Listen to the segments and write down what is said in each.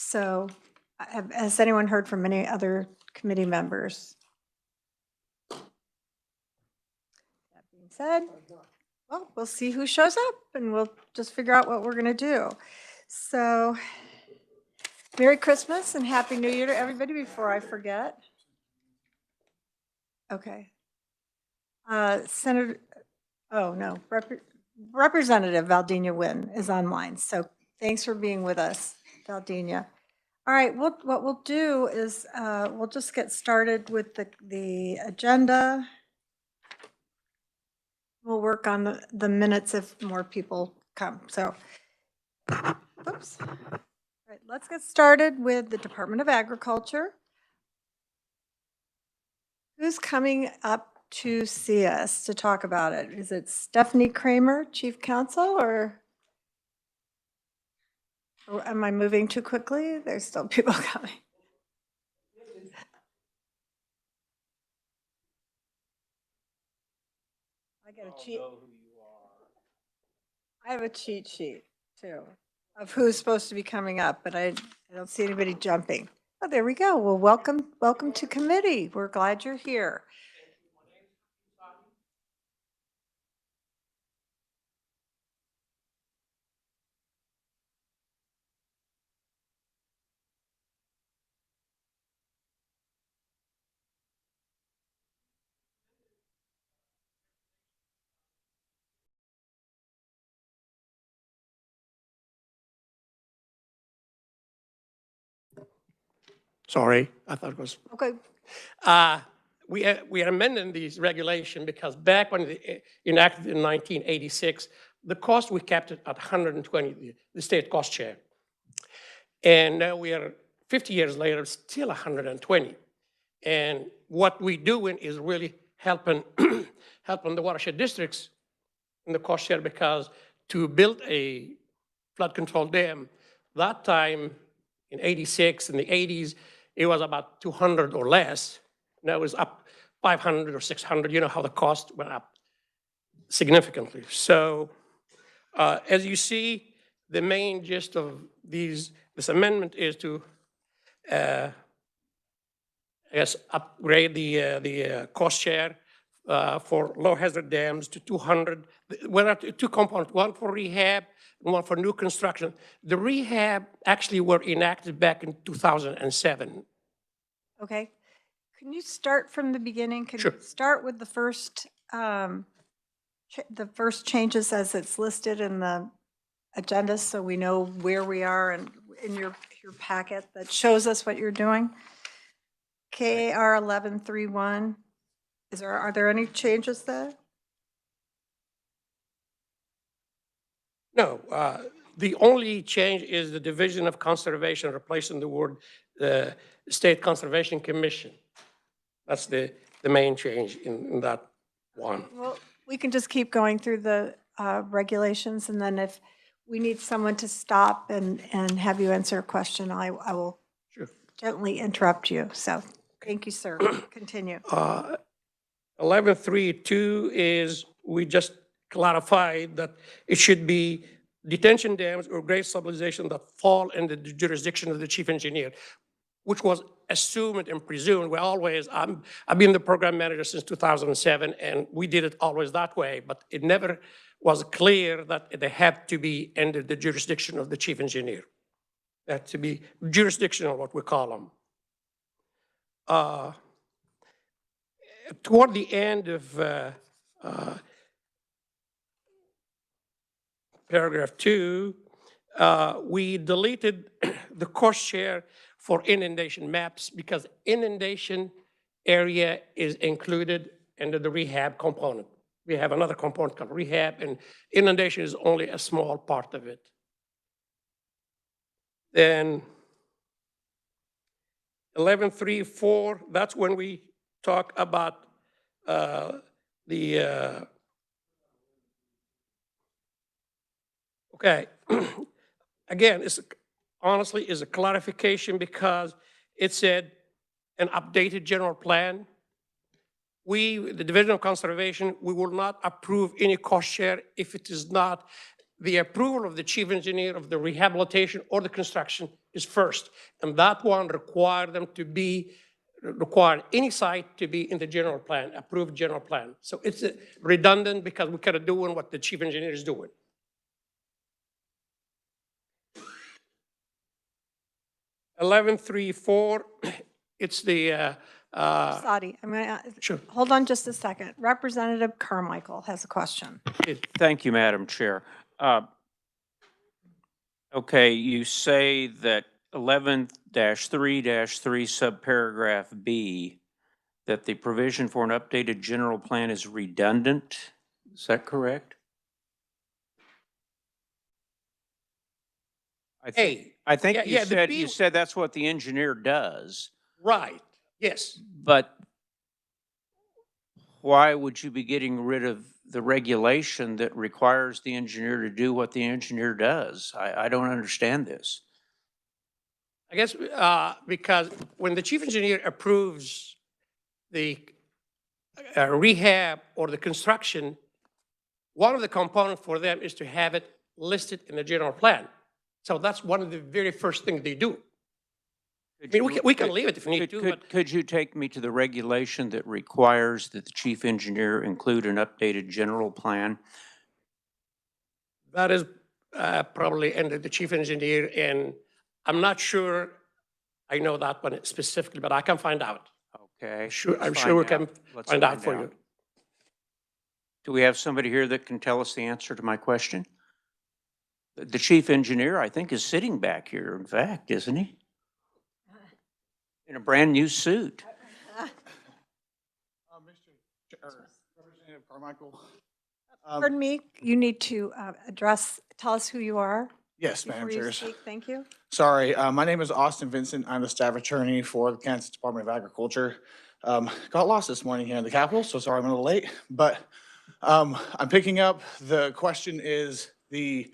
So has anyone heard from any other committee members? That being said, well, we'll see who shows up and we'll just figure out what we're going to do. So Merry Christmas and Happy New Year to everybody before I forget. Okay. Senator, oh no, Representative Valdenia Wynn is online. So thanks for being with us, Valdenia. All right, what we'll do is we'll just get started with the agenda. We'll work on the minutes if more people come. So, oops. All right, let's get started with the Department of Agriculture. Who's coming up to see us to talk about it? Is it Stephanie Kramer, Chief Counsel, or am I moving too quickly? There's still people coming. I got a cheat. I have a cheat sheet too of who's supposed to be coming up, but I don't see anybody jumping. Oh, there we go. Well, welcome to committee. We're glad you're here. Sorry, I thought it was. Okay. We are amending these regulation because back when it enacted in 1986, the cost we kept it at 120, the state cost share. And now we are 50 years later, still 120. And what we're doing is really helping helping the watershed districts in the cost share, because to build a flood control dam, that time in 86, in the 80s, it was about 200 or less. Now it's up 500 or 600. You know how the cost went up significantly. So as you see, the main gist of this amendment is to I guess upgrade the cost share for low hazard dams to 200. Well, there are two components, one for rehab and one for new construction. The rehab actually were enacted back in 2007. Okay. Can you start from the beginning? Can Sure. you start with the first changes as it's listed in the agenda so we know where we are and in your packet that shows us what you're doing? KAR 1131. Are there any changes there? No, the only change is the Division of Conservation, replacing the word State Conservation Commission. That's the main change in that one. Well, we can just keep going through the regulations, and then if we need someone to stop and have you answer a question, I will gently interrupt you. So thank you, sir. Continue. 1132 is, we just clarified that it should be detention dams or grade stabilization that fall in the jurisdiction of the chief engineer, which was assumed and presumed. We always, I've been the program manager since 2007, and we did it always that way, but it never was clear that they had to be under the jurisdiction of the chief engineer. They had to be jurisdictional, what we call them. Toward the end of paragraph 2, we deleted the cost share for inundation maps because inundation area is included under the rehab component. We have another component called rehab, and inundation is only a small part of it. Then 1134, that's when we talk about okay. Again, honestly is a clarification because it said an updated general plan. We, the Division of Conservation, we will not approve any cost share if it is not the approval of the chief engineer of the rehabilitation or the construction is first. And that one required them to be, required any site to be in the general plan, approved general plan. So it's redundant because we're kind of doing what the chief engineer is doing. (11.3.4), it's the, Sadi, I'm going to, sure. hold on just a second. Representative Carmichael has a question. Thank you, Madam Chair. Okay, you say that 11-3-3 subparagraph B, that the provision for an updated general plan is redundant. Is that correct? I think Yeah, the B- you said that's what the engineer does, Right, yes. but why would you be getting rid of the regulation that requires the engineer to do what the engineer does? I don't understand this. I guess because when the chief engineer approves the rehab or the construction, one of the components for them is to have it listed in the general plan. So that's one of the very first things they do. I mean, we can leave it if we need to, but Could you take me to the regulation that requires that the chief engineer include an updated general plan? that is probably under the chief engineer, and I'm not sure I know that one specifically, but I can find out. Okay. I'm sure we can Let's find out for you. Do we have somebody here that can tell us the answer to my question? The chief engineer, I think, is sitting back here, in fact, isn't he? In a brand new suit. Representative Carmichael. Pardon me, you need to tell us who you are Yes, before Madam you Chair. speak. Thank you. Sorry, my name is Austin Vincent. I'm the staff attorney for the Kansas Department of Agriculture. Got lost this morning here in the Capitol, so sorry I'm a little late. But I'm picking up, the question is the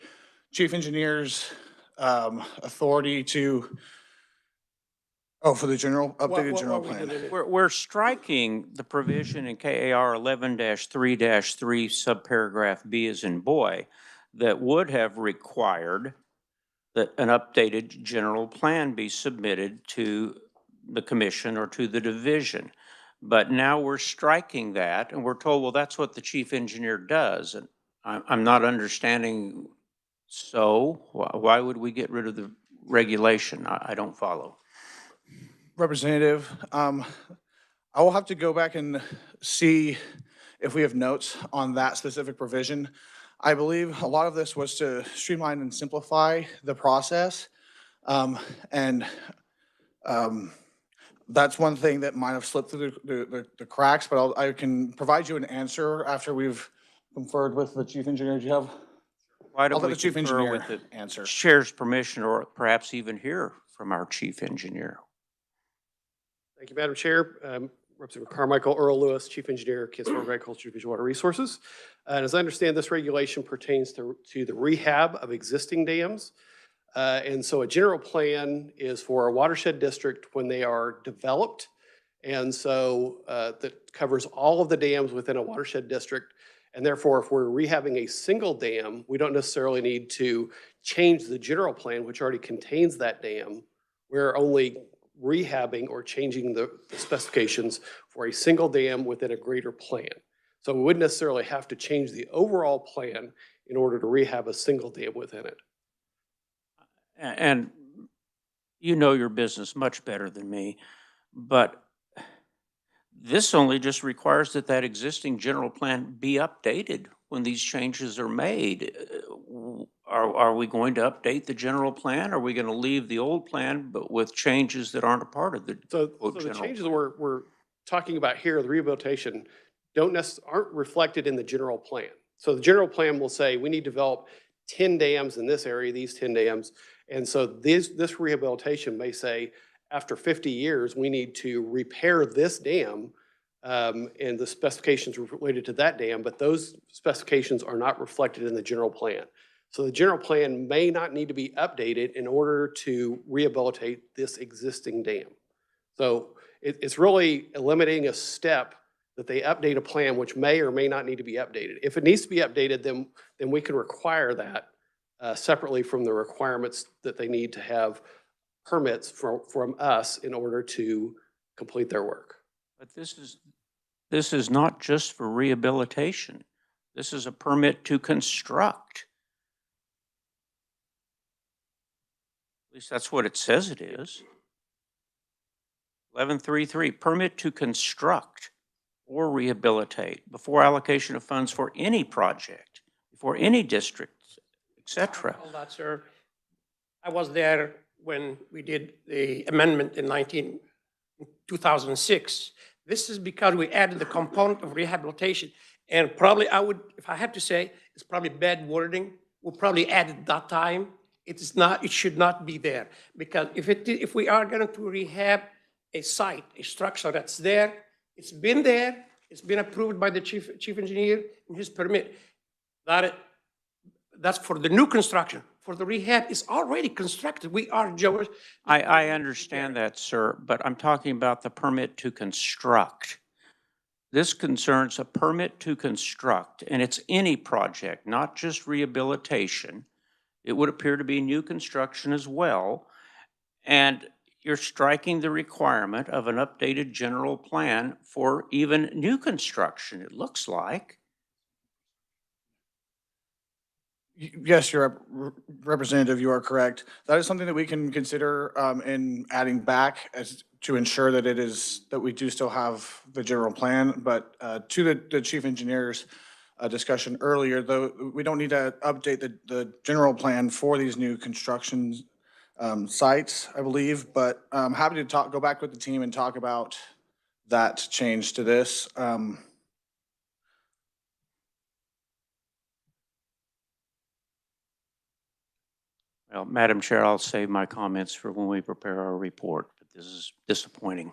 chief engineer's authority to, for the updated general plan. We're striking the provision in KAR 11-3-3 subparagraph B as in boy that would have required that an updated general plan be submitted to the commission or to the division. But now we're striking that and we're told, well, that's what the chief engineer does. And I'm not understanding. So why would we get rid of the regulation? I don't follow. Representative, I will have to go back and see if we have notes on that specific provision. I believe a lot of this was to streamline and simplify the process. That's one thing that might have slipped through the cracks, but I can provide you an answer after we've conferred with the chief engineer. Do you have? Why don't I'll let we the chief confer engineer with the answer. chair's permission, or perhaps even hear from our chief engineer? Thank you, Madam Chair. Representative Carmichael, Earl Lewis, Chief Engineer, Kansas Department of Agriculture, Division of Water Resources. And as I understand, this regulation pertains to the rehab of existing dams. And so a general plan is for a watershed district when they are developed. And so that covers all of the dams within a watershed district. And therefore, if we're rehabbing a single dam, we don't necessarily need to change the general plan, which already contains that dam. We're only rehabbing or changing the specifications for a single dam within a greater plan. So we wouldn't necessarily have to change the overall plan in order to rehab a single dam within it. And you know your business much better than me, but this only just requires that that existing general plan be updated when these changes are made. Are we going to update the general plan? Are we going to leave the old plan but with changes that aren't a part of the So quote, the general changes plan? that we're talking about here, the rehabilitation, aren't reflected in the general plan. So the general plan will say we need to develop 10 dams in this area, these 10 dams. And so this rehabilitation may say after 50 years, we need to repair this dam and the specifications related to that dam, but those specifications are not reflected in the general plan. So the general plan may not need to be updated in order to rehabilitate this existing dam. So it's really eliminating a step that they update a plan which may or may not need to be updated. If it needs to be updated, then we can require that separately from the requirements that they need to have permits from us in order to complete their work. But this is not just for rehabilitation. This is a permit to construct. At least that's what it says it is. 1133, permit to construct or rehabilitate before allocation of funds for any project, for any district, et cetera. All that, sir. I was there when we did the amendment in 2006. This is because we added the component of rehabilitation. And probably I would, if I had to say, it's probably bad wording. We'll probably add it that time. It is not, it should not be there. Because if we are going to rehab a site, a structure that's there, it's been there, it's been approved by the chief engineer in his permit. That's for the new construction. For the rehab, it's already constructed. We are Joe. I understand that, sir, but I'm talking about the permit to construct. This concerns a permit to construct, and it's any project, not just rehabilitation. It would appear to be new construction as well. And you're striking the requirement of an updated general plan for even new construction, it looks like. Yes, Representative, you are correct. That is something that we can consider in adding back as to ensure that that we do still have the general plan. But to the chief engineer's discussion earlier, though, we don't need to update the general plan for these new construction sites, I believe. But I'm happy to go back with the team and talk about that change to this. Well, Madam Chair, I'll save my comments for when we prepare our report, but this is disappointing.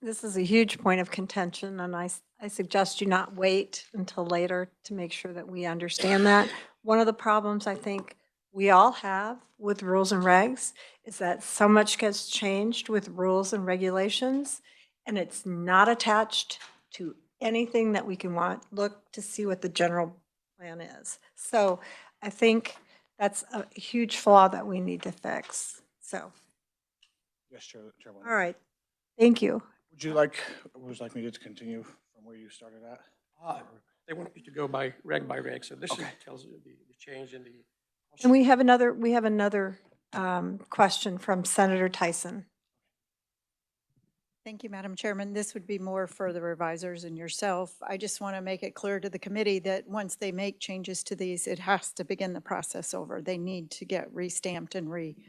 This is a huge point of contention, and I suggest you not wait until later to make sure that we understand that. One of the problems I think we all have with rules and regs is that so much gets changed with rules and regulations, and it's not attached to anything that we can look to see what the general plan is. So I think that's a huge flaw that we need to fix. So, Yes, Chairwoman. all right, thank you. Would you like me to continue from where you started at? They want me to go by reg, so this tells you the change in the. And we have another question from Senator Tyson. Thank you, Madam Chairman. This would be more for the revisers and yourself. I just want to make it clear to the committee that once they make changes to these, it has to begin the process over. They need to get re-stamped and reviewed.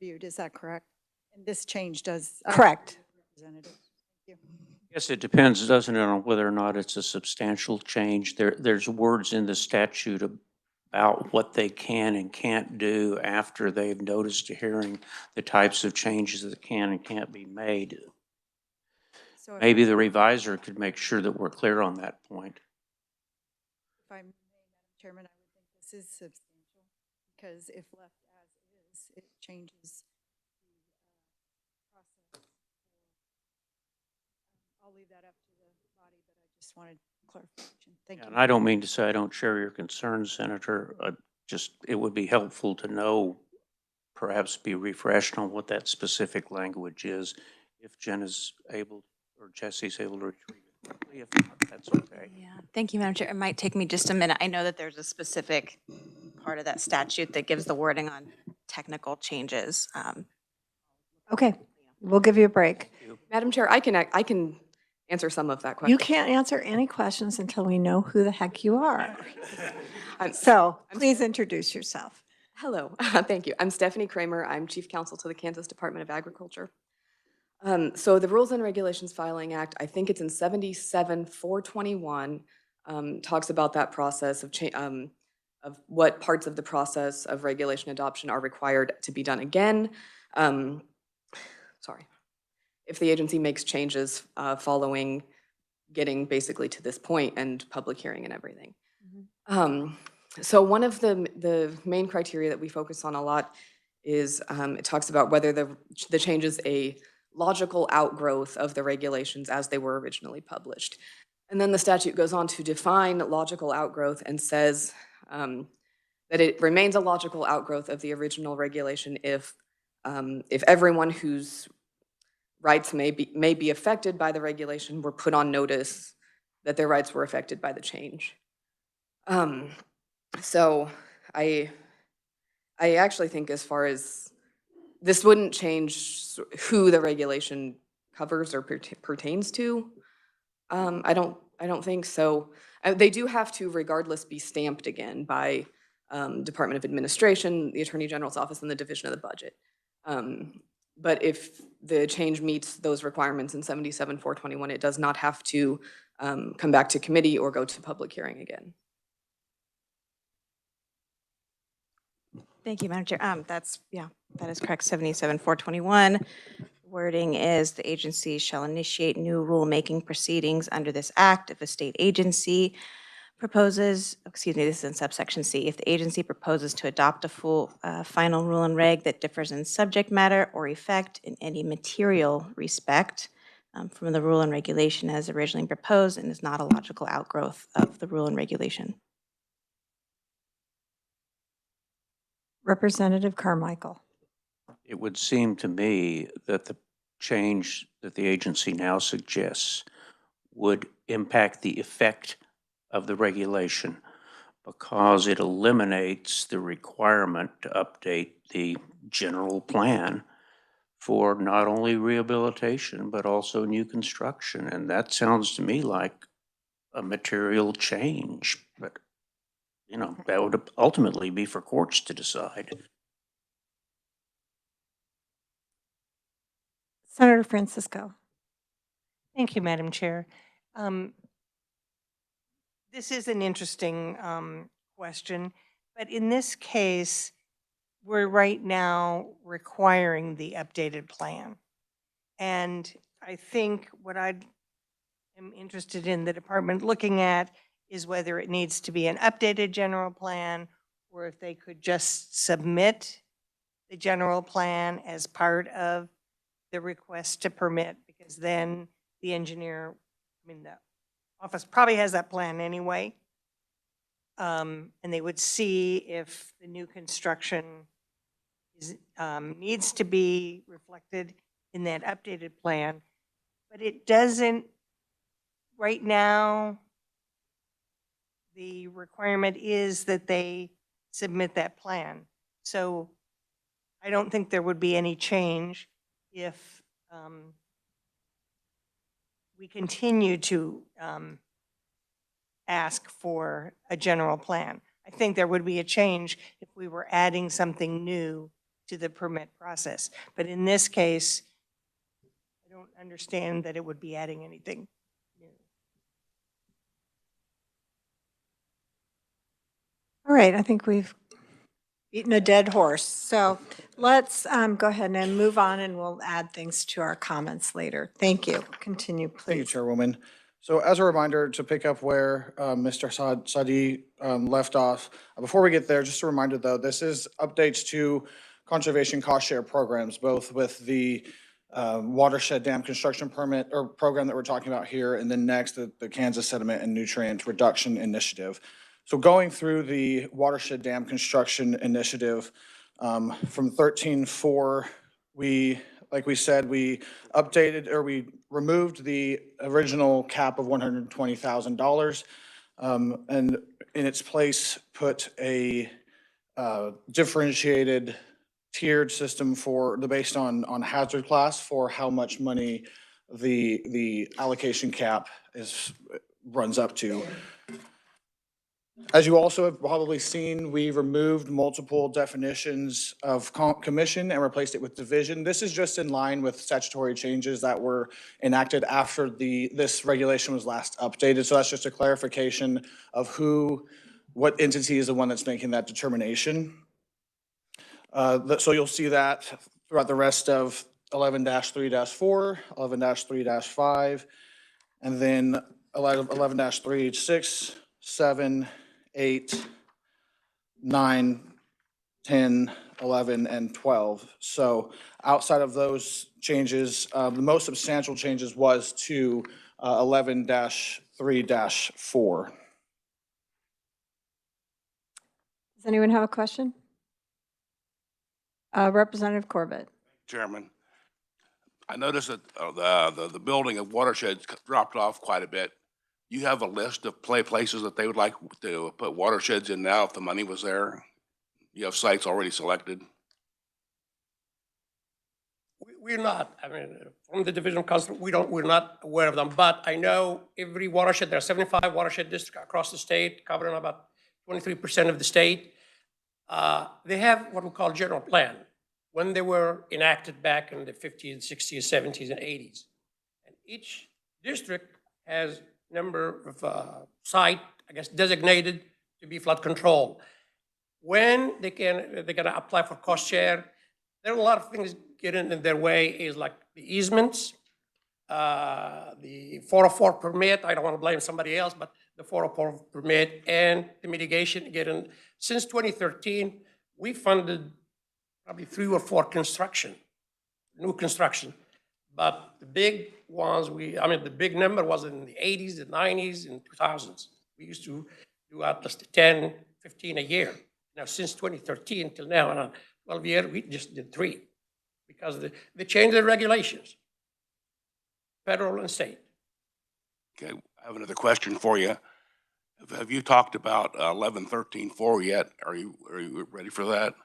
Is that correct? And this change does. Correct. Representative. Thank you. Yes, it depends, doesn't it, on whether or not it's a substantial change. There's words in the statute about what they can and can't do after they've noticed a hearing, the types of changes that can and can't be made. So Maybe the reviser could make sure that we're clear on that point. if I may, Madam Chairman, I would think this is substantial because if left as is, it changes the process. I'll leave that up to the body, but I just wanted clarification. Thank you. And I don't mean to say I don't share your concerns, Senator. Just it would be helpful to know, perhaps be refreshed on what that specific language is. If Jen is able or Jesse's able to retrieve it quickly, if not, that's okay. Yeah, thank you, Madam Chair. It might take me just a minute. I know that there's a specific part of that statute that gives the wording on technical changes. Okay, we'll give you a break. Madam Chair, I can answer some of that question. You can't answer any questions until we know who the heck you are. I'm- So please introduce yourself. Hello, thank you. I'm Stephanie Kramer. I'm Chief Counsel to the Kansas Department of Agriculture. So the Rules and Regulations Filing Act, I think it's in 77-421, talks about that process of what parts of the process of regulation adoption are required to be done again. Sorry. If the agency makes changes following getting basically to this point and public hearing and everything. So one of the main criteria that we focus on a lot is it talks about whether the change is a logical outgrowth of the regulations as they were originally published. And then the statute goes on to define logical outgrowth and says that it remains a logical outgrowth of the original regulation if everyone whose rights may be affected by the regulation were put on notice that their rights were affected by the change. So I actually think as far as this wouldn't change who the regulation covers or pertains to. I don't think so. They do have to regardless be stamped again by Department of Administration, the Attorney General's Office, and the Division of the Budget. But if the change meets those requirements in 77-421, it does not have to come back to committee or go to public hearing again. Thank you, Madam Chair. That is correct, 77-421. Wording is the agency shall initiate new rulemaking proceedings under this act if a state agency proposes, this is in subsection C, if the agency proposes to adopt a full final rule and reg that differs in subject matter or effect in any material respect from the rule and regulation as originally proposed and is not a logical outgrowth of the rule and regulation. Representative Carmichael. It would seem to me that the change that the agency now suggests would impact the effect of the regulation because it eliminates the requirement to update the general plan for not only rehabilitation, but also new construction. And that sounds to me like a material change, but that would ultimately be for courts to decide. Senator Francisco. Thank you, Madam Chair. This is an interesting question, but in this case, we're right now requiring the updated plan. And I think what I am interested in the department looking at is whether it needs to be an updated general plan or if they could just submit the general plan as part of the request to permit, because then the engineer, the office probably has that plan anyway. And they would see if the new construction is, needs to be reflected in that updated plan. But it doesn't, right now, the requirement is that they submit that plan. So I don't think there would be any change if we continue to ask for a general plan. I think there would be a change if we were adding something new to the permit process. But in this case, I don't understand that it would be adding anything new. All right, I think we've beaten a dead horse. So let's go ahead and move on, and we'll add things to our comments later. Thank you. Continue, please. Thank you, Chairwoman. So as a reminder, to pick up where Mr. Sadi left off, before we get there, just a reminder though, this is updates to conservation cost share programs, both with the watershed dam construction permit or program that we're talking about here, and then next the Kansas Sediment and Nutrient Reduction Initiative. So going through the watershed dam construction initiative from 13.4, like we said, we updated, or we removed the original cap of $120,000 and in its place put a differentiated tiered system based on hazard class for how much money the allocation cap runs up to. As you also have probably seen, we removed multiple definitions of commission and replaced it with division. This is just in line with statutory changes that were enacted after this regulation was last updated. So that's just a clarification of what entity is the one that's making that determination. So you'll see that throughout the rest of 11-3-4, 11-3-5, and then 11-3-6, 7, 8, 9, 10, 11, and 12. So outside of those changes, the most substantial changes was to 11-3-4. Does anyone have a question? Representative Corbett. Chairman, I noticed that the building of watersheds dropped off quite a bit. You have a list of places that they would like to put watersheds in now if the money was there? You have sites already selected? We're not, I mean, from the Division of Council, we're not aware of them, but I know every watershed, there are 75 watershed districts across the state, covering about 23% of the state. They have what we call general plan, when they were enacted back in the 50s, 60s, 70s, and 80s. And each district has number of site, I guess, designated to be flood control. When they're gonna apply for cost share, there are a lot of things getting in their way, is like the easements, the 404 permit. I don't want to blame somebody else, but the 404 permit and the mitigation getting, since 2013, we funded probably 3 or 4 new construction. But the big ones, the big number was in the 80s, the 90s, and 2000s. We used to do at least 10, 15 a year. Now, since 2013 till now, in 12 years, we just did 3 because they changed the regulations, federal and state. Okay, I have another question for you. Have you talked about 1113-4 yet? Are you ready for that?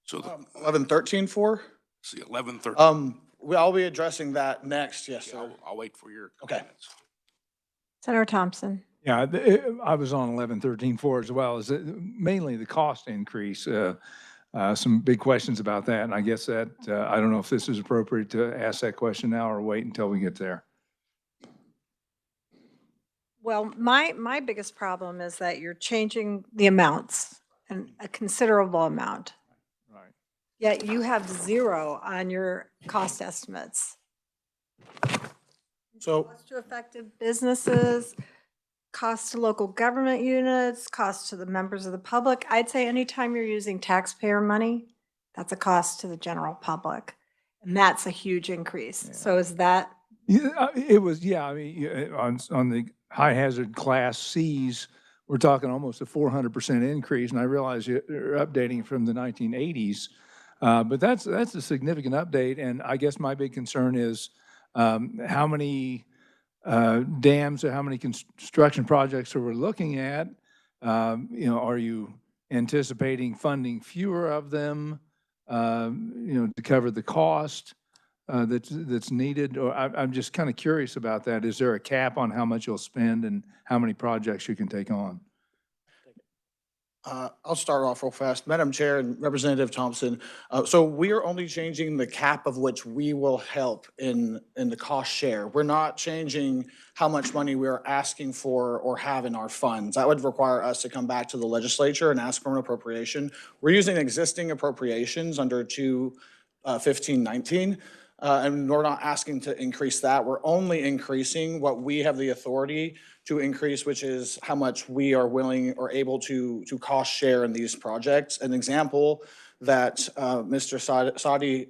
So 1113-4? see 1113. I'll be addressing that next, yes, sir. I'll wait for your Okay. comments. Senator Thompson. Yeah, I was on 1113-4 as well, as mainly the cost increase. Some big questions about that, and I guess that, I don't know if this is appropriate to ask that question now or wait until we get there. Well, my biggest problem is that you're changing the amounts, and a considerable amount. Right. Yet you have 0 on your cost estimates. So, Cost to affected businesses, cost to local government units, cost to the members of the public. I'd say anytime you're using taxpayer money, that's a cost to the general public. And that's a huge increase. Yeah. So is that, Yeah, it was, yeah, I mean, on the high hazard class Cs, we're talking almost a 400% increase, and I realize you're updating from the 1980s, but that's a significant update, and I guess my big concern is how many dams or how many construction projects are we looking at? Are you anticipating funding fewer of them, to cover the cost that's needed? Or I'm just kind of curious about that. Is there a cap on how much you'll spend and how many projects you can take on? I'll start off real fast. Madam Chair and Representative Thompson, so we are only changing the cap of which we will help in the cost share. We're not changing how much money we are asking for or have in our funds. That would require us to come back to the legislature and ask for an appropriation. We're using existing appropriations under 1519. And we're not asking to increase that. We're only increasing what we have the authority to increase, which is how much we are willing or able to cost share in these projects. An example that Mr. Sadi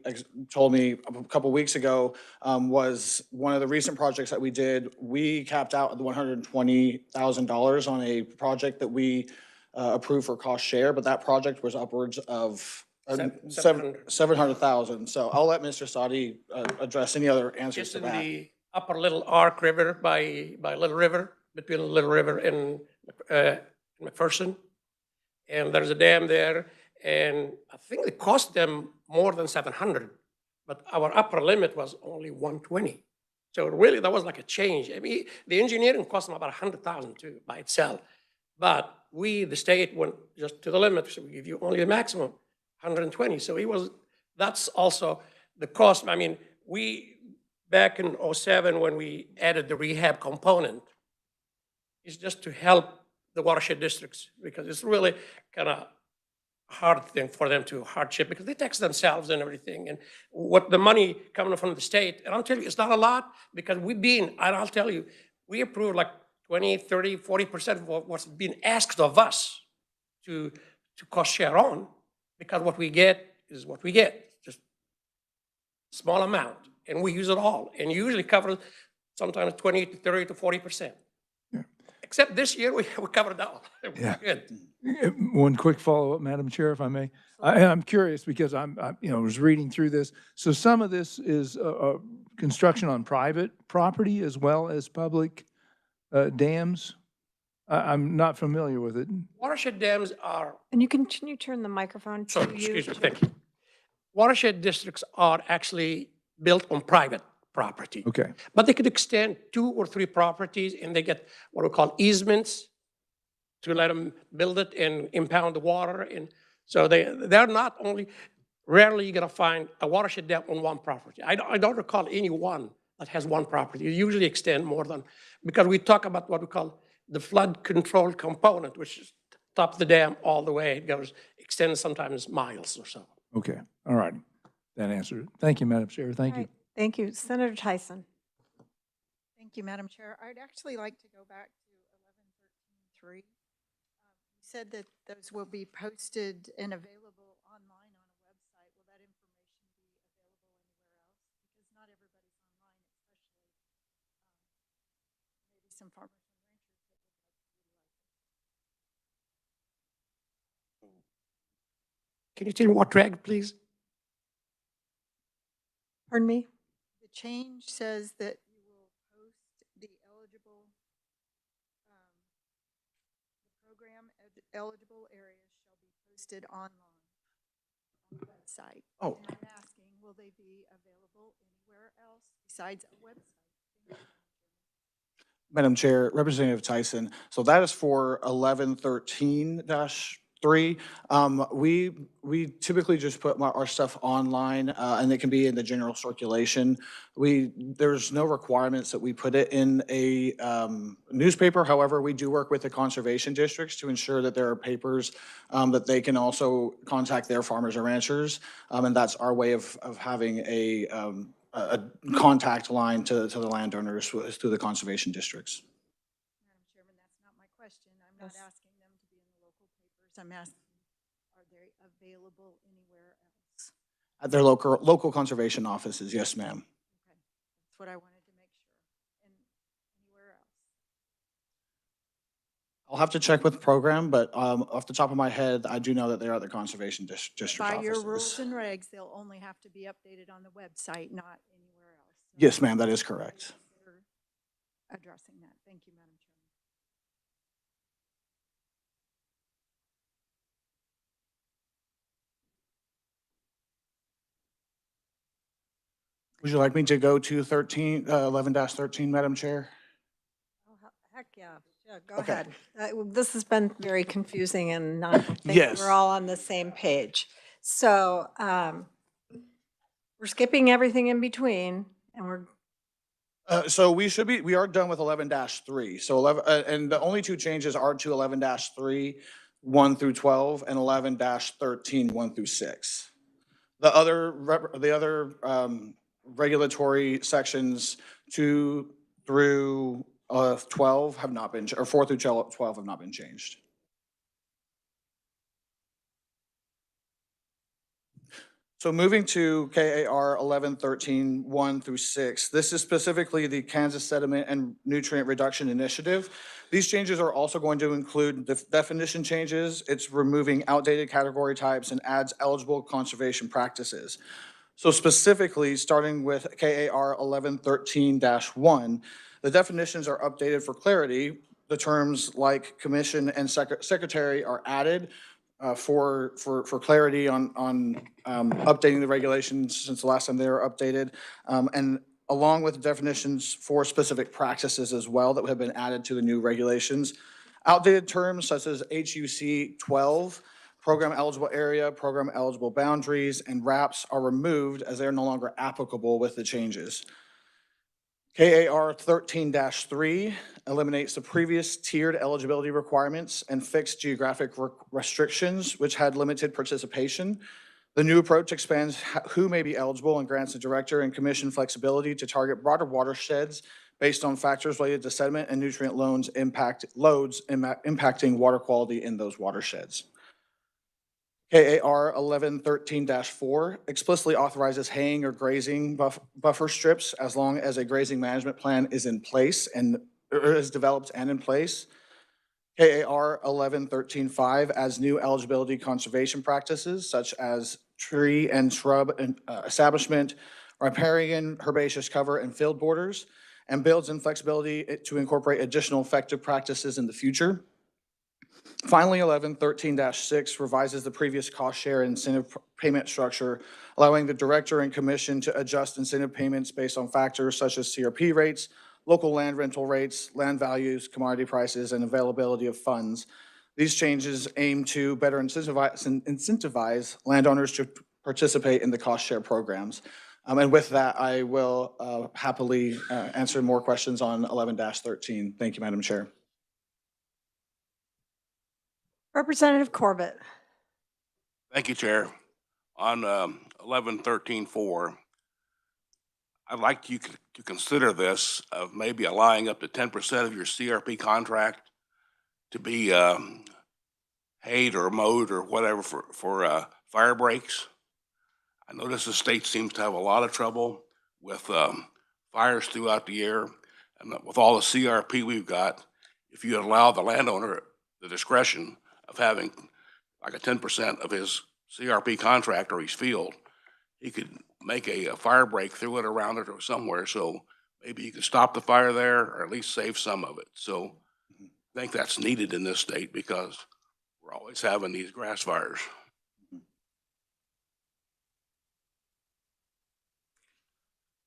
told me a couple weeks ago was one of the recent projects that we did. We capped out at the $120,000 on a project that we approved for cost share, but that project was upwards of 700,000. So I'll let Mr. Sadi address any other answers Just to in that. the upper Little Ark River by Little River, between Little River and McPherson. And there's a dam there, and I think it cost them more than 700, but our upper limit was only 120. So really, that was like a change. I mean, the engineering cost them about 100,000 too by itself. But we, the state, went just to the limit, so we give you only the maximum, 120. So that's also the cost. I mean, back in 07, when we added the rehab component, it's just to help the watershed districts, because it's really kind of hard thing for them to hardship, because they tax themselves and everything. And what the money coming from the state, and I'll tell you, it's not a lot, because I'll tell you, we approved like 20, 30, 40% of what's been asked of us to cost share on, because what we get is what we get, just small amount, and we use it all, and usually cover sometimes 20 to 30 to 40%. except this year, we covered it all. Yeah. Good. One quick follow-up, Madam Chair, if I may. I'm curious because was reading through this. So some of this is construction on private property as well as public dams? I'm not familiar with it. Watershed dams are, And can you turn the microphone sorry, to you? excuse me, thank you. Watershed districts are actually built on private property. Okay. But they could extend 2 or 3 properties and they get what we call easements to let them build it and impound the water. And so they're not only, rarely you're gonna find a watershed dam on one property. I don't recall any one that has one property. You usually extend more than, because we talk about what we call the flood control component, which is top of the dam all the way. It goes, extends sometimes miles or so. Okay. All right. That answered it. Thank you, Madam Chair. Thank All you. right, thank you. Senator Tyson. Thank you, Madam Chair. I'd actually like to go back to 1113.3. You said that those will be posted and available online on a website. Will that information be available anywhere else? Because not everybody's online, especially maybe some farmers and ranchers that would like to utilize it. Can you tell me what reg, please? Pardon me? The change says that you will post the eligible, the program eligible areas shall be posted online on the website. Oh. And I'm asking, will they be available anywhere else besides a website? Madam Chair, Representative Tyson, so that is for 1113-3. We typically just put our stuff online, and it can be in the general circulation. There's no requirements that we put it in a newspaper. However, we do work with the conservation districts to ensure that there are papers that they can also contact their farmers or ranchers, and that's our way of having a contact line to the landowners through the conservation districts. Madam Chairman, that's not my question. I'm not Yes. asking them to be in the local papers. I'm asking, are they available anywhere else? At their local conservation offices, yes, ma'am. Okay, that's what I wanted to make sure. And anywhere else? I'll have to check with the program, but off the top of my head, I do know that they're at the conservation district By your rules offices. and regs, they'll only have to be updated on the website, not anywhere else. So Yes, ma'am, that is correct. consider addressing that. Thank you, Madam Chairman. Would you like me to go to 11-13, Madam Chair? Oh, heck, yeah. Yeah, go Okay. ahead. This has been very confusing and not, I think Yes. we're all on the same page. So we're skipping everything in between and we're, So we are done with 11-3. So 11, and the only 2 changes are to 11-3, 1 through 12, and 11-13, 1 through 6. The other regulatory sections 2 through 12 have not been, or 4 through 12 have not been changed. So moving to KAR 1113, 1 through 6, this is specifically the Kansas Sediment and Nutrient Reduction Initiative. These changes are also going to include the definition changes. It's removing outdated category types and adds eligible conservation practices. So specifically, starting with KAR 1113-1, the definitions are updated for clarity. The terms like commission and secretary are added for clarity on updating the regulations since the last time they were updated, and along with definitions for specific practices as well that have been added to the new regulations. Outdated terms such as HUC 12, program eligible area, program eligible boundaries, and RAPs are removed as they are no longer applicable with the changes. KAR 13-3 eliminates the previous tiered eligibility requirements and fixed geographic restrictions, which had limited participation. The new approach expands who may be eligible and grants the director and commission flexibility to target broader watersheds based on factors related to sediment and nutrient loads impacting water quality in those watersheds. KAR 1113-4 explicitly authorizes haying or grazing buffer strips as long as a grazing management plan is in place and is developed and in place. KAR 11-13-5 as new eligibility conservation practices such as tree and shrub establishment, riparian, herbaceous cover, and field borders, and builds in flexibility to incorporate additional effective practices in the future. Finally, 11-13-6 revises the previous cost share incentive payment structure, allowing the director and commission to adjust incentive payments based on factors such as CRP rates, local land rental rates, land values, commodity prices, and availability of funds. These changes aim to better incentivize landowners to participate in the cost share programs. And with that, I will happily answer more questions on 11-13. Thank you, Madam Chair. Representative Corbett. Thank you, Chair. On 11-13-4, I'd like you to consider this of maybe allowing up to 10% of your CRP contract to be hayed or mowed or whatever for fire breaks. I notice the state seems to have a lot of trouble with fires throughout the year, and with all the CRP we've got, if you allow the landowner the discretion of having like a 10% of his CRP contract or his field, he could make a fire break through it, around it, or somewhere. So maybe you could stop the fire there, or at least save some of it. So I think that's needed in this state because we're always having these grass fires.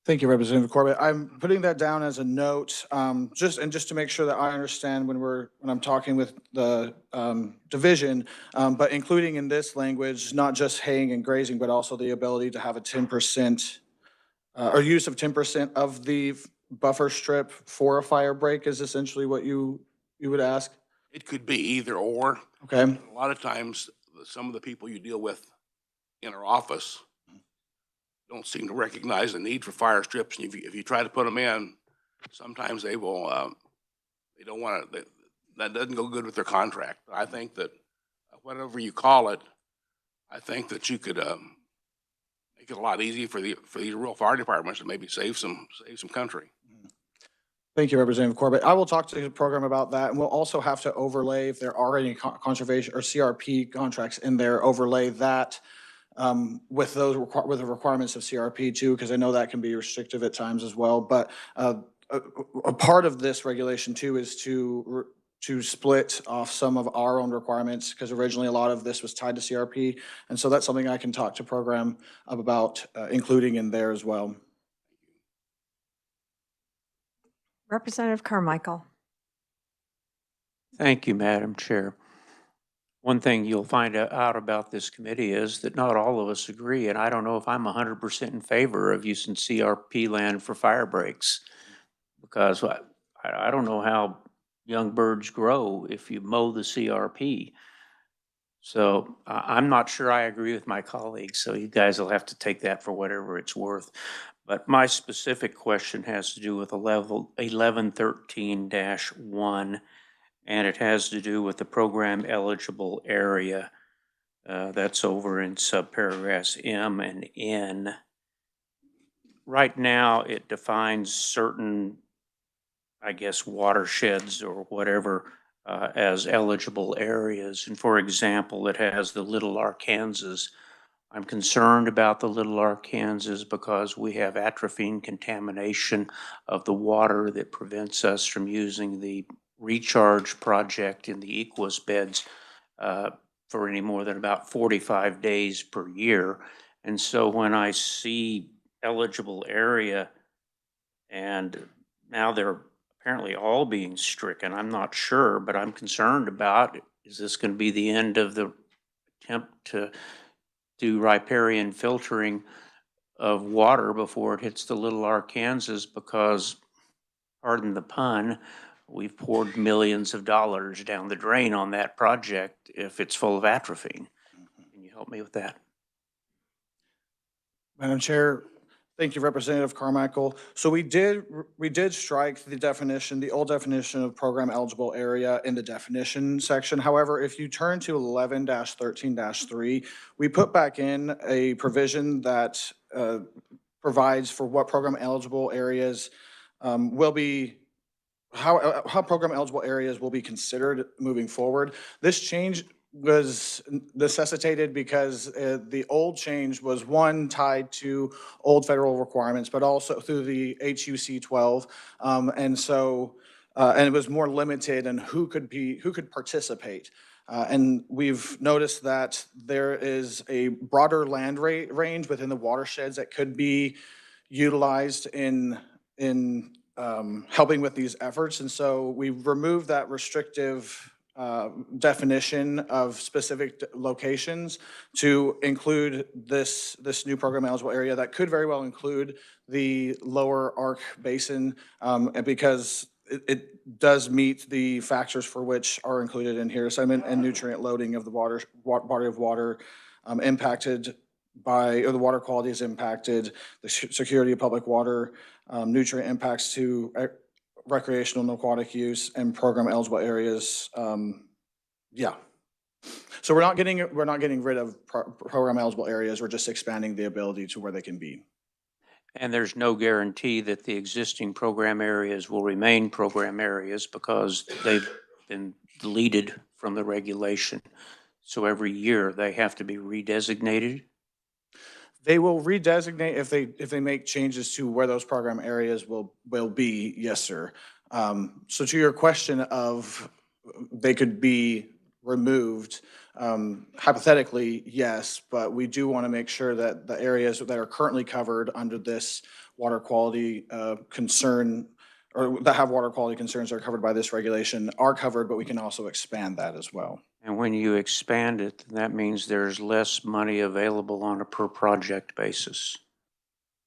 Thank you, Representative Corbett. I'm putting that down as a note, just to make sure that I understand when I'm talking with the division, but including in this language, not just haying and grazing, but also the ability to have a 10% or use of 10% of the buffer strip for a fire break is essentially what you would ask? It could be either or. Okay. A lot of times, some of the people you deal with in our office don't seem to recognize the need for fire strips. And if you try to put them in, sometimes they will, they don't want to, that doesn't go good with their contract. I think that whatever you call it, I think that you could make it a lot easier for these rural fire departments to maybe save some country. Thank you, Representative Corbett. I will talk to the program about that, and we'll also have to overlay, if there are any conservation or CRP contracts in there, overlay that with those with the requirements of CRP too, because I know that can be restrictive at times as well. But a part of this regulation too is to split off some of our own requirements, because originally a lot of this was tied to CRP, and so that's something I can talk to program about including in there as well. Representative Carmichael. Thank you, Madam Chair. One thing you'll find out about this committee is that not all of us agree, and I don't know if I'm 100% in favor of using CRP land for fire breaks, because I don't know how young birds grow if you mow the CRP. So I'm not sure I agree with my colleagues, so you guys will have to take that for whatever it's worth. But my specific question has to do with 1113-1, and it has to do with the program eligible area. That's over in subparagraphs M and N. Right now, it defines certain, I guess, watersheds or whatever as eligible areas. And for example, it has the Little Arkansas. I'm concerned about the Little Arkansas because we have atropine contamination of the water that prevents us from using the recharge project in the Equus beds for any more than about 45 days per year. And so when I see eligible area, and now they're apparently all being stricken, I'm not sure, but I'm concerned about, is this going to be the end of the attempt to do riparian filtering of water before it hits the Little Arkansas? Because, pardon the pun, we've poured millions of dollars down the drain on that project if it's full of atropine. Can you help me with that? Madam Chair, thank you, Representative Carmichael. So we did strike the definition, the old definition of program eligible area in the definition section. However, if you turn to 11-13-3, we put back in a provision that provides for what program eligible areas will be how program eligible areas will be considered moving forward. This change was necessitated because the old change was, one, tied to old federal requirements, but also through the HUC 12. And so, and it was more limited in who could participate. And we've noticed that there is a broader land range within the watersheds that could be utilized in helping with these efforts. And so we've removed that restrictive definition of specific locations to include this new program eligible area that could very well include the lower Arc Basin, and because it does meet the factors for which are included in here, sediment and nutrient loading of the body of water impacted by, or the water quality is impacted, the security of public water, nutrient impacts to recreational and aquatic use, and program eligible areas. Yeah. So we're not getting rid of program eligible areas. We're just expanding the ability to where they can be. And there's no guarantee that the existing program areas will remain program areas because they've been deleted from the regulation. So every year they have to be redesignated. They will redesignate if they make changes to where those program areas will be. Yes, sir. So to your question of they could be removed, hypothetically, yes, but we do want to make sure that the areas that are currently covered under this water quality concern, or that have water quality concerns that are covered by this regulation, are covered, but we can also expand that as well. And when you expand it, that means there's less money available on a per project basis.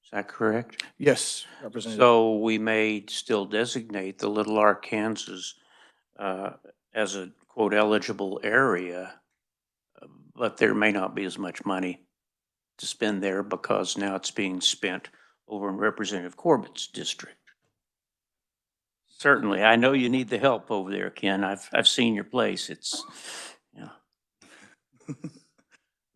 Is that correct? Yes, Representative. So we may still designate the Little Arkansas as a quote eligible area, but there may not be as much money to spend there because now it's being spent over in Representative Corbett's district. Certainly, I know you need the help over there, Ken. I've seen your place. It's, yeah.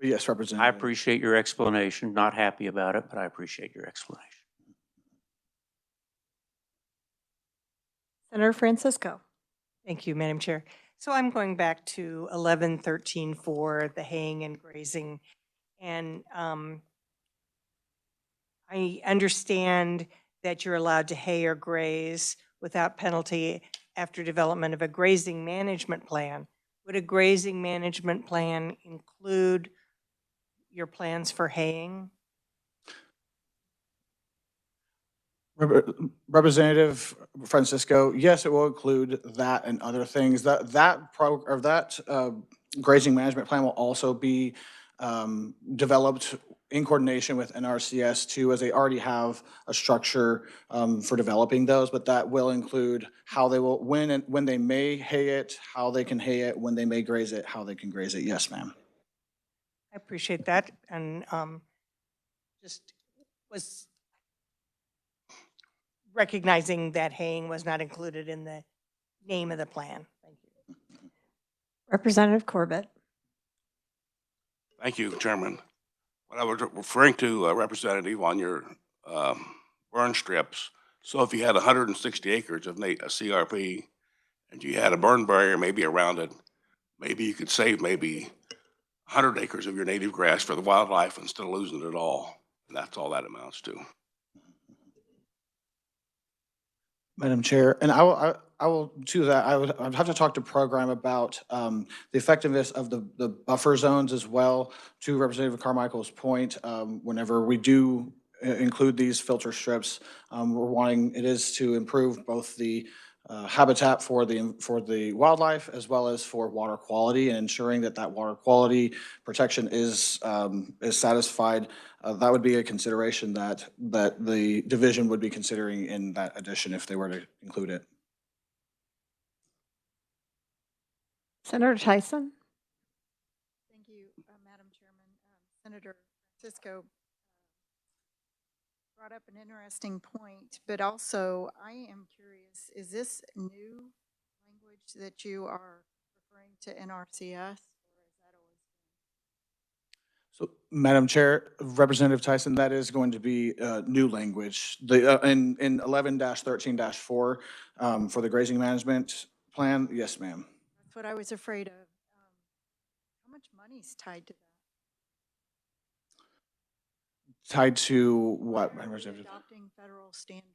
Yes, I Representative. appreciate your explanation. Not happy about it, but I appreciate your explanation. Senator Francisco. Thank you, Madam Chair. So I'm going back to 1113 for the haying and grazing. And I understand that you're allowed to hay or graze without penalty after development of a grazing management plan. Would a grazing management plan include your plans for haying? Representative Francisco, yes, it will include that and other things. That grazing management plan will also be developed in coordination with NRCS too, as they already have a structure for developing those, but that will include how they will, when they may hay it, how they can hay it, when they may graze it, how they can graze it. Yes, ma'am. I appreciate that, and just was recognizing that haying was not included in the name of the plan. Thank you. Representative Corbett. Thank you, Chairman. What I was referring to, Representative, on your burn strips, so if you had 160 acres of CRP and you had a burn barrier maybe around it, maybe you could save maybe 100 acres of your native grass for the wildlife instead of losing it all. And that's all that amounts to. Madam Chair, and I will to that, I'd have to talk to program about the effectiveness of the buffer zones as well. To Representative Carmichael's point, whenever we do include these filter strips, we're wanting, it is to improve both the habitat for the wildlife as well as for water quality, and ensuring that water quality protection is satisfied. That would be a consideration that the division would be considering in that addition if they were to include it. Senator Tyson. Thank you, Madam Chairman. Senator Francisco brought up an interesting point, but also I am curious, is this new language that you are referring to NRCS? So, Madam Chair, Representative Tyson, that is going to be new language. In 11-13-4 for the grazing management plan, yes, ma'am. That's what I was afraid of. How much money's tied to that? Tied to what, Madam Representative? Adopting federal standards.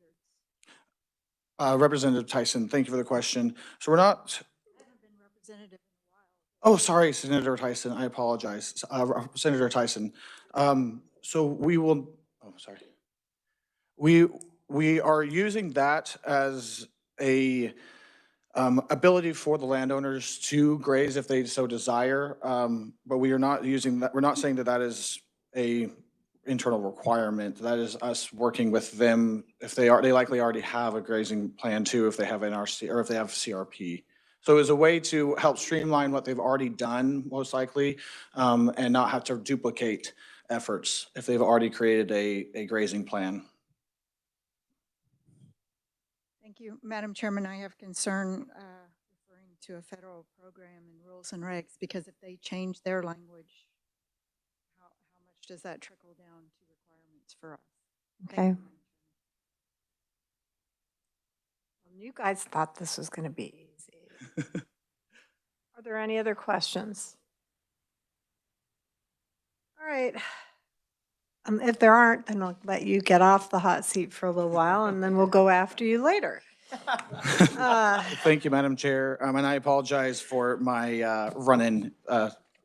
Representative Tyson, thank you for the question. So we're not, I haven't been representative in a while. oh, sorry, Senator Tyson, I apologize. Senator Tyson. So we will, oh, sorry. We are using that as a ability for the landowners to graze if they so desire. But we are not using that, we're not saying that that is a internal requirement. That is us working with them if they likely already have a grazing plan too, if they have NRC or if they have CRP. So it's a way to help streamline what they've already done, most likely, and not have to duplicate efforts if they've already created a grazing plan. Thank you, Madam Chairman. I have concern referring to a federal program and rules and regs, because if they change their language, how much does that trickle down to requirements for us? Thank Okay. you. You guys thought this was going to be easy. Are there any other questions? All right. If there aren't, then I'll let you get off the hot seat for a little while, and then we'll go after you later. Thank you, Madam Chair. And I apologize for my run-in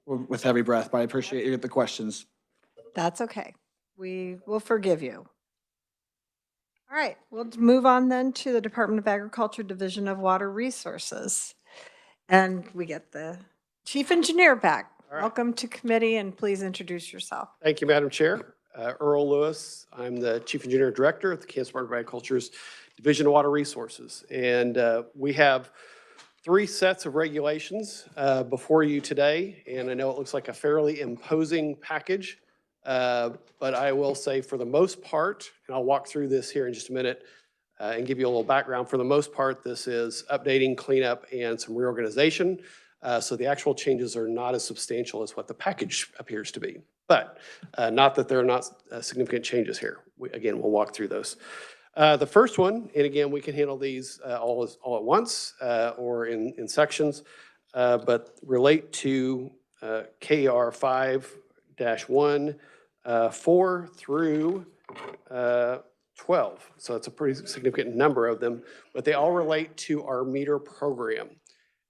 with heavy breath, but I appreciate the questions. That's okay. We will forgive you. All right, we'll move on then to the Department of Agriculture, Division of Water Resources. And we get the Chief Engineer back. All right. Welcome to committee, and please introduce yourself. Thank you, Madam Chair. Earl Lewis. I'm the Chief Engineer Director at the Kansas Department of Agriculture's Division of Water Resources. And we have 3 sets of regulations before you today. And I know it looks like a fairly imposing package, but I will say for the most part, and I'll walk through this here in just a minute and give you a little background. For the most part, this is updating, cleanup, and some reorganization. So the actual changes are not as substantial as what the package appears to be. But not that there are not significant changes here. Again, we'll walk through those. The first one, and again, we can handle these all at once or in sections, but relate to KR 5-1, 4 through 12. So it's a pretty significant number of them, but they all relate to our meter program.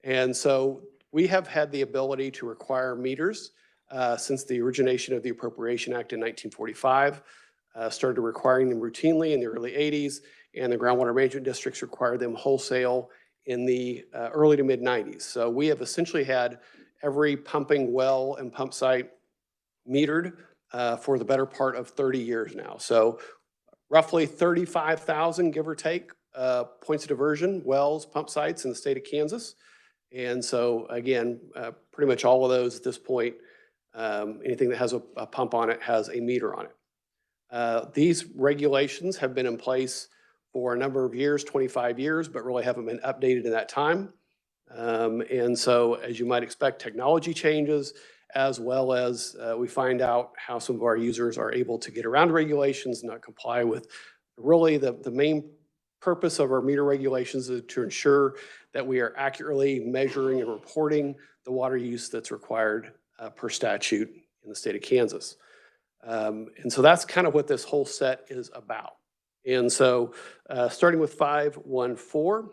And so we have had the ability to require meters since the origination of the Appropriation Act in 1945, started requiring them routinely in the early 80s, and the groundwater management districts required them wholesale in the early to mid 90s. So we have essentially had every pumping well and pump site metered for the better part of 30 years now. So roughly 35,000, give or take, points of diversion, wells, pump sites in the state of Kansas. And so again, pretty much all of those at this point, anything that has a pump on it has a meter on it. These regulations have been in place for a number of years, 25 years, but really haven't been updated in that time. And so as you might expect, technology changes, as well as we find out how some of our users are able to get around regulations and not comply with. Really the main purpose of our meter regulations is to ensure that we are accurately measuring and reporting the water use that's required per statute in the state of Kansas. And so that's kind of what this whole set is about. And so starting with 5.1.4,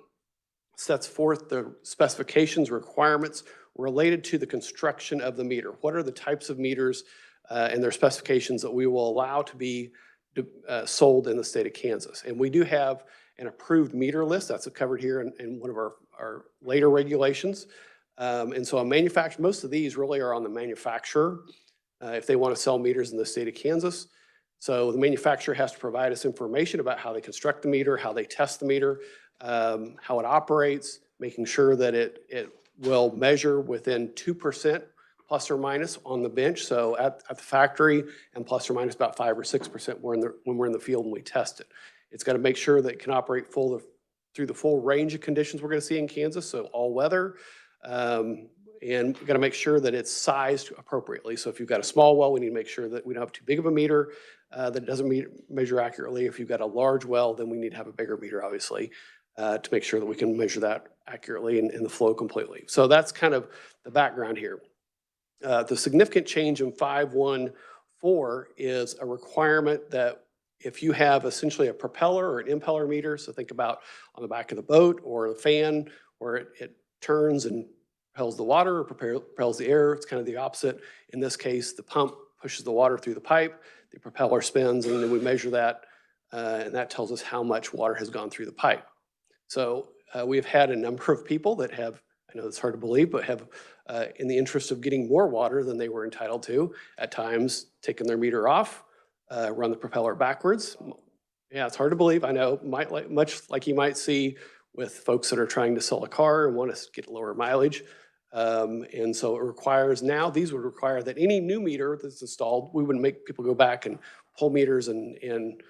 sets forth the specifications, requirements related to the construction of the meter. What are the types of meters and their specifications that we will allow to be sold in the state of Kansas? And we do have an approved meter list that's covered here in one of our later regulations. And so most of these really are on the manufacturer if they want to sell meters in the state of Kansas. So the manufacturer has to provide us information about how they construct the meter, how they test the meter, how it operates, making sure that it will measure within 2% plus or minus on the bench. So at the factory, and plus or minus about 5 or 6% when we're in the field and we test it. It's got to make sure that it can operate through the full range of conditions we're going to see in Kansas. So all weather, And we've got to make sure that it's sized appropriately. So if you've got a small well, we need to make sure that we don't have too big of a meter that doesn't measure accurately. If you've got a large well, then we need to have a bigger meter, obviously, to make sure that we can measure that accurately and the flow completely. So that's kind of the background here. The significant change in 514 is a requirement that if you have essentially a propeller or an impeller meter, so think about on the back of the boat or the fan where it turns and propels the water or propels the air, it's kind of the opposite. In this case, the pump pushes the water through the pipe, the propeller spins, and then we measure that, and that tells us how much water has gone through the pipe. So we've had a number of people that have, I know it's hard to believe, but have, in the interest of getting more water than they were entitled to, at times taken their meter off, run the propeller backwards. Yeah, it's hard to believe, I know, much like you might see with folks that are trying to sell a car and want to get lower mileage. And so it requires, now these would require that any new meter that's installed, we wouldn't make people go back and pull meters and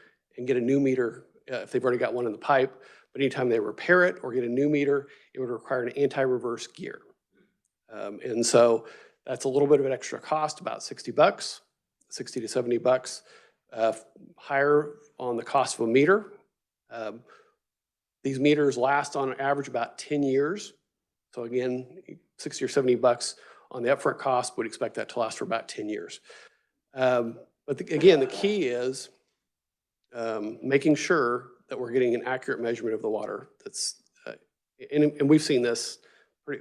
get a new meter if they've already got one in the pipe. But anytime they repair it or get a new meter, it would require an anti-reverse gear. And so that's a little bit of an extra cost, about $60, 60 to 70 bucks, higher on the cost of a meter. These meters last on average about 10 years. So again, 60 or 70 bucks on the upfront cost, would expect that to last for about 10 years. But again, the key is making sure that we're getting an accurate measurement of the water. That's, and we've seen this,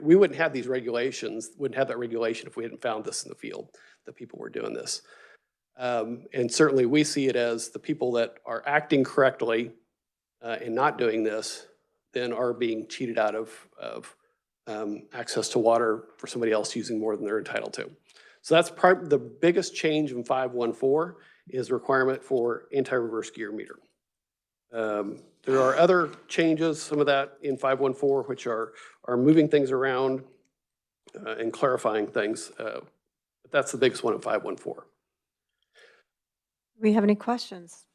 we wouldn't have these regulations, wouldn't have that regulation if we hadn't found this in the field, that people were doing this. And certainly we see it as the people that are acting correctly and not doing this, then are being cheated out of access to water for somebody else using more than they're entitled to. So that's the biggest change in 514 is a requirement for anti-reverse gear meter. There are other changes, some of that in 514, which are moving things around and clarifying things. But that's the biggest one in 514. Do we have any questions?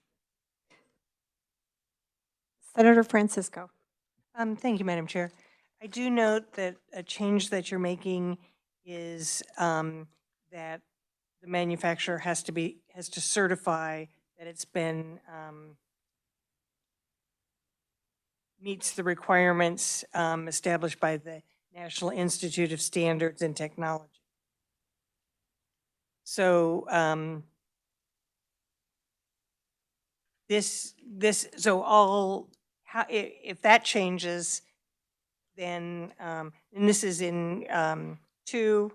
Senator Francisco. Thank you, Madam Chair. I do note that a change that you're making is that the manufacturer has to certify that it's been meets the requirements established by the National Institute of Standards and Technology. So if that changes, then, and this is in 2,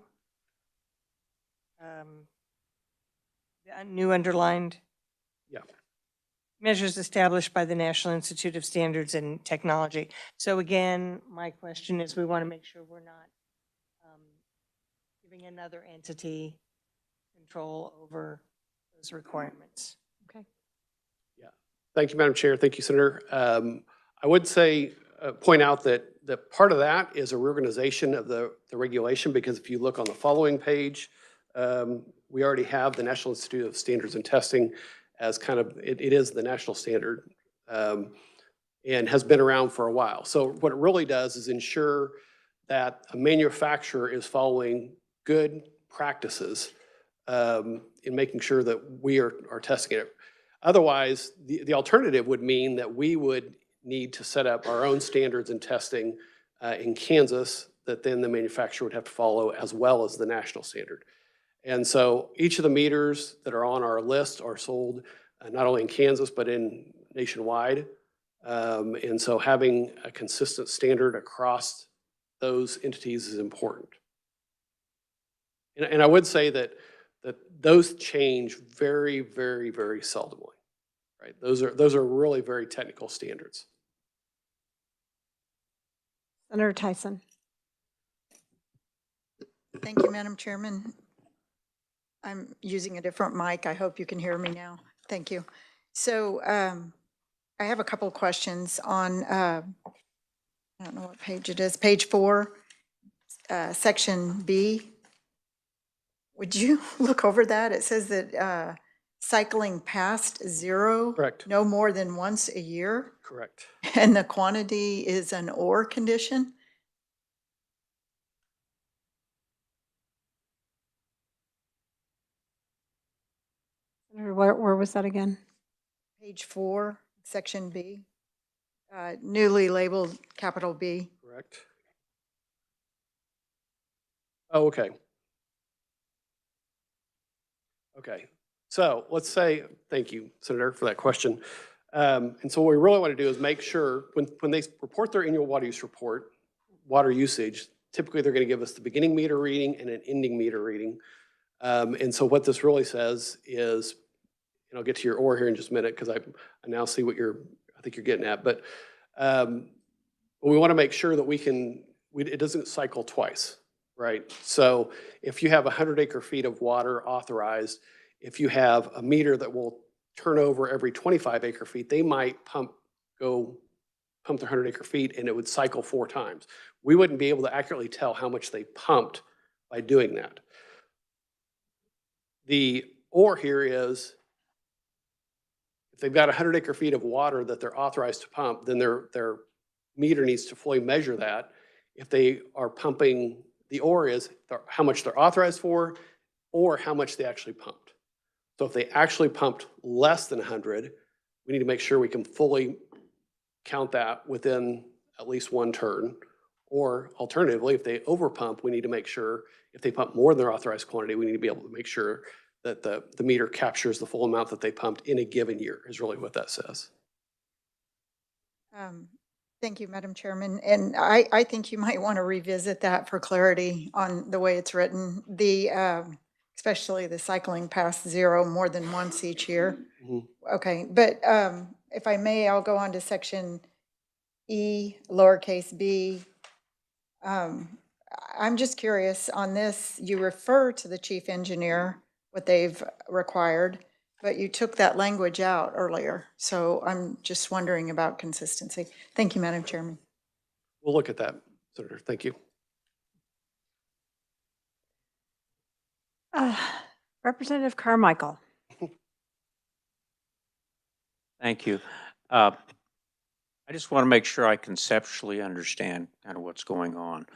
the new underlined. Yeah. Measures established by the National Institute of Standards and Technology. So again, my question is, we want to make sure we're not giving another entity control over those requirements. Okay. Yeah. Thank you, Madam Chair. Thank you, Senator. I would say, point out that part of that is a reorganization of the regulation, because if you look on the following page, we already have the National Institute of Standards and Testing as kind of, it is the national standard and has been around for a while. So what it really does is ensure that a manufacturer is following good practices in making sure that we are testing it. Otherwise, the alternative would mean that we would need to set up our own standards and testing in Kansas that then the manufacturer would have to follow, as well as the national standard. And so each of the meters that are on our list are sold not only in Kansas, but in nationwide. And so having a consistent standard across those entities is important. And I would say that those change very, very, very seldomly, right? Those are really very technical standards. Senator Tyson. Thank you, Madam Chairman. I'm using a different mic. I hope you can hear me now. Thank you. So I have a couple of questions on, I don't know what page it is, page 4, section B. Would you look over that? It says that cycling past 0. Correct. No more than once a year. Correct. And the quantity is an or condition. Where was that again? Page 4, section B, newly labeled capital B. Correct. Oh, okay. Okay, so let's say, thank you, Senator, for that question. And so what we really want to do is make sure when they report their annual water use report, water usage, typically they're going to give us the beginning meter reading and an ending meter reading. And so what this really says is, and I'll get to your or here in just a minute because I now see what I think you're getting at, but we want to make sure that it doesn't cycle twice, right? So if you have 100 acre feet of water authorized, if you have a meter that will turn over every 25 acre feet, they might pump their 100 acre feet and it would cycle 4 times. We wouldn't be able to accurately tell how much they pumped by doing that. The or here is, if they've got 100 acre feet of water that they're authorized to pump, then their meter needs to fully measure that. If they are pumping, the or is how much they're authorized for or how much they actually pumped. So if they actually pumped less than 100, we need to make sure we can fully count that within at least 1 turn. Or alternatively, if they overpump, we need to make sure if they pump more than their authorized quantity, we need to be able to make sure that the meter captures the full amount that they pumped in a given year is really what that says. Thank you, Madam Chairman. And I think you might want to revisit that for clarity on the way it's written. Especially the cycling past 0 more than once each year. Mm-hmm. Okay, but if I may, I'll go on to section E, lowercase b. I'm just curious on this, you refer to the chief engineer, what they've required, but you took that language out earlier. So I'm just wondering about consistency. Thank you, Madam Chairman. We'll look at that, Senator. Thank you. Representative Carmichael. Thank you. I just want to make sure I conceptually understand kind of what's going on.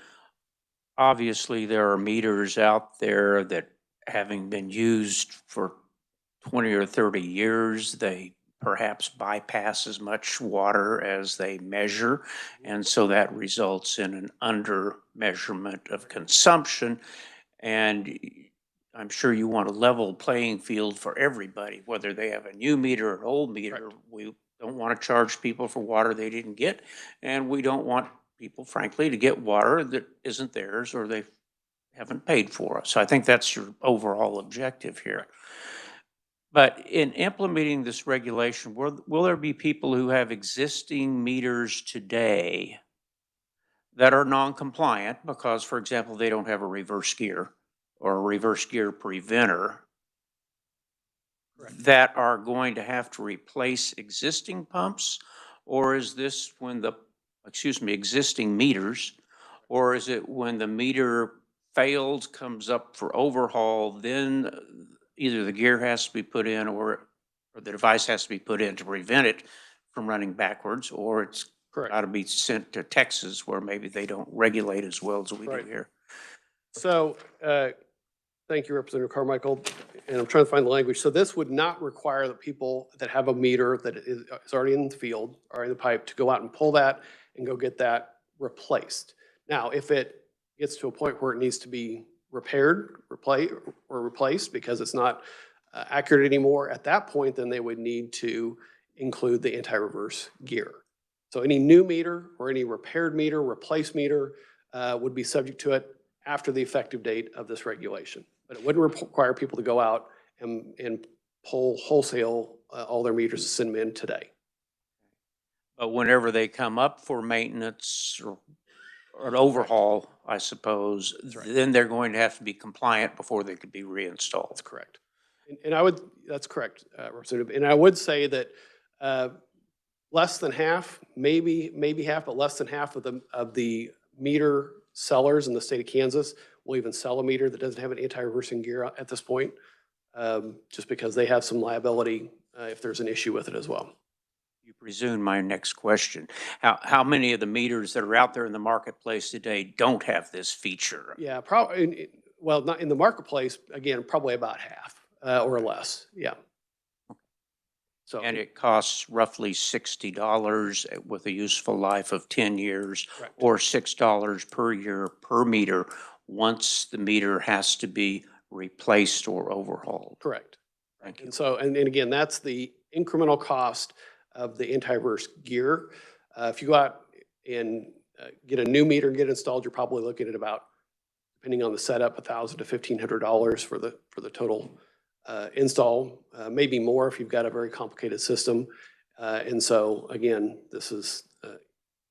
Obviously, there are meters out there that, having been used for 20 or 30 years, they perhaps bypass as much water as they measure, and so that results in an under measurement of consumption. And I'm sure you want a level playing field for everybody, whether they have a new meter or an old meter. Right. We don't want to charge people for water they didn't get, and we don't want people, frankly, to get water that isn't theirs or they haven't paid for. So I think that's your overall objective here. But in implementing this regulation, will there be people who have existing meters today that are non-compliant because, for example, they don't have a reverse gear or a reverse gear preventer, that are going to have to replace existing pumps? Or is this existing meters, or is it when the meter fails, comes up for overhaul, then either the gear has to be put in or the device has to be put in to prevent it from running backwards, or it's got to be sent to Texas where maybe they don't regulate as well as we do here? So thank you, Representative Carmichael. And I'm trying to find the language. So this would not require that people that have a meter that is already in the field or in the pipe to go out and pull that and go get that replaced. Now, if it gets to a point where it needs to be repaired, replaced because it's not accurate anymore, at that point, then they would need to include the anti-reverse gear. So any new meter or any repaired meter, replaced meter would be subject to it after the effective date of this regulation. But it wouldn't require people to go out and pull wholesale all their meters to send them in today. But whenever they come up for maintenance or an overhaul, I suppose, then they're going to have to be compliant before they could be reinstalled. That's correct. And that's correct, Representative. And I would say that less than half, maybe half, but less than half of the meter sellers in the state of Kansas will even sell a meter that doesn't have an anti-reversing gear at this point, just because they have some liability if there's an issue with it as well. You presume my next question. How many of the meters that are out there in the marketplace today don't have this feature? Yeah, probably. Well, not in the marketplace. Again, probably about half or less. Yeah. So, And it costs roughly $60 with a useful life of 10 years, correct. or $6 per year per meter once the meter has to be replaced or overhauled. Correct. Thank you. And so, and again, that's the incremental cost of the anti-reverse gear. If you go out and get a new meter and get installed, you're probably looking at about, depending on the setup, $1,000 to $1,500 for the total install, maybe more if you've got a very complicated system. And so again, this is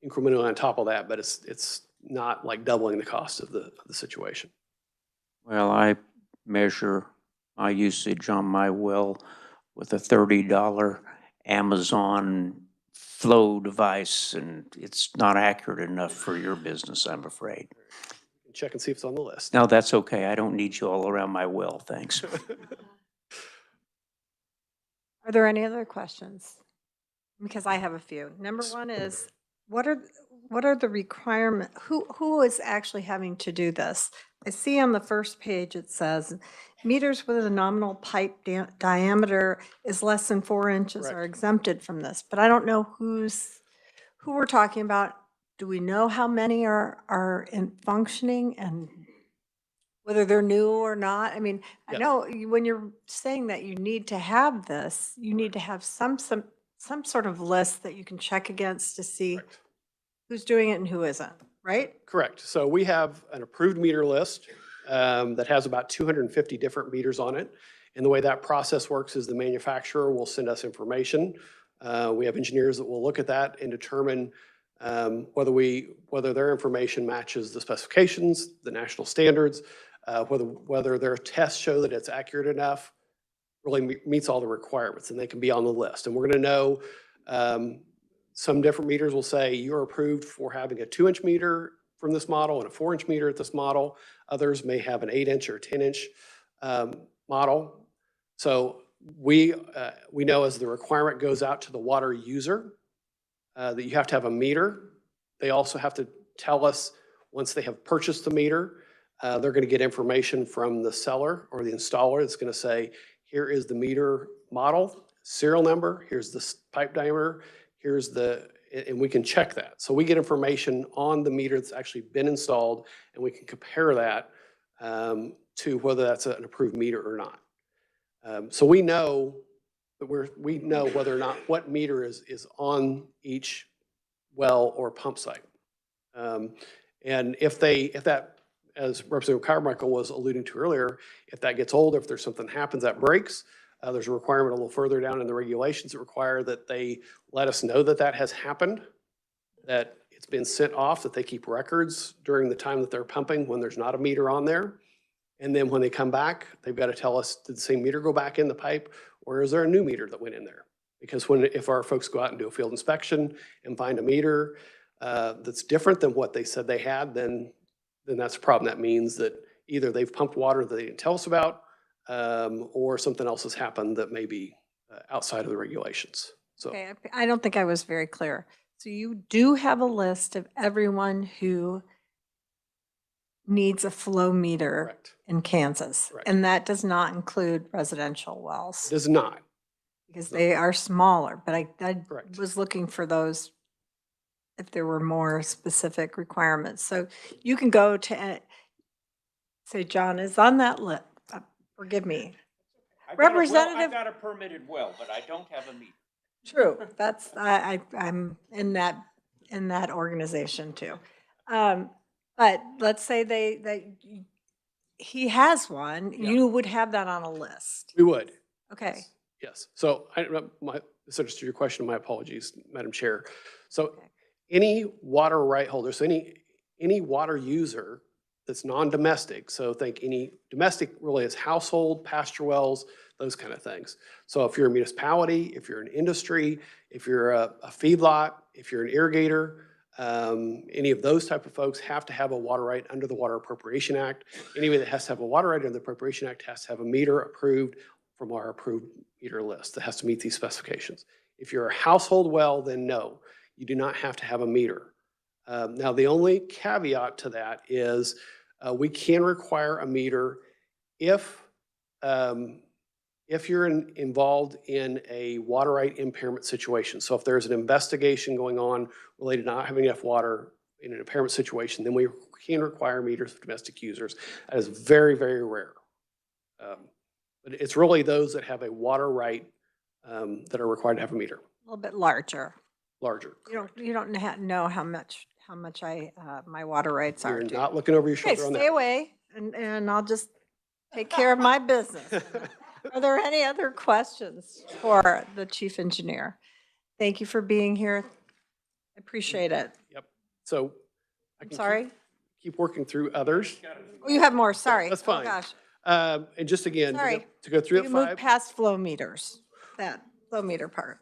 incremental on top of that, but it's not like doubling the cost of the situation. Well, I measure my usage on my well with a $30 Amazon flow device, and it's not accurate enough for your business, I'm afraid. Check and see if it's on the list. No, that's okay. I don't need you all around my well, thanks. Are there any other questions? Because I have a few. Number one is, what are the requirement, who is actually having to do this? I see on the first page, it says meters with a nominal pipe diameter is less than 4 inches are Correct. exempted from this, but I don't know who we're talking about. Do we know how many are in functioning and whether they're new or not? I mean, I Yes. know when you're saying that you need to have this, you need to have some sort of list that you can check against to see Correct. who's doing it and who isn't, right? Correct. So we have an approved meter list that has about 250 different meters on it. And the way that process works is the manufacturer will send us information. We have engineers that will look at that and determine whether their information matches the specifications, the national standards, whether their tests show that it's accurate enough, really meets all the requirements, and they can be on the list. And we're going to know some different meters will say you're approved for having a 2-inch meter from this model and a 4-inch meter at this model. Others may have an 8-inch or 10-inch model. So we know as the requirement goes out to the water user that you have to have a meter. They also have to tell us once they have purchased the meter, they're going to get information from the seller or the installer that's going to say, here is the meter model, serial number, here's the pipe diameter, here's and we can check that. So we get information on the meter that's actually been installed, and we can compare that to whether that's an approved meter or not. So we know that we know whether or not what meter is on each well or pump site. And if that, as Representative Carmichael was alluding to earlier, if that gets old, if there's something happens that breaks, there's a requirement a little further down in the regulations that require that they let us know that that has happened, that it's been sent off, that they keep records during the time that they're pumping when there's not a meter on there. And then when they come back, they've got to tell us, did the same meter go back in the pipe, or is there a new meter that went in there? Because if our folks go out and do a field inspection and find a meter that's different than what they said they had, then that's a problem. That means that either they've pumped water that they didn't tell us about, or something else has happened that may be outside of the regulations. So Okay, I don't think I was very clear. So you do have a list of everyone who needs a flow meter correct. in Kansas. Correct. And that does not include residential wells Does not. because they are smaller, but I Correct. was looking for those if there were more specific requirements. So you can go to, say, John is on that list. Forgive me. Representative. I've got a permitted well, but I don't have a meter. True, that's, I'm in that organization too. But let's say he has one, Yeah. you would have that on a list. We would. Okay, Yes. So I misunderstood your question. My apologies, Madam Chair. So Okay. any water right holder, so any water user that's non-domestic, so think any domestic really is household, pasture wells, those kind of things. So if you're a municipality, if you're an industry, if you're a feedlot, if you're an irrigator, any of those type of folks have to have a water right under the Water Appropriation Act. Anybody that has to have a water right under the Appropriation Act has to have a meter approved from our approved meter list that has to meet these specifications. If you're a household well, then no, you do not have to have a meter. Now, the only caveat to that is we can require a meter if if you're involved in a water right impairment situation. So if there's an investigation going on related to not having enough water in an impairment situation, then we can require meters of domestic users. That is very, very rare. But it's really those that have a water right that are required to have a meter, A little bit larger. larger. You don't know how much my water rights are. You're do you? not looking over your Okay, shoulder on stay that. away and I'll just take care of my business. Are there any other questions for the chief engineer? Thank you for being here. I appreciate it. Yep. So I I'm can sorry. keep working through others. Oh, you have more, sorry. That's Oh, fine. gosh. And just again, Sorry. to go through You it moved 5. past flow meters, that flow meter part.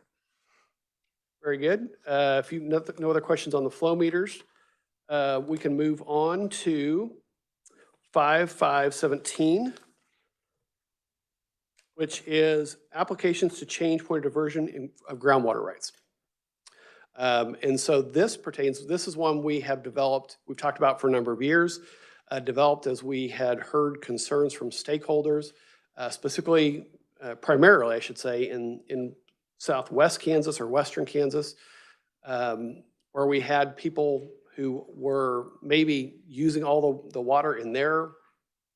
Very good. If you no other questions on the flow meters, we can move on to 5.5.17, which is applications to change point of diversion of groundwater rights. And so this is one we have developed, we've talked about for a number of years, developed as we had heard concerns from stakeholders, specifically, primarily, I should say, in southwest Kansas or western Kansas, where we had people who were maybe using all the water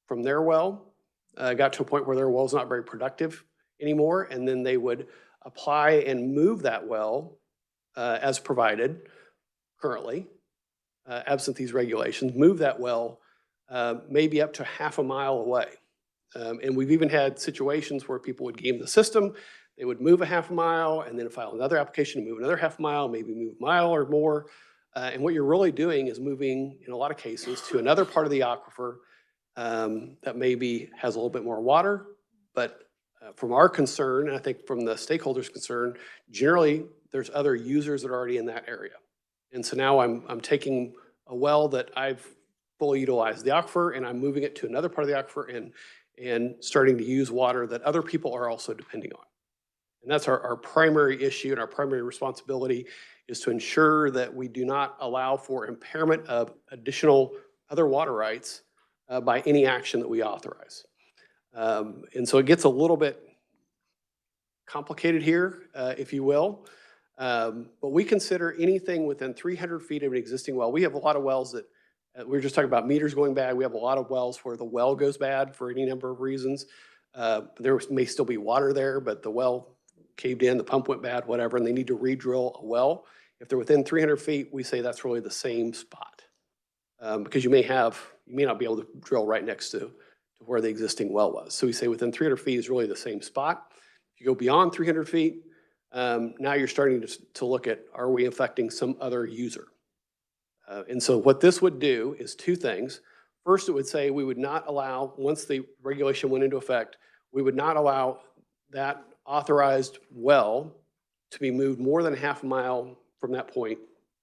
from their well, got to a point where their well's not very productive anymore, and then they would apply and move that well as provided currently, absent these regulations, move that well maybe up to half a mile away. And we've even had situations where people would game the system. They would move a half a mile and then file another application to move another half mile, maybe move a mile or more. And what you're really doing is moving, in a lot of cases, to another part of the aquifer that maybe has a little bit more water. But from our concern, and I think from the stakeholders' concern, generally there's other users that are already in that area. And so now I'm taking a well that I've fully utilized the aquifer and I'm moving it to another part of the aquifer and starting to use water that other people are also depending on. And that's our primary issue, and our primary responsibility is to ensure that we do not allow for impairment of additional other water rights by any action that we authorize. And so it gets a little bit complicated here, if you will. But we consider anything within 300 feet of an existing well. We have a lot of wells that, we were just talking about meters going bad. We have a lot of wells where the well goes bad for any number of reasons. There may still be water there, but the well caved in, the pump went bad, whatever, and they need to re-drill a well. If they're within 300 feet, we say that's really the same spot. Because you may not be able to drill right next to where the existing well was. So we say within 300 feet is really the same spot. If you go beyond 300 feet, now you're starting to look at, are we affecting some other user? And so what this would do is two things. First, it would say we would not allow, once the regulation went into effect, we would not allow that authorized well to be moved more than a half a mile from that point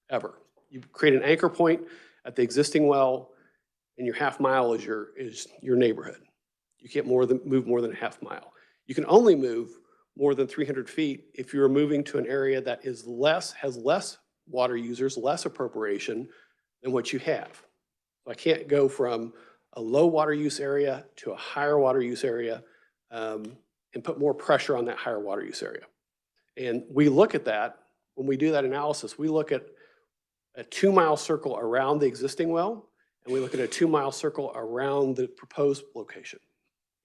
ever. You create an anchor point at the existing well, and your half mile is your neighborhood. You can't move more than a half mile. You can only move more than 300 feet if you're moving to an area that has less water users, less appropriation than what you have. So I can't go from a low water use area to a higher water use area and put more pressure on that higher water use area. And we look at that, when we do that analysis, we look at a 2-mile circle around the existing well, and we look at a 2-mile circle around the proposed location.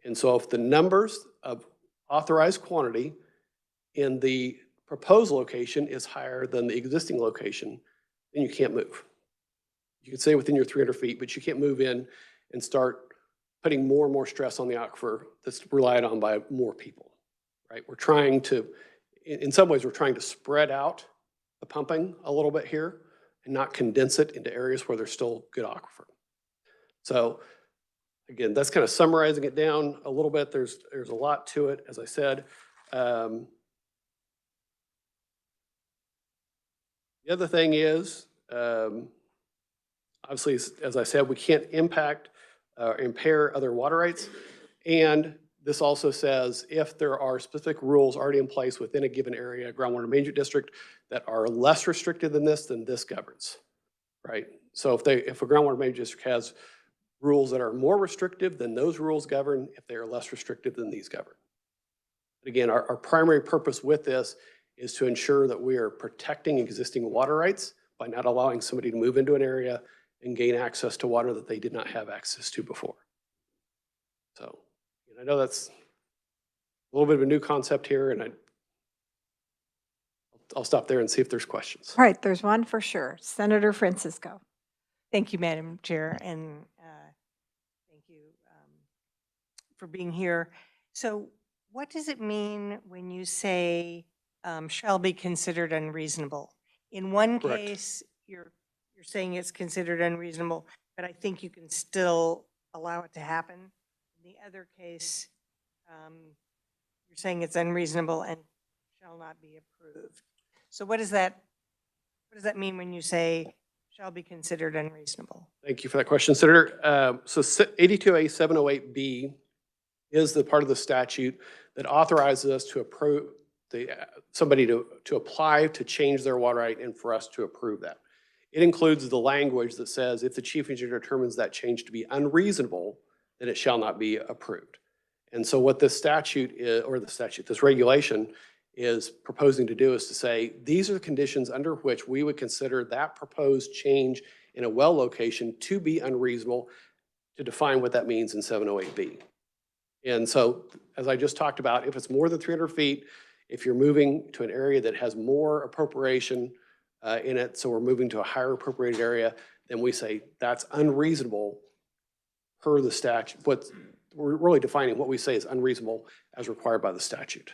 And so if the numbers of authorized quantity in the proposed location is higher than the existing location, then you can't move. You can stay within your 300 feet, but you can't move in and start putting more and more stress on the aquifer that's relied on by more people, right? We're trying to, in some ways, we're trying to spread out the pumping a little bit here and not condense it into areas where there's still good aquifer. So again, that's kind of summarizing it down a little bit. There's a lot to it, as I said. The other thing is, obviously, as I said, we can't impact or impair other water rights. And this also says if there are specific rules already in place within a given area, groundwater management district, that are less restricted than this governs, right? So if a groundwater management district has rules that are more restrictive, then those rules govern. If they are less restrictive, then these govern. Again, our primary purpose with this is to ensure that we are protecting existing water rights by not allowing somebody to move into an area and gain access to water that they did not have access to before. So, and I know that's a little bit of a new concept here, and I'll stop there and see if there's questions. All right, there's one for sure. Senator Francisco. Thank you, Madam Chair, and thank you for being here. So what does it mean when you say shall be considered unreasonable? In one Correct. case, you're saying it's considered unreasonable, but I think you can still allow it to happen. In the other case, you're saying it's unreasonable and shall not be approved. So what does that mean when you say shall be considered unreasonable? Thank you for that question, Senator. So 82A 708B is the part of the statute that authorizes us to approve somebody to apply to change their water right and for us to approve that. It includes the language that says if the chief engineer determines that change to be unreasonable, then it shall not be approved. And so what this statute is, this regulation is proposing to do is to say, these are the conditions under which we would consider that proposed change in a well location to be unreasonable, to define what that means in 708B. And so, as I just talked about, if it's more than 300 feet, if you're moving to an area that has more appropriation in it, so we're moving to a higher appropriated area, then we say that's unreasonable per the statute. We're really defining what we say is unreasonable as required by the statute.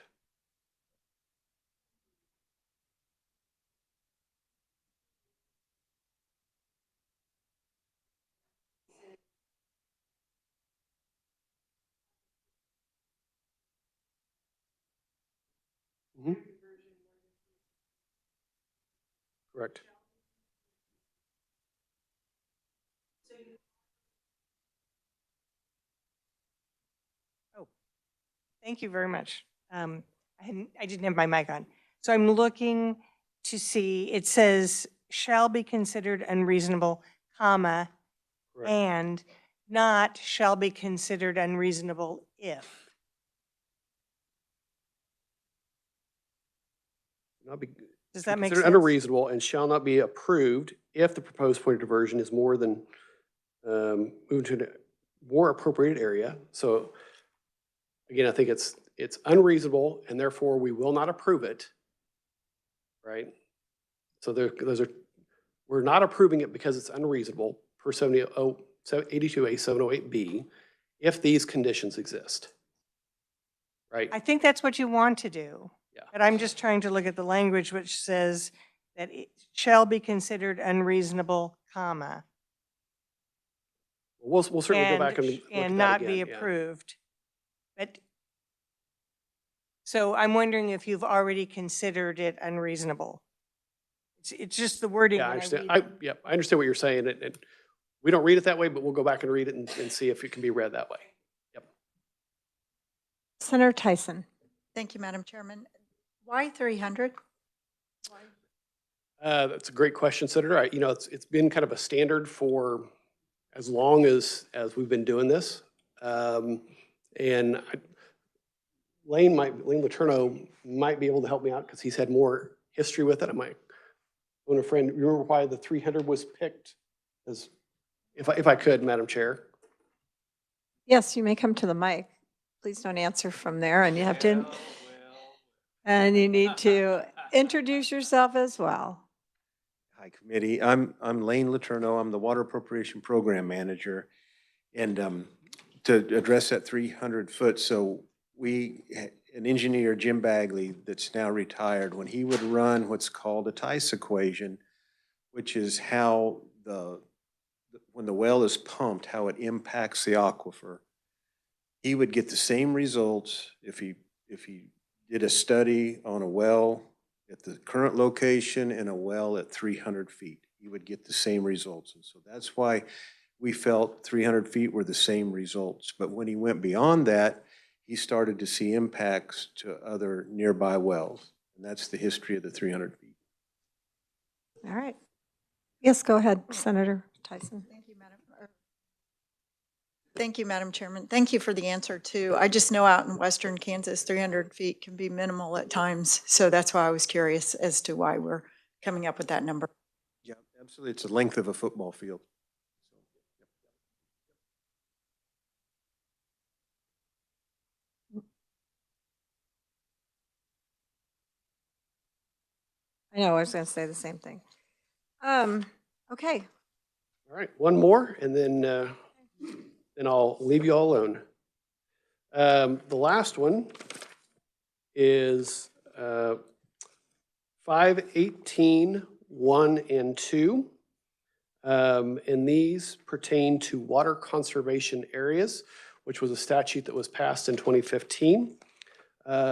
Mm-hmm. Correct. Oh, thank you very much. I didn't have my mic on. So I'm looking to see, it says shall be considered unreasonable, comma, Correct. and not shall be considered unreasonable if. Not be Does that make considered sense? unreasonable and shall not be approved if the proposed point of diversion is more than moved to a more appropriated area. So again, I think it's unreasonable and therefore we will not approve it, right? So we're not approving it because it's unreasonable per 82A 708B if these conditions exist, right? I think that's what you want to do. Yeah. But I'm just trying to look at the language which says that it shall be considered unreasonable, comma. We'll certainly go back and look at that and not be again, yeah. approved. But, so I'm wondering if you've already considered it unreasonable. It's just the wording. Yeah, I when understand. read it. I understand what you're saying. And we don't read it that way, but we'll go back and read it and see if it can be read that way. Yep. Senator Tyson. Thank you, Madam Chairman. Why 300? That's a great question, Senator. It's been kind of a standard for as long as we've been doing this. Lane Letourneau might be able to help me out because he's had more history with it. I might phone a friend. You remember why the 300 was picked? As if I could, Madam Chair. Yes, you may come to the mic. Please don't answer from there, and you have to, and you need to introduce yourself as well. Hi, committee. I'm Lane Letourneau. I'm the Water Appropriation Program Manager. And to address that 300 foot, so an engineer, Jim Bagley, that's now retired, when he would run what's called a Tice equation, which is how when the well is pumped, how it impacts the aquifer, he would get the same results if he did a study on a well at the current location and a well at 300 feet. He would get the same results. And so that's why we felt 300 feet were the same results. But when he went beyond that, he started to see impacts to other nearby wells. And that's the history of the 300 feet. All right. Yes, go ahead, Senator Tyson. Thank you, Madam. Thank you, Madam Chairman. Thank you for the answer too. I just know out in western Kansas, 300 feet can be minimal at times. So that's why I was curious as to why we're coming up with that number. Yeah, absolutely. It's the length of a football field. I know, I was going to say the same thing. Okay, All right, one more, and then I'll leave you all alone. The last one is 518, 1 and 2. And these pertain to water conservation areas, which was a statute that was passed in 2015.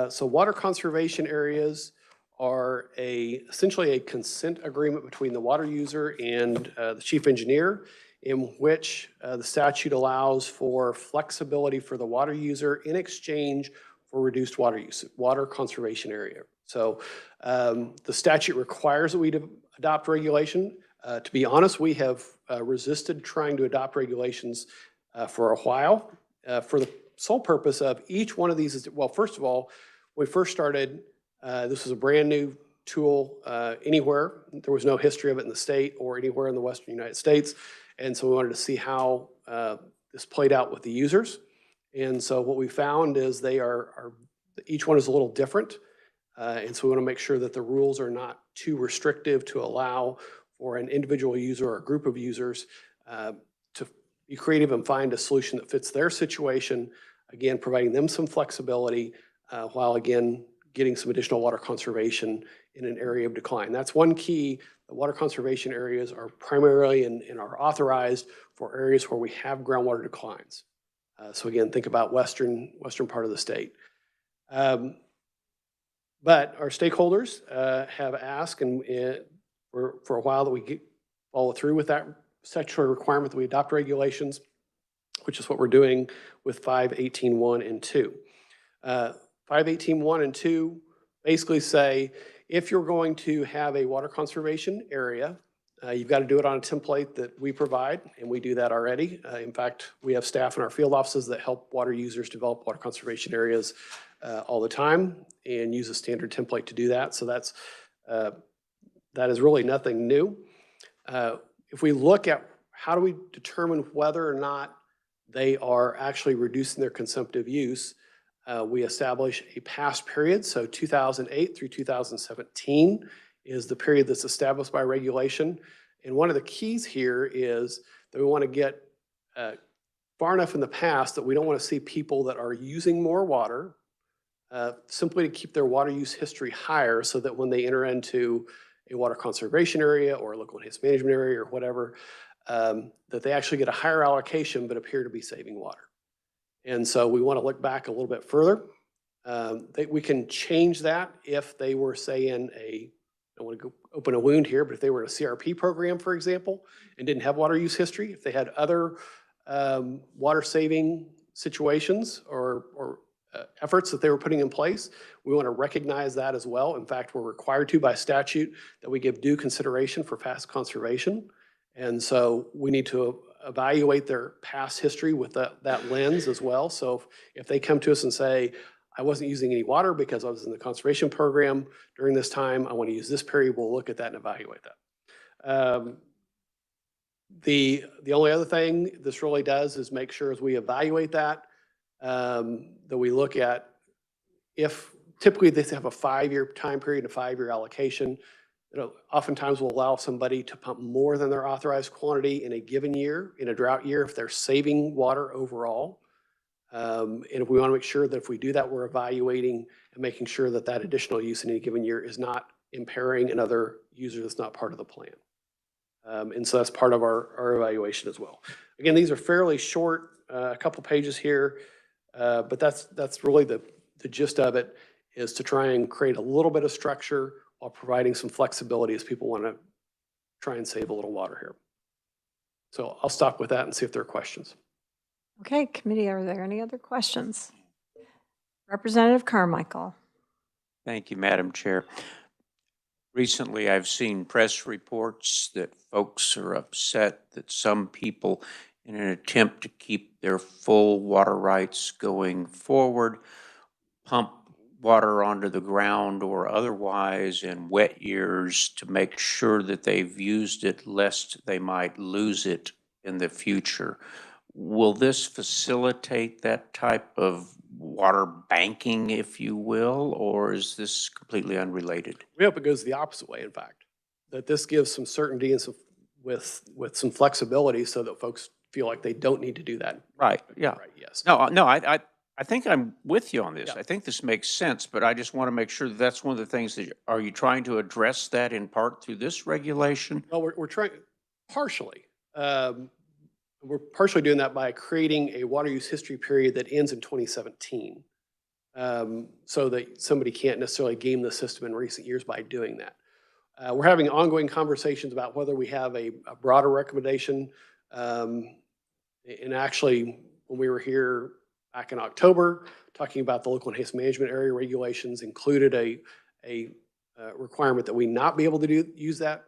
So water conservation areas are essentially a consent agreement between the water user and the chief engineer, in which the statute allows for flexibility for the water user in exchange for reduced water use, water conservation area. So the statute requires that we adopt regulation. To be honest, we have resisted trying to adopt regulations for a while for the sole purpose of each one of these is, well, first of all, when we first started, this was a brand new tool anywhere. There was no history of it in the state or anywhere in the Western United States. And so we wanted to see how this played out with the users. And so what we found is each one is a little different. And so we want to make sure that the rules are not too restrictive to allow for an individual user or a group of users to be creative and find a solution that fits their situation. Again, providing them some flexibility while again, getting some additional water conservation in an area of decline. That's one key. The water conservation areas are primarily and are authorized for areas where we have groundwater declines. So again, think about western part of the state. But our stakeholders have asked for a while that we follow through with that statutory requirement that we adopt regulations, which is what we're doing with 518.1 and 2. 518.1 and 2 basically say, if you're going to have a water conservation area, you've got to do it on a template that we provide, and we do that already. In fact, we have staff in our field offices that help water users develop water conservation areas all the time and use a standard template to do that. So that is really nothing new. If we look at how do we determine whether or not they are actually reducing their consumptive use, we establish a past period. So 2008 through 2017 is the period that's established by regulation. And one of the keys here is that we want to get far enough in the past that we don't want to see people that are using more water simply to keep their water use history higher so that when they enter into a water conservation area or a local enhanced management area or whatever, that they actually get a higher allocation but appear to be saving water. And so we want to look back a little bit further. We can change that if they were, say, I don't want to go open a wound here, but if they were in a CRP program, for example, and didn't have water use history, if they had other water saving situations or efforts that they were putting in place, we want to recognize that as well. In fact, we're required to by statute that we give due consideration for past conservation. And so we need to evaluate their past history with that lens as well. So if they come to us and say, I wasn't using any water because I was in the conservation program during this time, I want to use this period, we'll look at that and evaluate that. The only other thing this really does is make sure as we evaluate that, that we look at if typically they have a 5-year time period, a 5-year allocation. Oftentimes will allow somebody to pump more than their authorized quantity in a given year, in a drought year, if they're saving water overall. And if we want to make sure that if we do that, we're evaluating and making sure that that additional use in any given year is not impairing another user that's not part of the plan. And so that's part of our evaluation as well. Again, these are fairly short, a couple pages here, but that's really the gist of it, is to try and create a little bit of structure while providing some flexibility as people want to try and save a little water here. So I'll stop with that and see if there are questions. okay, committee, are there any other questions? Representative Carmichael. Thank you, Madam Chair. Recently, I've seen press reports that folks are upset that some people in an attempt to keep their full water rights going forward, pump water onto the ground or otherwise in wet years to make sure that they've used it lest they might lose it in the future. Will this facilitate that type of water banking, if you will, or is this completely unrelated? We hope it goes the opposite way, in fact, that this gives some certainty and some, with some flexibility so that folks feel like they don't need to do that. Right, yeah. Right, yes. No, I think I'm with you on this. Yeah. I think this makes sense, but I just want to make sure that that's one of the things that, are you trying to address that in part through this regulation? Well, we're trying, partially. We're partially doing that by creating a water use history period that ends in 2017. So that somebody can't necessarily game the system in recent years by doing that. We're having ongoing conversations about whether we have a broader recommendation. And actually, when we were here back in October, talking about the local enhanced management area regulations included a requirement that we not be able to use that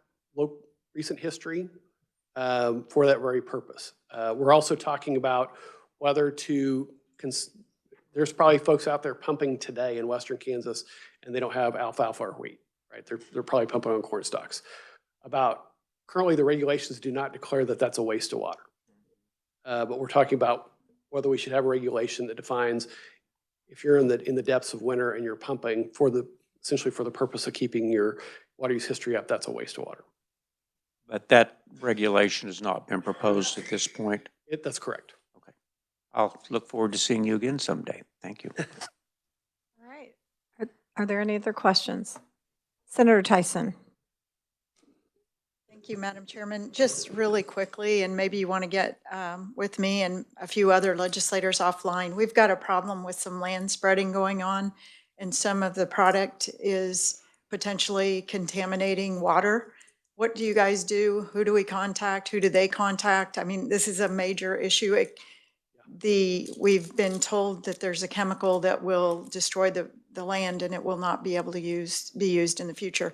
recent history for that very purpose. We're also talking about whether to, there's probably folks out there pumping today in western Kansas and they don't have alfalfa or wheat, right? They're probably pumping on corn stalks. Currently the regulations do not declare that that's a waste of water. But we're talking about whether we should have a regulation that defines if you're in the depths of winter and you're pumping essentially for the purpose of keeping your water use history up, that's a waste of water. But that regulation has not been proposed at this point. That's correct. Okay. I'll look forward to seeing you again someday. Thank you. All right. Are there any other questions? Senator Tyson. Thank you, Madam Chairman. Just really quickly, and maybe you want to get with me and a few other legislators offline. We've got a problem with some land spreading going on, and some of the product is potentially contaminating water. What do you guys do? Who do we contact? Who do they contact? I mean, this is a major issue. We've been told that there's a chemical that will destroy the land and it will not be able to be used in the future.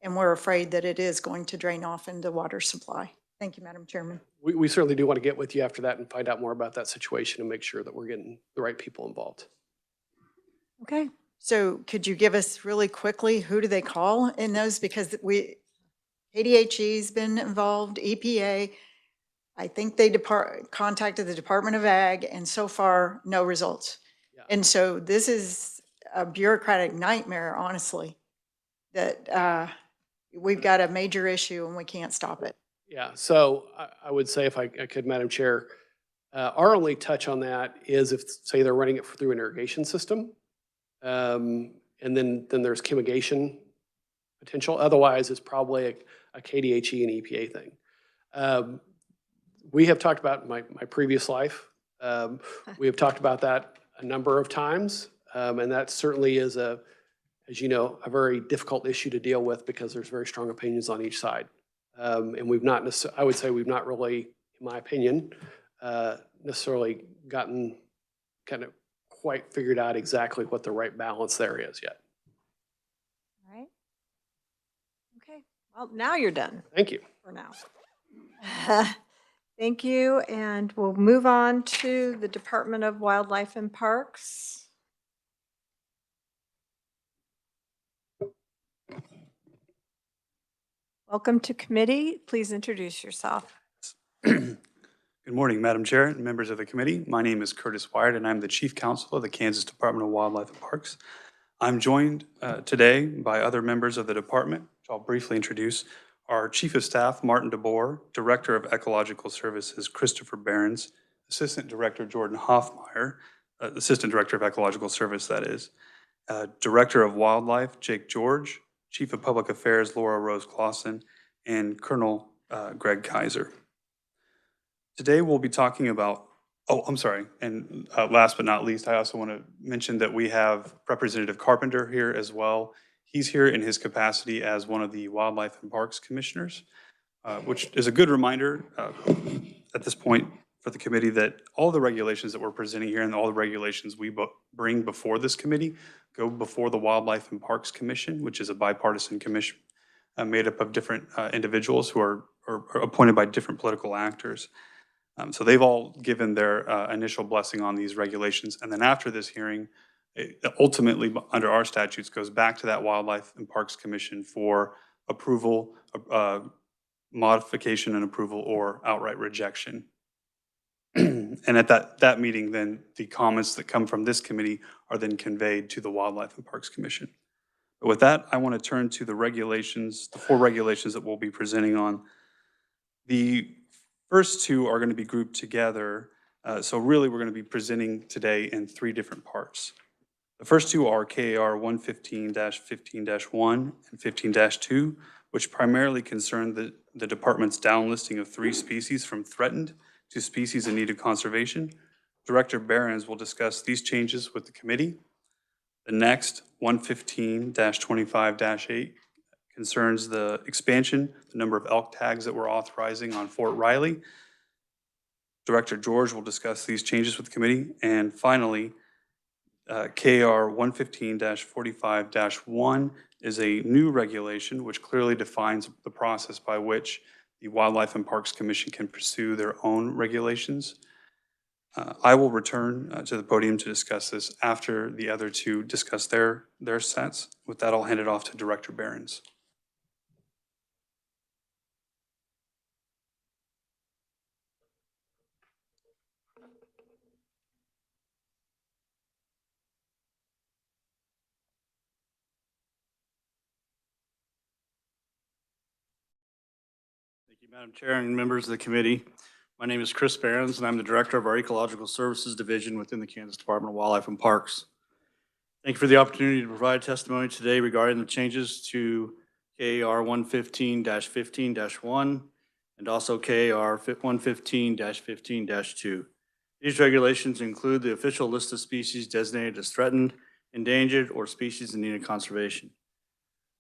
And we're afraid that it is going to drain off into water supply. Thank you, Madam Chairman. We certainly do want to get with you after that and find out more about that situation and make sure that we're getting the right people involved. Okay. So could you give us really quickly, who do they call in those? Because ADHE's been involved, EPA. I think they contacted the Department of Ag, and so far, no results. Yeah. And so this is a bureaucratic nightmare, honestly, that we've got a major issue and we can't stop it. Yeah, so I would say, if I could, Madam Chair, our only touch on that is if, say, they're running it through an irrigation system, and then there's chemigation potential. Otherwise, it's probably a KDHE and EPA thing. We have talked about my previous life. We have talked about that a number of times, and that certainly is as you know, a very difficult issue to deal with because there's very strong opinions on each side. And we've not necessarily, I would say we've not really, in my opinion, necessarily gotten kind of quite figured out exactly what the right balance there is yet. All right. Okay. Well, now you're done Thank you. for now. Thank you. And we'll move on to the Department of Wildlife and Parks. Welcome to committee. Please introduce yourself. Good morning, Madam Chair and members of the committee. My name is Curtis Wyatt, and I'm the Chief Counsel of the Kansas Department of Wildlife and Parks. I'm joined today by other members of the department, which I'll briefly introduce. Our Chief of Staff, Martin DeBoer, Director of Ecological Services, Christopher Behrens, Assistant Director, Jordan Hoffmeyer, Assistant Director of Ecological Service, that is, Director of Wildlife, Jake George, Chief of Public Affairs, Laura Rose Clausen, and Colonel Greg Kaiser. Today we'll be talking about, and last but not least, I also want to mention that we have Representative Carpenter here as well. He's here in his capacity as one of the Wildlife and Parks Commissioners, which is a good reminder at this point for the committee that all the regulations that we're presenting here and all the regulations we bring before this committee go before the Wildlife and Parks Commission, which is a bipartisan commission made up of different individuals who are appointed by different political actors. So they've all given their initial blessing on these regulations. And then after this hearing, it ultimately, under our statutes, goes back to that Wildlife and Parks Commission for approval, modification and approval, or outright rejection. And at that meeting, then the comments that come from this committee are then conveyed to the Wildlife and Parks Commission. But with that, I want to turn to the regulations, the 4 regulations that we'll be presenting on. The first 2 are going to be grouped together. So really, we're going to be presenting today in 3 different parts. The first 2 are KAR 115-15-1 and 15-2, which primarily concern the department's downlisting of 3 species from threatened to species in need of conservation. Director Behrens will discuss these changes with the committee. The next, 115-25-8, concerns the expansion, the number of elk tags that we're authorizing on Fort Riley. Director George will discuss these changes with the committee. And finally, KR 115-45-1 is a new regulation which clearly defines the process by which the Wildlife and Parks Commission can pursue their own regulations. I will return to the podium to discuss this after the other 2 discuss their sets. With that, I'll hand it off to Director Behrens. Thank you, Madam Chair and members of the committee. My name is Chris Behrens, and I'm the Director of our Ecological Services Division within the Kansas Department of Wildlife and Parks. Thank you for the opportunity to provide testimony today regarding the changes to KAR 115-15-1 and also KAR 115-15-2. These regulations include the official list of species designated as threatened, endangered, or species in need of conservation.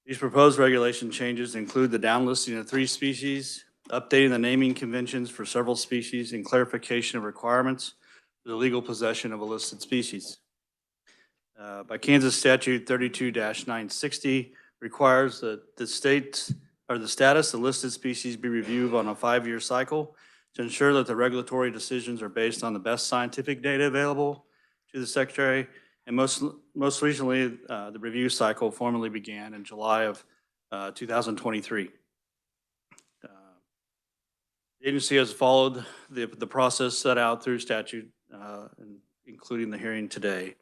These proposed regulation changes include the downlisting of 3 species, updating the naming conventions for several species, and clarification of requirements for the legal possession of a listed species. By Kansas Statute 32-960 requires that the status of listed species be reviewed on a 5-year cycle to ensure that the regulatory decisions are based on the best scientific data available to the Secretary. And most recently, the review cycle formally began in July of 2023. The agency has followed the process set out through statute, including the hearing today.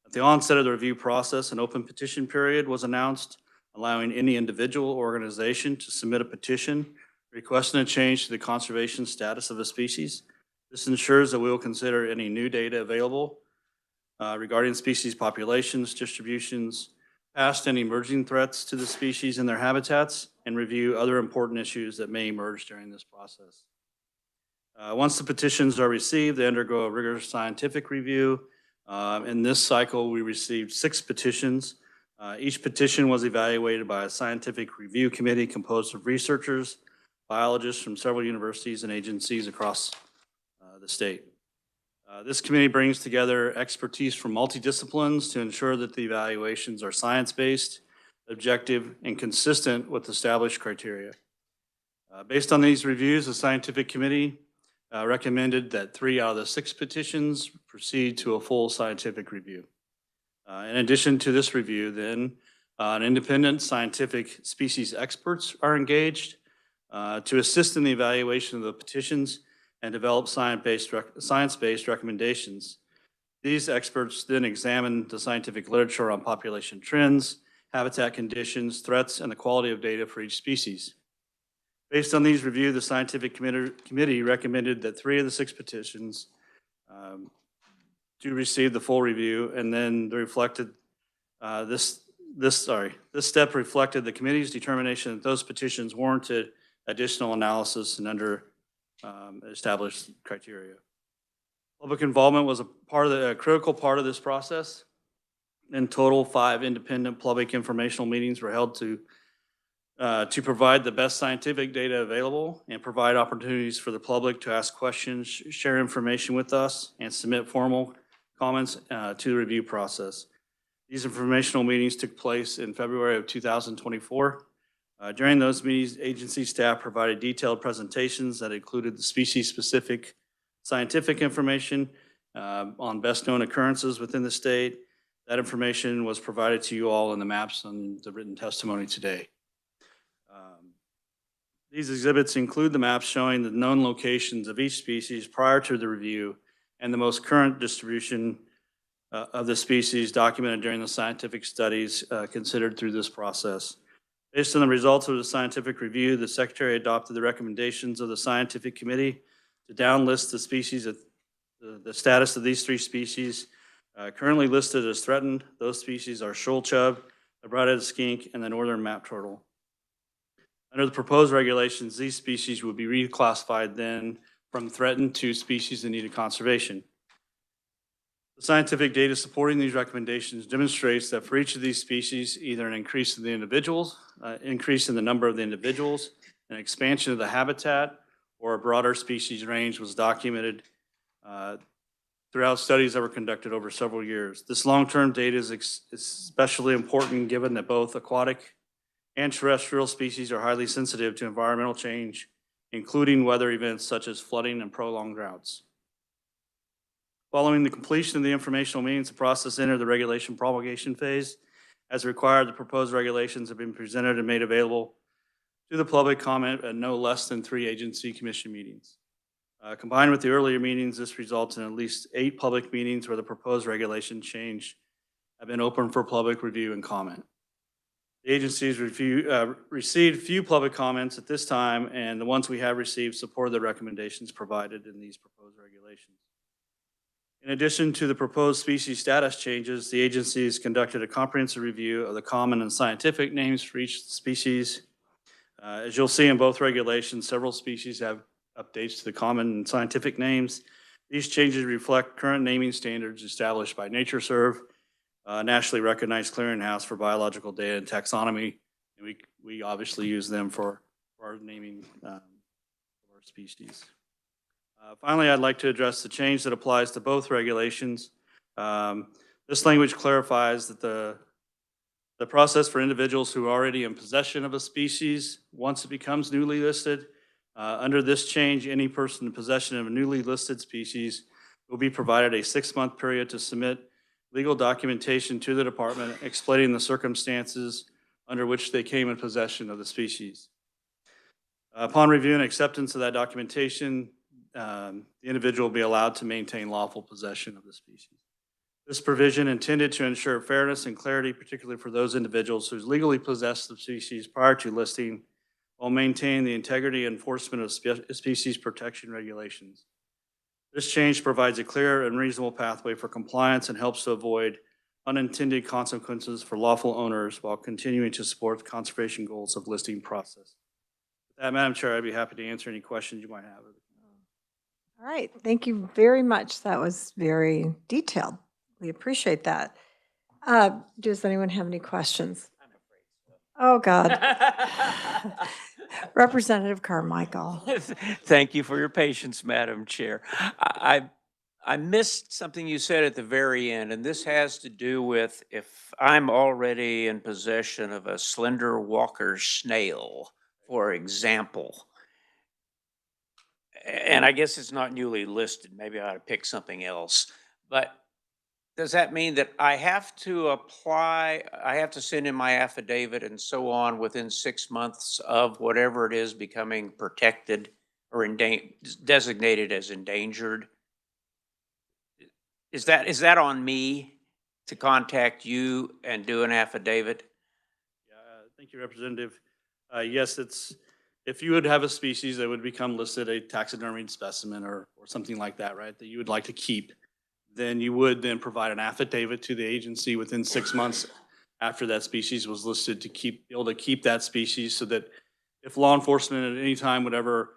At the onset of the review process, an open petition period was announced, allowing any individual or organization to submit a petition requesting a change to the conservation status of a species. This ensures that we will consider any new data available regarding species populations, distributions, past and emerging threats to the species and their habitats, and review other important issues that may emerge during this process. Once the petitions are received, they undergo a rigorous scientific review. In this cycle, we received 6 petitions. Each petition was evaluated by a scientific review committee composed of researchers, biologists from several universities and agencies across the state. This committee brings together expertise from multidisciplines to ensure that the evaluations are science-based, objective, and consistent with established criteria. Based on these reviews, the scientific committee recommended that 3 out of the 6 petitions proceed to a full scientific review. In addition to this review, then, an independent scientific species experts are engaged to assist in the evaluation of the petitions and develop science-based recommendations. These experts then examine the scientific literature on population trends, habitat conditions, threats, and the quality of data for each species. Based on these reviews, the scientific committee recommended that 3 of the 6 petitions do receive the full review, and then this step reflected the committee's determination that those petitions warranted additional analysis and under established criteria. Public involvement was a critical part of this process. In total, 5 independent public informational meetings were held to provide the best scientific data available and provide opportunities for the public to ask questions, share information with us, and submit formal comments to the review process. These informational meetings took place in February of 2024. During those meetings, agency staff provided detailed presentations that included the species-specific scientific information on best-known occurrences within the state. That information was provided to you all in the maps and the written testimony today. These exhibits include the maps showing the known locations of each species prior to the review and the most current distribution of the species documented during the scientific studies considered through this process. Based on the results of the scientific review, the Secretary adopted the recommendations of the Scientific Committee to downlist the species of the status of these 3 species currently listed as threatened. Those species are shoal chub, the brown-headed skink, and the northern map turtle. Under the proposed regulations, these species will be reclassified then from threatened to species in need of conservation. The scientific data supporting these recommendations demonstrates that for each of these species, either an increase in the individuals, increase in the number of the individuals, an expansion of the habitat, or a broader species range was documented throughout studies that were conducted over several years. This long-term data is especially important given that both aquatic and terrestrial species are highly sensitive to environmental change, including weather events such as flooding and prolonged droughts. Following the completion of the informational meetings, the process entered the regulation promulgation phase. As required, the proposed regulations have been presented and made available to the public comment at no less than 3 agency commission meetings. Combined with the earlier meetings, this results in at least 8 public meetings where the proposed regulation change have been open for public review and comment. The agencies received few public comments at this time, and the ones we have received support the recommendations provided in these proposed regulations. In addition to the proposed species status changes, the agencies conducted a comprehensive review of the common and scientific names for each species. As you'll see in both regulations, several species have updates to the common and scientific names. These changes reflect current naming standards established by NatureServe, nationally recognized clearinghouse for biological data and taxonomy. And we obviously use them for our naming of our species. Finally, I'd like to address the change that applies to both regulations. This language clarifies that the process for individuals who are already in possession of a species, once it becomes newly listed, under this change, any person in possession of a newly listed species will be provided a 6-month period to submit legal documentation to the department explaining the circumstances under which they came in possession of the species. Upon review and acceptance of that documentation, the individual will be allowed to maintain lawful possession of the species. This provision intended to ensure fairness and clarity, particularly for those individuals who legally possess the species prior to listing, while maintaining the integrity and enforcement of species protection regulations. This change provides a clear and reasonable pathway for compliance and helps to avoid unintended consequences for lawful owners while continuing to support the conservation goals of listing process. With that, Madam Chair, I'd be happy to answer any questions you might have. All right, thank you very much. That was very detailed. We appreciate that. Does anyone have any questions? Oh, God. Representative Carmichael. Thank you for your patience, Madam Chair. I missed something you said at the very end, and this has to do with if I'm already in possession of a slender walker snail, for example, and I guess it's not newly listed, maybe I ought to pick something else, but does that mean that I have to apply, I have to send in my affidavit and so on within 6 months of whatever it is becoming protected or designated as endangered? Is that on me to contact you and do an affidavit? Yeah, thank you, Representative. Yes, if you would have a species that would become listed a taxidermied specimen or something like that, right, that you would like to keep, then you would then provide an affidavit to the agency within 6 months after that species was listed to be able to keep that species, so that if law enforcement at any time would ever,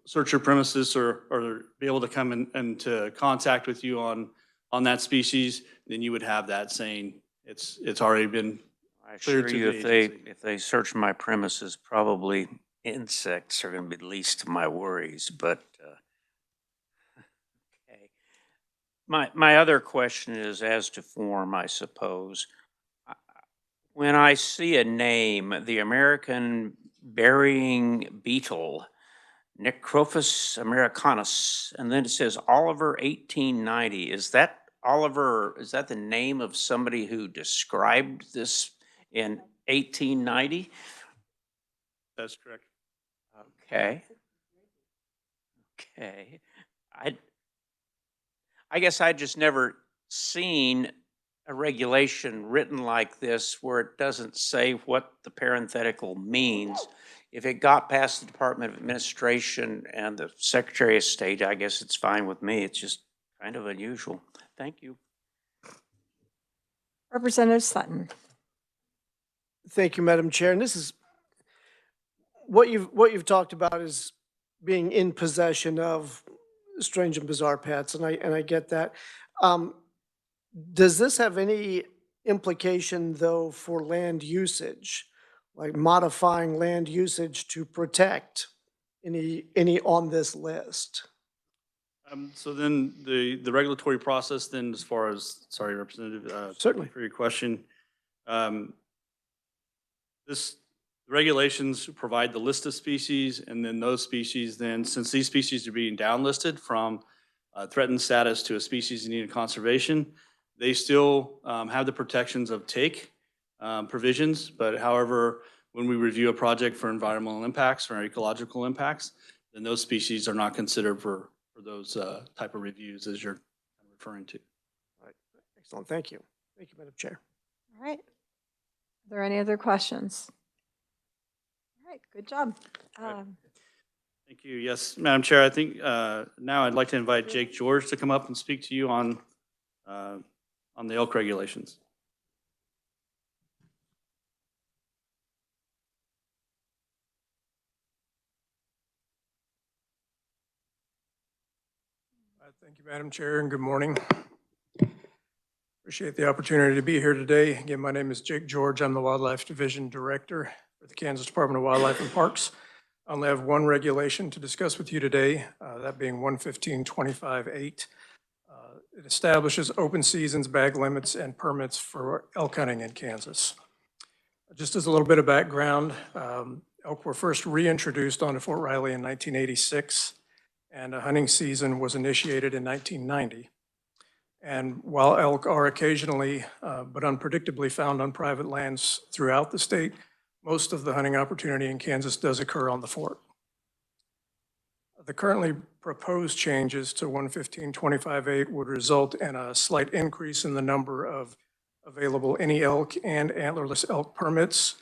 search your premises or be able to come into contact with you on that species, then you would have that saying it's already been cleared to the agency. If they search my premises, probably insects are going to be the least of my worries, but okay. My other question is as to form, I suppose. When I see a name, the American burying beetle, Necrophis americanus, and then it says Oliver 1890. Is that Oliver, is that the name of somebody who described this in 1890? That's correct. Okay. Okay. I guess I just never seen a regulation written like this where it doesn't say what the parenthetical means. If it got past the Department of Administration and the Secretary of State, I guess it's fine with me. It's just kind of unusual. Thank you. Representative Sutton. Thank you, Madam Chair. And this is, what you've talked about is being in possession of strange and bizarre pets, and I get that. Does this have any implication, though, for land usage? Like modifying land usage to protect any on this list? So then the regulatory process then, as far as, sorry, Representative. Certainly. For your question. The regulations provide the list of species, and then those species then, since these species are being downlisted from threatened status to a species in need of conservation, they still have the protections of take provisions, but however, when we review a project for environmental impacts or ecological impacts, then those species are not considered for those type of reviews as you're referring to. All right. Excellent. Thank you. Thank you, Madam Chair. All right. Are there any other questions? All right, good job. Thank you. Yes, Madam Chair, I think now I'd like to invite Jake George to come up and speak to you on the elk regulations. Thank you, Madam Chair, and good morning. Appreciate the opportunity to be here today. Again, my name is Jake George. I'm the Wildlife Division Director for the Kansas Department of Wildlife and Parks. I only have one regulation to discuss with you today, that being 115.25.8. It establishes open seasons, bag limits, and permits for elk hunting in Kansas. Just as a little bit of background, elk were first reintroduced onto Fort Riley in 1986, and a hunting season was initiated in 1990. And while elk are occasionally, but unpredictably found on private lands throughout the state, most of the hunting opportunity in Kansas does occur on the fort. The currently proposed changes to 115.25.8 would result in a slight increase in the number of available any elk and antlerless elk permits.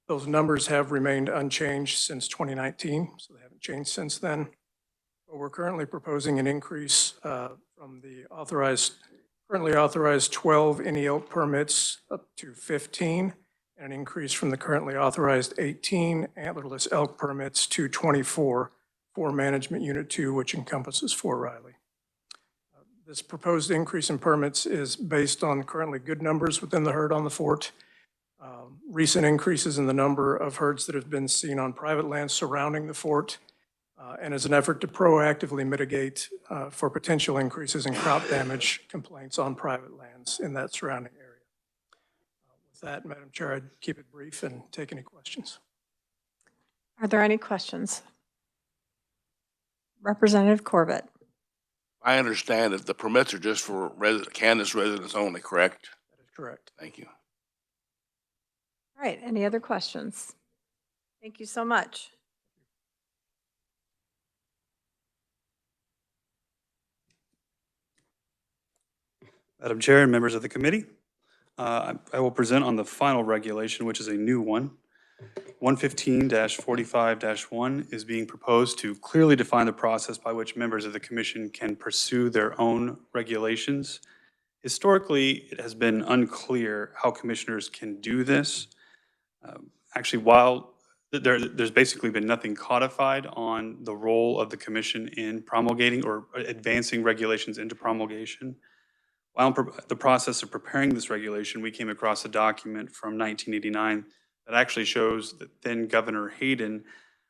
Those numbers have remained unchanged since 2019, so they haven't changed since then. But we're currently proposing an increase from the currently authorized 12 any elk permits up to 15, and an increase from the currently authorized 18 antlerless elk permits to 24 for Management Unit 2, which encompasses Fort Riley. This proposed increase in permits is based on currently good numbers within the herd on the fort, recent increases in the number of herds that have been seen on private lands surrounding the fort, and as an effort to proactively mitigate for potential increases in crop damage complaints on private lands in that surrounding area. With that, Madam Chair, I'd keep it brief and take any questions. Are there any questions? Representative Corbett. I understand that the permits are just for Kansas residents only, correct? That is correct. Thank you. All right, any other questions? Thank you so much. Madam Chair and members of the committee, I will present on the final regulation, which is a new one. 115-45-1 is being proposed to clearly define the process by which members of the commission can pursue their own regulations. Historically, it has been unclear how commissioners can do this. Actually, while there's basically been nothing codified on the role of the commission in promulgating or advancing regulations into promulgation, while in the process of preparing this regulation, we came across a document from 1989 that actually shows that then Governor Hayden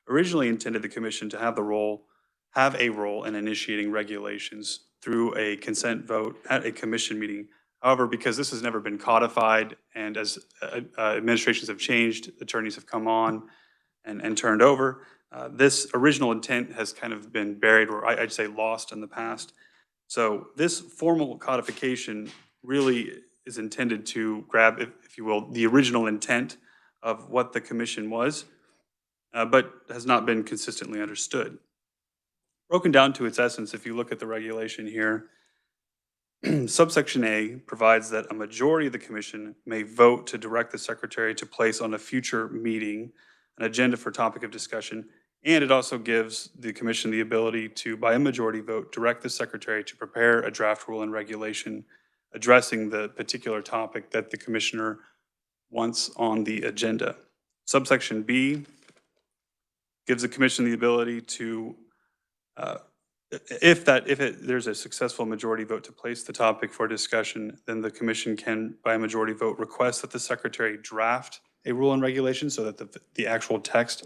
originally intended the commission to have a role in initiating regulations through a consent vote at a commission meeting. However, because this has never been codified, and as administrations have changed, attorneys have come on and turned over, This original intent has kind of been buried, or I'd say lost in the past. So this formal codification really is intended to grab, if you will, the original intent of what the commission was, but has not been consistently understood. Broken down to its essence, if you look at the regulation here, subsection A provides that a majority of the commission may vote to direct the secretary to place on a future meeting an agenda for topic of discussion, and it also gives the commission the ability to, by a majority vote, direct the secretary to prepare a draft rule and regulation addressing the particular topic that the commissioner wants on the agenda. Subsection B gives the commission the ability to, if there's a successful majority vote to place the topic for discussion, then the commission can, by a majority vote, request that the secretary draft a rule and regulation so that the actual text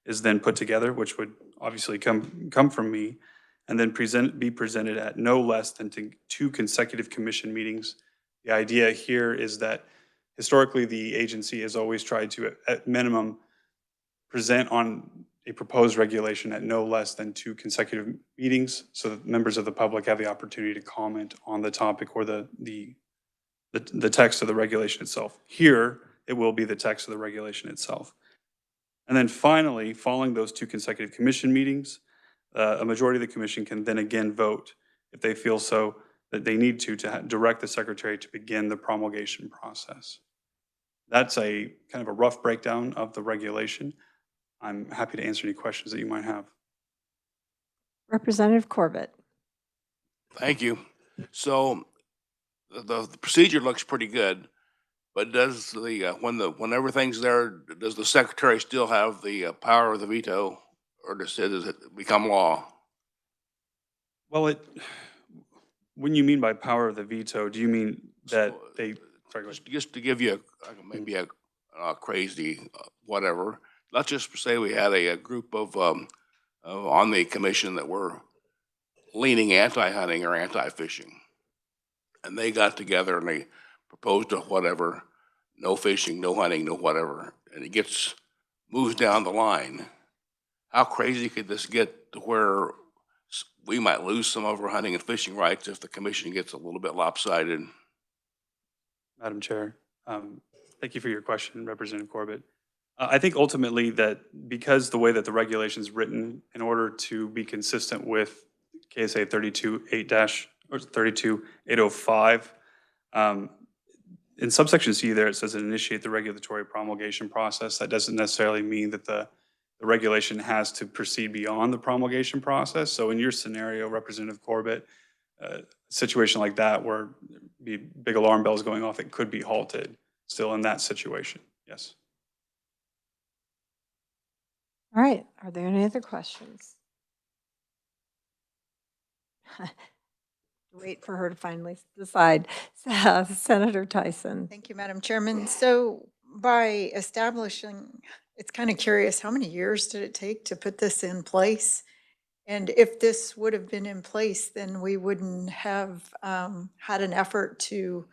is then put together, which would obviously come from me, and then be presented at no less than 2 consecutive commission meetings. The idea here is that historically the agency has always tried to, at minimum, present on a proposed regulation at no less than 2 consecutive meetings so that members of the public have the opportunity to comment on the topic or the text of the regulation itself. Here, it will be the text of the regulation itself. And then finally, following those 2 consecutive commission meetings, a majority of the commission can then again vote, if they feel so, that they need to direct the secretary to begin the promulgation process. That's a kind of a rough breakdown of the regulation. I'm happy to answer any questions that you might have. Representative Corbett. Thank you. So the procedure looks pretty good, but does when everything's there, does the secretary still have the power of the veto, or does it become law? Well, when you mean by power of the veto, do you mean that they, sorry, go ahead. Just to give you maybe a crazy whatever, let's just say we had a group of on the commission that were leaning anti-hunting or anti-fishing. And they got together and they proposed a whatever, no fishing, no hunting, no whatever, and it moves down the line. How crazy could this get to where we might lose some of our hunting and fishing rights if the commission gets a little bit lopsided? Madam Chair, thank you for your question, Representative Corbett. I think ultimately that because the way that the regulation is written, in order to be consistent with KSA 32805, in subsection C there, it says initiate the regulatory promulgation process. That doesn't necessarily mean that the regulation has to proceed beyond the promulgation process. So in your scenario, Representative Corbett, a situation like that where be big alarm bells going off, it could be halted still in that situation. Yes. All right, are there any other questions? Wait for her to finally decide. Senator Tyson. Thank you, Madam Chairman. So by establishing, it's kind of curious, how many years did it take to put this in place? And if this would have been in place, then we wouldn't have had an effort to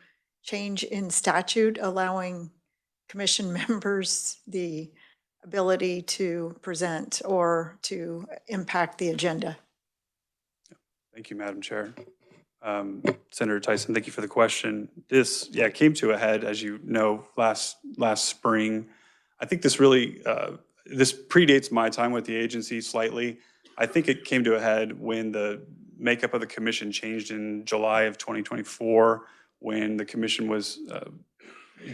change in statute, allowing commission members the ability to present or to impact the agenda. Thank you, Madam Chair. Senator Tyson, thank you for the question. This, came to a head, as you know, last spring. I think this really, this predates my time with the agency slightly. I think it came to a head when the makeup of the commission changed in July of 2024, when the commission was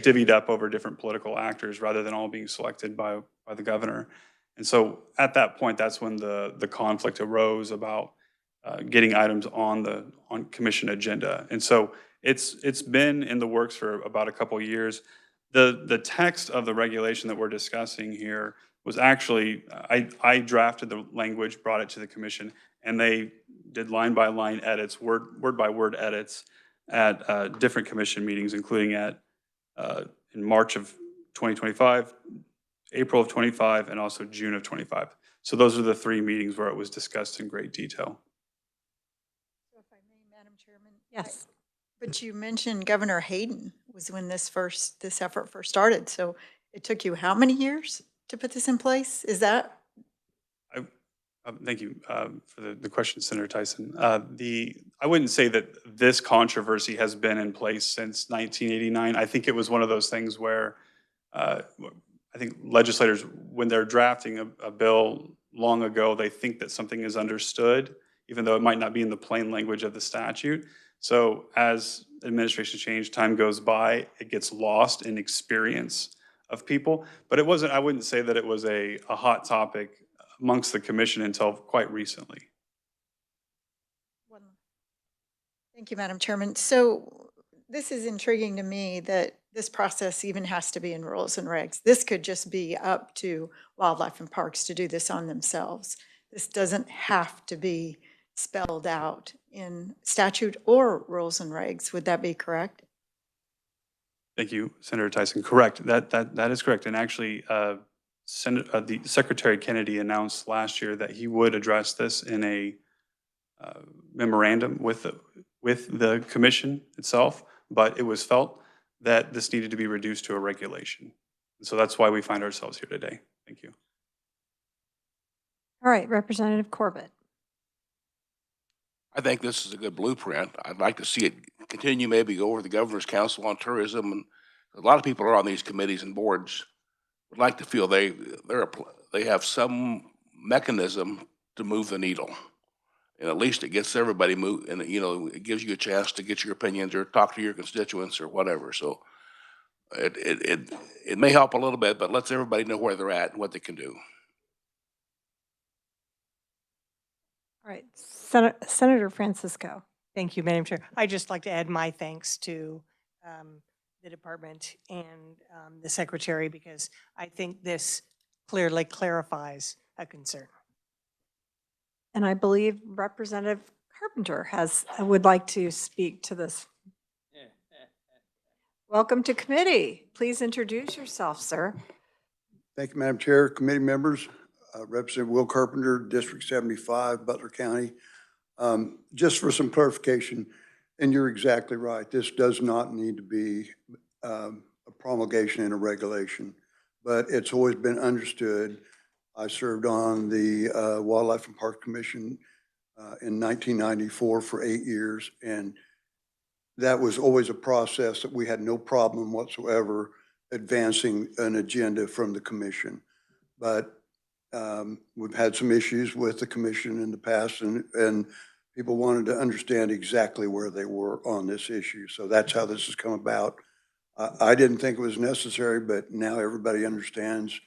divvied up over different political actors rather than all being selected by the governor. And so at that point, that's when the conflict arose about getting items on commission agenda. And so it's been in the works for about a couple of years. The text of the regulation that we're discussing here was actually, I drafted the language, brought it to the commission, and they did line by line edits, word by word edits at different commission meetings, including in March of 2025, April of 25, and also June of 25. So those are the 3 meetings where it was discussed in great detail. So if I may, Madam Chairman. Yes. But you mentioned Governor Hayden was when this effort first started. So it took you how many years to put this in place? Is that Thank you for the question, Senator Tyson. I wouldn't say that this controversy has been in place since 1989. I think it was one of those things where I think legislators, when they're drafting a bill long ago, they think that something is understood, even though it might not be in the plain language of the statute. So as administration change, time goes by, it gets lost in experience of people. But it wasn't, I wouldn't say that it was a hot topic amongst the commission until quite recently. Thank you, Madam Chairman. So this is intriguing to me that this process even has to be in rules and regs. This could just be up to Wildlife and Parks to do this on themselves. This doesn't have to be spelled out in statute or rules and regs. Would that be correct? Thank you, Senator Tyson. Correct. That is correct. And actually, the Secretary Kennedy announced last year that he would address this in a memorandum with the commission itself, but it was felt that this needed to be reduced to a regulation. And so that's why we find ourselves here today. Thank you. All right, Representative Corbett. I think this is a good blueprint. I'd like to see it continue, maybe go over to the Governor's Council on Tourism. And a lot of people are on these committees and boards would like to feel they have some mechanism to move the needle. And at least it gets everybody moved, and it gives you a chance to get your opinions or talk to your constituents or whatever. So it may help a little bit, but lets everybody know where they're at and what they can do. All right, Senator Francisco. Thank you, Madam Chair. I'd just like to add my thanks to the department and the secretary, because I think this clearly clarifies a concern. And I believe Representative Carpenter would like to speak to this. Welcome to committee. Please introduce yourself, sir. Thank you, Madam Chair, committee members. Representative Will Carpenter, District 75, Butler County. Just for some clarification, and you're exactly right, this does not need to be a promulgation and a regulation, but it's always been understood. I served on the Wildlife and Park Commission in 1994 for 8 years, and that was always a process that we had no problem whatsoever advancing an agenda from the commission. But we've had some issues with the commission in the past, and people wanted to understand exactly where they were on this issue. So that's how this has come about. I didn't think it was necessary, but now everybody understands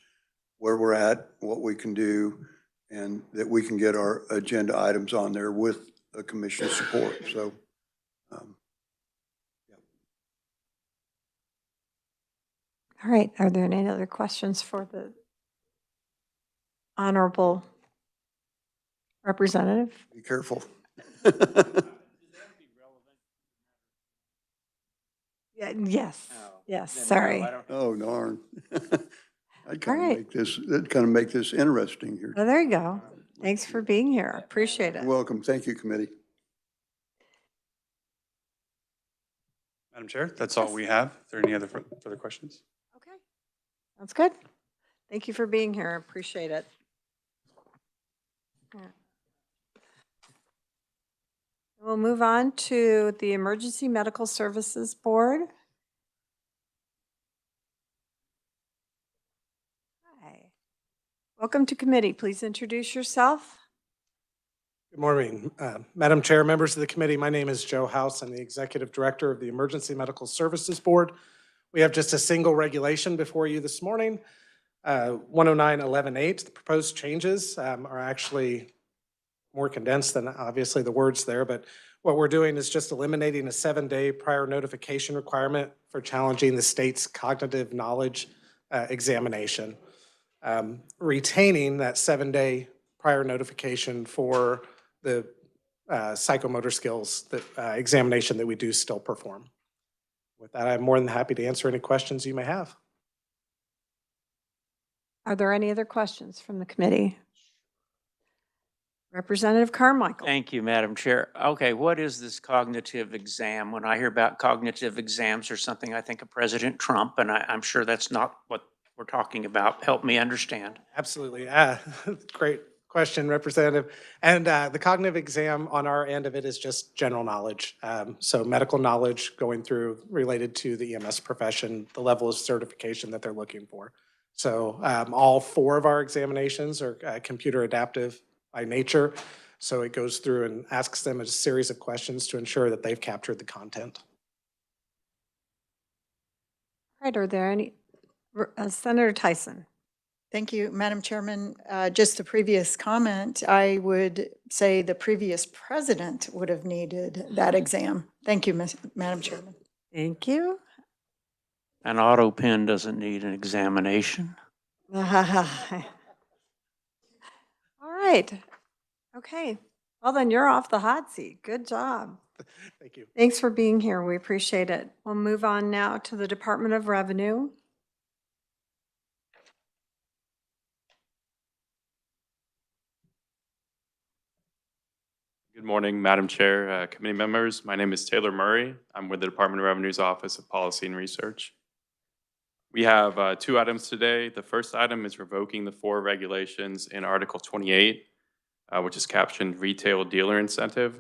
where we're at, what we can do, and that we can get our agenda items on there with the commission's support. So, yeah. All right, are there any other questions for the honorable representative? Be careful. Yeah, yes, yes, sorry. Oh, darn. I'd kind of make this interesting here. Oh, there you go. Thanks for being here. Appreciate it. You're welcome. Thank you, committee. Madam Chair, that's all we have. Are there any other further questions? Okay, that's good. Thank you for being here. Appreciate it. Yeah. We'll move on to the Emergency Medical Services Board. Hi. Welcome to committee. Please introduce yourself. Good morning, Madam Chair, members of the committee. My name is Joe House. I'm the Executive Director of the Emergency Medical Services Board. We have just a single regulation before you this morning, 109.11.8. The proposed changes are actually more condensed than obviously the words there, but what we're doing is just eliminating a 7-day prior notification requirement for challenging the state's cognitive knowledge examination, retaining that 7-day prior notification for the psychomotor skills examination that we do still perform. With that, I'm more than happy to answer any questions you may have. Are there any other questions from the committee? Representative Carmichael. Thank you, Madam Chair. Okay, what is this cognitive exam? When I hear about cognitive exams or something, I think of President Trump, and I'm sure that's not what we're talking about. Help me understand. Absolutely. question, Representative. And the cognitive exam on our end of it is just general knowledge. So medical knowledge going through related to the EMS profession, the level of certification that they're looking for. So all 4 of our examinations are computer adaptive by nature. So it goes through and asks them a series of questions to ensure that they've captured the content. All right, are there any, Senator Tyson? Thank you, Madam Chairman. Just the previous comment, I would say the previous president would have needed that exam. Thank you, Madam Chairman. Thank you. An auto pen doesn't need an examination. All right. Okay. Well, then you're off the hot seat. Good job. Thank you. Thanks for being here. We appreciate it. We'll move on now to the Department of Revenue. Good morning, Madam Chair, committee members. My name is Taylor Murray. I'm with the Department of Revenue's Office of Policy and Research. We have 2 items today. The first item is revoking the 4 regulations in Article 28, which is captioned Retail Dealer Incentive.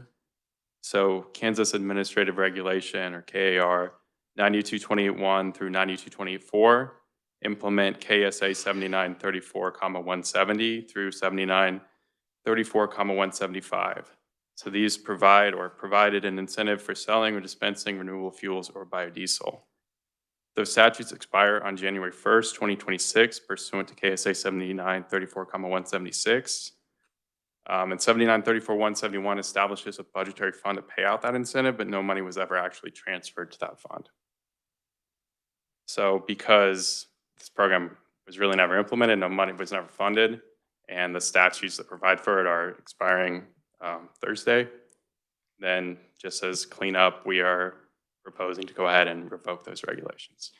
So Kansas Administrative Regulation, or KAR, 92281 through 92284 implement KSA 7934,170 through 7934,175. So these provide or provided an incentive for selling or dispensing renewable fuels or biodiesel. Those statutes expire on January 1st, 2026, pursuant to KSA 7934,176. And 7934,171 establishes a budgetary fund to pay out that incentive, but no money was ever actually transferred to that fund. So because this program was really never implemented, no money was never funded, and the statutes that provide for it are expiring Thursday, then just as cleanup, we are proposing to go ahead and revoke those regulations.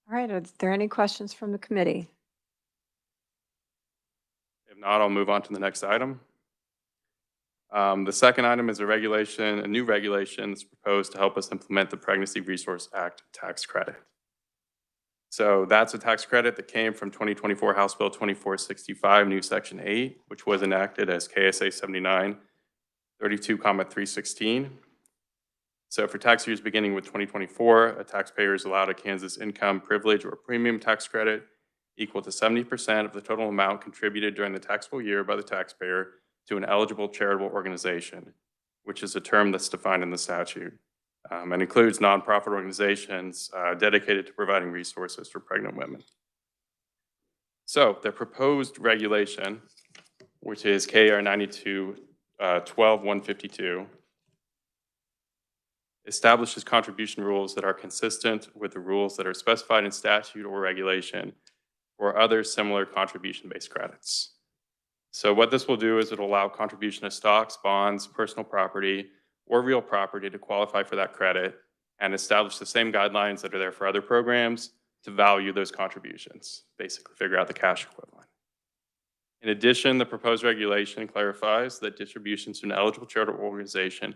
All right. Are there any questions from the committee? If not, I'll move on to the next item. The second item is a new regulation that's proposed to help us implement the Pregnancy Resource Act tax credit. So that's a tax credit that came from 2024 House Bill 2465, new Section 8, which was enacted as KSA 7932,316. So for tax years beginning with 2024, a taxpayer is allowed a Kansas income privilege or premium tax credit equal to 70% of the total amount contributed during the taxable year by the taxpayer to an eligible charitable organization, which is a term that's defined in the statute, and includes nonprofit organizations dedicated to providing resources for pregnant women. So the proposed regulation, which is KR 92-12-152, establishes contribution rules that are consistent with the rules that are specified in statute or regulation or other similar contribution-based credits. So what this will do is it'll allow contribution of stocks, bonds, personal property, or real property to qualify for that credit and establish the same guidelines that are there for other programs to value those contributions, basically figure out the cash equivalent. In addition, the proposed regulation clarifies that distributions to an eligible charitable organization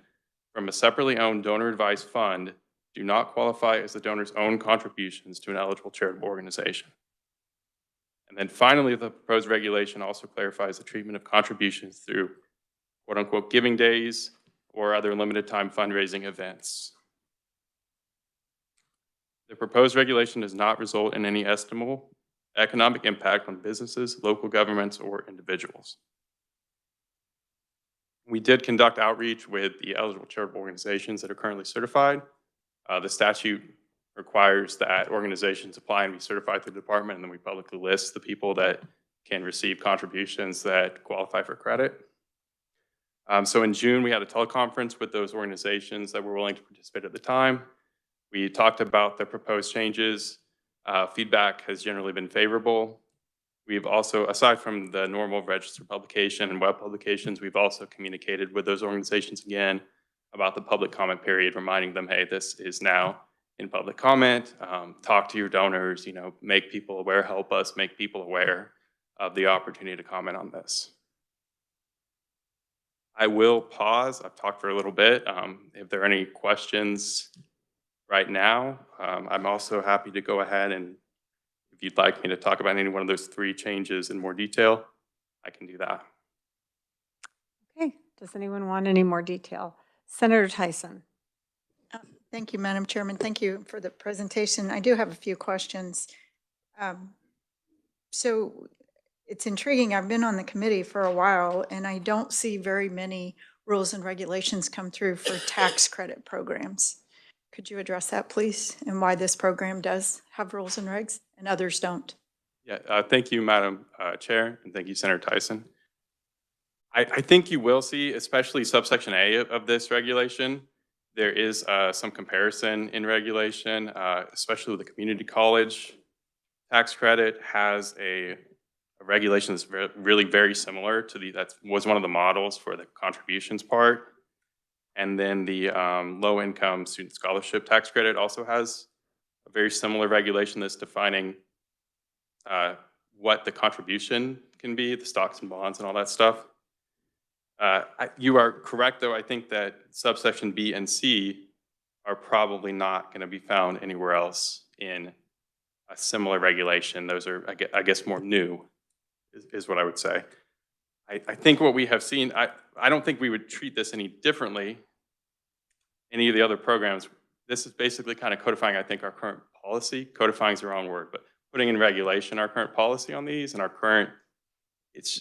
from a separately owned donor-advised fund do not qualify as the donor's own contributions to an eligible charitable organization. And then finally, the proposed regulation also clarifies the treatment of contributions through quote-unquote giving days or other limited time fundraising events. The proposed regulation does not result in any estimable economic impact on businesses, local governments, or individuals. We did conduct outreach with the eligible charitable organizations that are currently certified. The statute requires that organizations apply and be certified through the department, and then we publicly list the people that can receive contributions that qualify for credit. So in June, we had a teleconference with those organizations that were willing to participate at the time. We talked about the proposed changes. Feedback has generally been favorable. We've also, aside from the normal registered publication and web publications, we've also communicated with those organizations again about the public comment period, reminding them, hey, this is now in public comment. Talk to your donors, make people aware, help us make people aware of the opportunity to comment on this. I will pause. I've talked for a little bit. If there are any questions right now, I'm also happy to go ahead and if you'd like me to talk about any one of those 3 changes in more detail, I can do that. Okay, does anyone want any more detail? Senator Tyson. Thank you, Madam Chairman. Thank you for the presentation. I do have a few questions. So it's intriguing. I've been on the committee for a while, and I don't see very many rules and regulations come through for tax credit programs. Could you address that, please, and why this program does have rules and regs and others don't? Yeah, thank you, Madam Chair, and thank you, Senator Tyson. I think you will see, especially subsection A of this regulation, there is some comparison in regulation, especially with the community college tax credit has a regulation that's really very similar to that was one of the models for the contributions part. And then the low income student scholarship tax credit also has a very similar regulation that's defining what the contribution can be, the stocks and bonds and all that stuff. You are correct, though. I think that subsection B and C are probably not going to be found anywhere else in a similar regulation. Those are, I guess, more new, is what I would say. I think what we have seen, I don't think we would treat this any differently, any of the other programs. This is basically kind of codifying, I think, our current policy. Codifying is the wrong word, but putting in regulation our current policy on these and our current,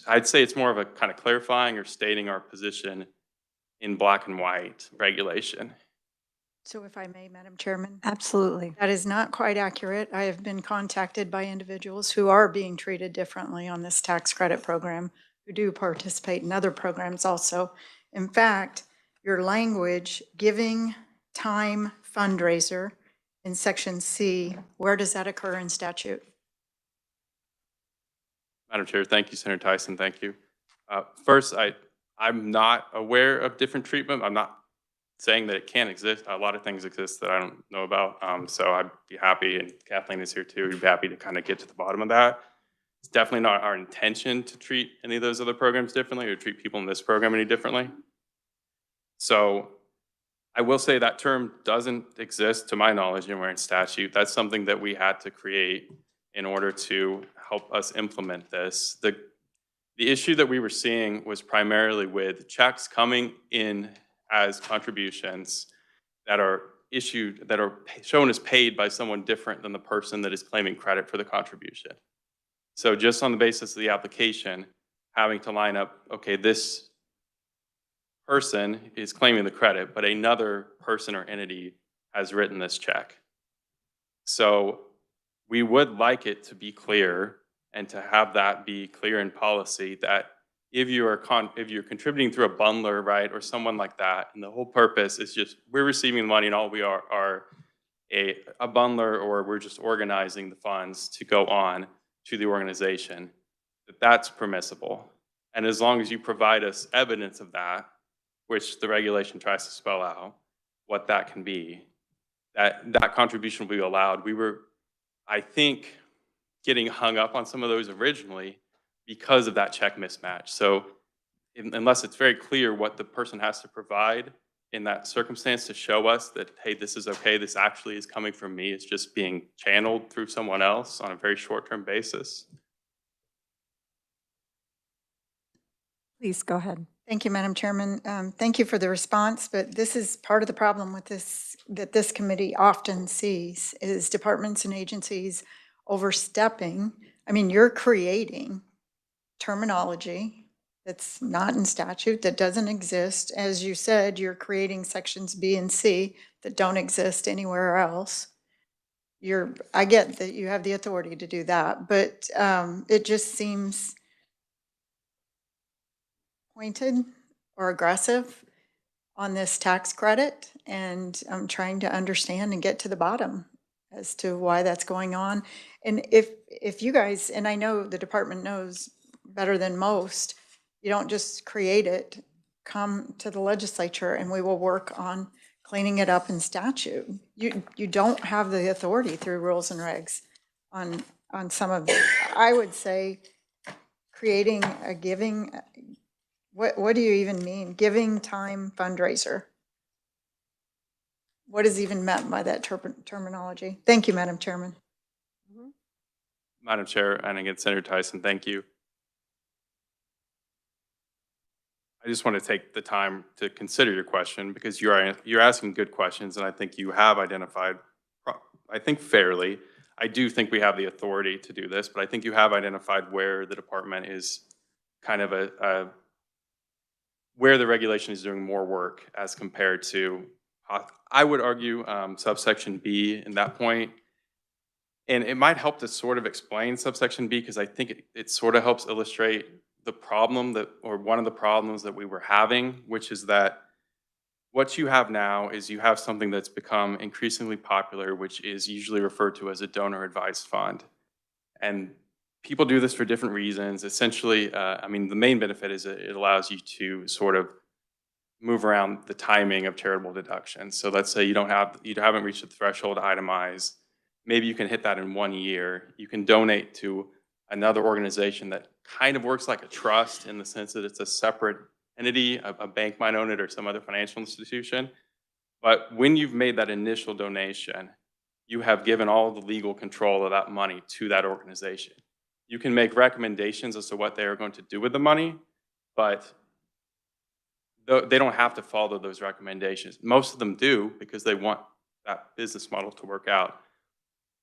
I'd say it's more of a kind of clarifying or stating our position in black and white regulation. So if I may, Madam Chairman. Absolutely. That is not quite accurate. I have been contacted by individuals who are being treated differently on this tax credit program, who do participate in other programs also. In fact, your language, giving time fundraiser in section C, where does that occur in statute? Madam Chair, thank you, Senator Tyson, thank you. First, I'm not aware of different treatment. I'm not saying that it can't exist. A lot of things exist that I don't know about. So I'd be happy, and Kathleen is here too, we'd be happy to kind of get to the bottom of that. It's definitely not our intention to treat any of those other programs differently or treat people in this program any differently. So I will say that term doesn't exist to my knowledge anywhere in statute. That's something that we had to create in order to help us implement this. The issue that we were seeing was primarily with checks coming in as contributions that are issued, that are shown as paid by someone different than the person that is claiming credit for the contribution. So just on the basis of the application, having to line up, okay, this person is claiming the credit, but another person or entity has written this check. So we would like it to be clear and to have that be clear in policy that if you're contributing through a bundler, right, or someone like that, and the whole purpose is just we're receiving the money and all we are a bundler, or we're just organizing the funds to go on to the organization, that's permissible. And as long as you provide us evidence of that, which the regulation tries to spell out what that can be, that contribution will be allowed. We were, I think, getting hung up on some of those originally because of that check mismatch. So unless it's very clear what the person has to provide in that circumstance to show us that, hey, this is okay, this actually is coming from me, it's just being channeled through someone else on a very short-term basis. Please go ahead. Thank you, Madam Chairman. Thank you for the response, but this is part of the problem with this, that this committee often sees, is departments and agencies overstepping. I mean, you're creating terminology that's not in statute, that doesn't exist. As you said, you're creating sections B and C that don't exist anywhere else. I get that you have the authority to do that, but it just seems pointed or aggressive on this tax credit, and I'm trying to understand and get to the bottom as to why that's going on. And if you guys, and I know the department knows better than most, you don't just create it, come to the legislature and we will work on cleaning it up in statute. You don't have the authority through rules and regs on some of it. I would say creating a giving, what do you even mean? Giving time fundraiser. What is even meant by that terminology? Thank you, Madam Chairman. Madam Chair, and again, Senator Tyson, thank you. I just want to take the time to consider your question because you're asking good questions, and I think you have identified, I think fairly, I do think we have the authority to do this, but I think you have identified where the department is kind of where the regulation is doing more work as compared to, I would argue, subsection B in that point. And it might help to sort of explain subsection B because I think it sort of helps illustrate the problem that, or one of the problems that we were having, which is that what you have now is you have something that's become increasingly popular, which is usually referred to as a donor advised fund. And people do this for different reasons. Essentially, I mean, the main benefit is it allows you to sort of move around the timing of charitable deductions. So let's say you haven't reached the threshold to itemize. Maybe you can hit that in 1 year. You can donate to another organization that kind of works like a trust in the sense that it's a separate entity. A bank might own it or some other financial institution. But when you've made that initial donation, you have given all the legal control of that money to that organization. You can make recommendations as to what they are going to do with the money, but they don't have to follow those recommendations. Most of them do because they want that business model to work out,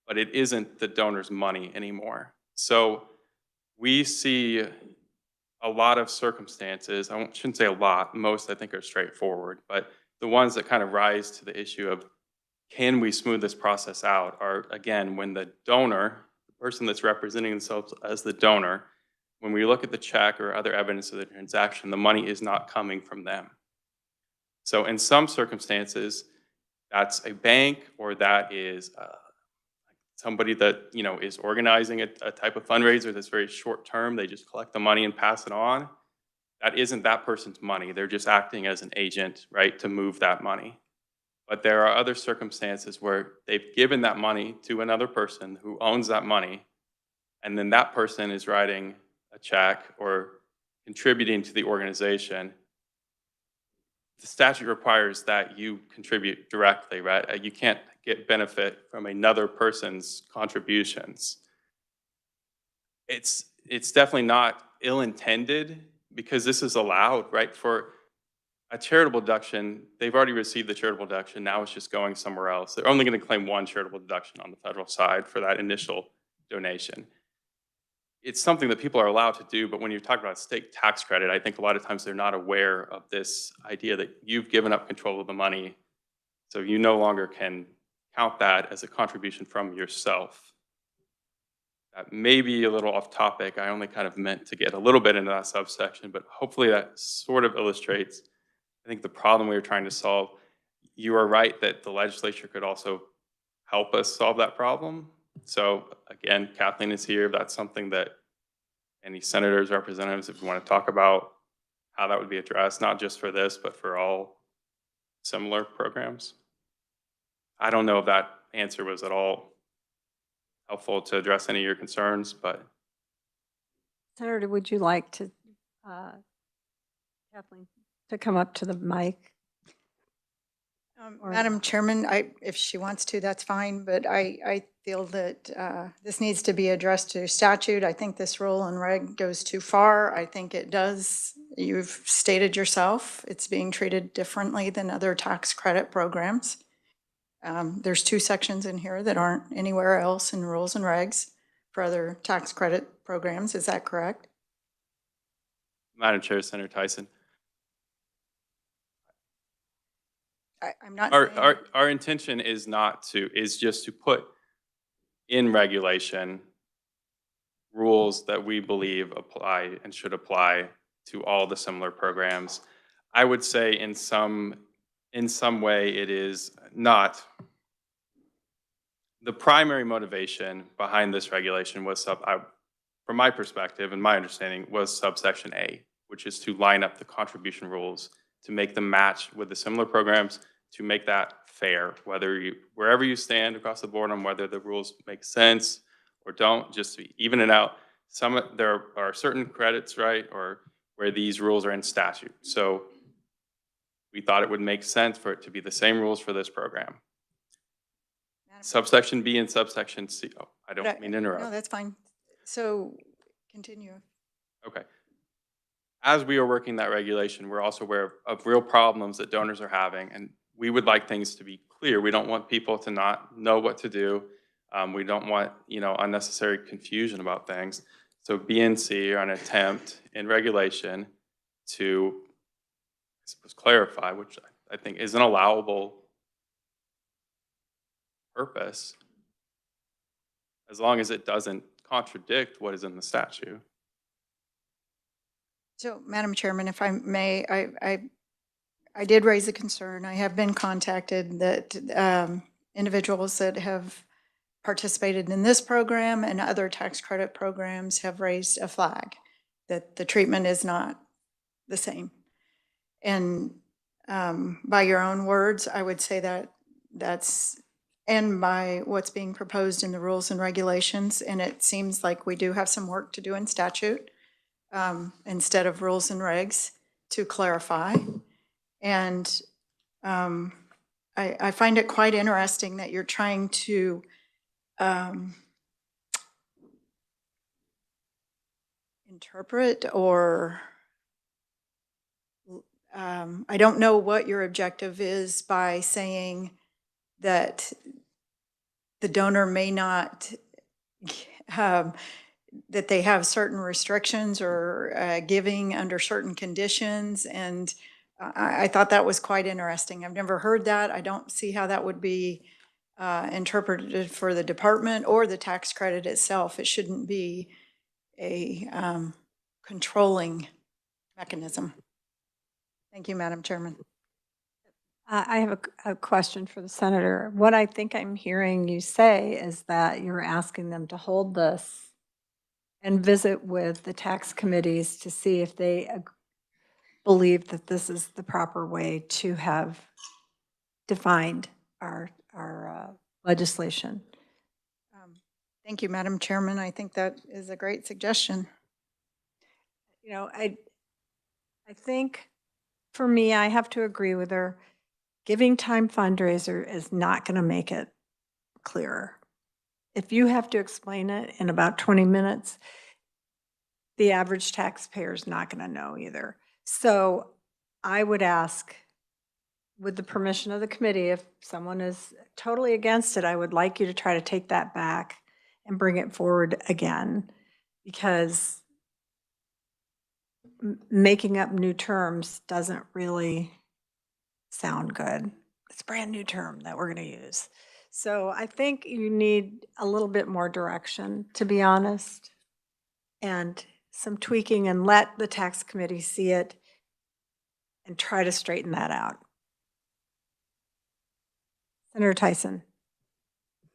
but it isn't the donor's money anymore. So we see a lot of circumstances, I shouldn't say a lot, most I think are straightforward, but the ones that kind of rise to the issue of can we smooth this process out are, again, when the donor, the person that's representing themselves as the donor, when we look at the check or other evidence of the transaction, the money is not coming from them. So in some circumstances, that's a bank or that is somebody that is organizing a type of fundraiser that's very short term. They just collect the money and pass it on. That isn't that person's money. They're just acting as an agent, right, to move that money. But there are other circumstances where they've given that money to another person who owns that money, and then that person is writing a check or contributing to the organization. The statute requires that you contribute directly, right? You can't get benefit from another person's contributions. It's definitely not ill-intended because this is allowed, right? For a charitable deduction, they've already received the charitable deduction, now it's just going somewhere else. They're only going to claim one charitable deduction on the federal side for that initial donation. It's something that people are allowed to do, but when you talk about state tax credit, I think a lot of times they're not aware of this idea that you've given up control of the money, so you no longer can count that as a contribution from yourself. That may be a little off topic. I only kind of meant to get a little bit into that subsection, but hopefully that sort of illustrates, I think, the problem we were trying to solve. You are right that the legislature could also help us solve that problem. So again, Kathleen is here. That's something that any senators, representatives, if you want to talk about how that would be addressed, not just for this, but for all similar programs. I don't know if that answer was at all helpful to address any of your concerns, but. Senator, would you like to, Kathleen, to come up to the mic? Madam Chairman, if she wants to, that's fine, but I feel that this needs to be addressed to statute. I think this rule and reg goes too far. I think it does. You've stated yourself, it's being treated differently than other tax credit programs. There's 2 sections in here that aren't anywhere else in rules and regs for other tax credit programs. Is that correct? Madam Chair, Senator Tyson. I'm not our intention is just to put in regulation rules that we believe apply and should apply to all the similar programs. I would say in some way it is not. The primary motivation behind this regulation was, from my perspective and my understanding, was subsection A, which is to line up the contribution rules to make them match with the similar programs, to make that fair, wherever you stand across the board on whether the rules make sense or don't, just to even it out. There are certain credits, right, or where these rules are in statute. So we thought it would make sense for it to be the same rules for this program. Subsection B and subsection C. Oh, I don't mean to interrupt. No, that's fine. So continue. Okay. As we are working that regulation, we're also aware of real problems that donors are having, and we would like things to be clear. We don't want people to not know what to do. We don't want, unnecessary confusion about things. So BNC are an attempt in regulation to, I suppose, clarify, which I think is an allowable purpose, as long as it doesn't contradict what is in the statute. So, Madam Chairman, if I may, I did raise a concern. I have been contacted that individuals that have participated in this program and other tax credit programs have raised a flag that the treatment is not the same. And by your own words, I would say that and by what's being proposed in the rules and regulations, and it seems like we do have some work to do in statute instead of rules and regs to clarify. And I find it quite interesting that you're trying to interpret or I don't know what your objective is by saying that the donor may not, that they have certain restrictions or giving under certain conditions. And I thought that was quite interesting. I've never heard that. I don't see how that would be interpreted for the department or the tax credit itself. It shouldn't be a controlling mechanism. Thank you, Madam Chairman. I have a question for the senator. What I think I'm hearing you say is that you're asking them to hold this and visit with the tax committees to see if they believe that this is the proper way to have defined our legislation. Thank you, Madam Chairman. I think that is a great suggestion. I think for me, I have to agree with her. Giving time fundraiser is not going to make it clearer. If you have to explain it in about 20 minutes, the average taxpayer is not going to know either. So I would ask, with the permission of the committee, if someone is totally against it, I would like you to try to take that back and bring it forward again, because making up new terms doesn't really sound good. It's a brand new term that we're going to use. So I think you need a little bit more direction, to be honest, and some tweaking, and let the tax committee see it and try to straighten that out. Senator Tyson.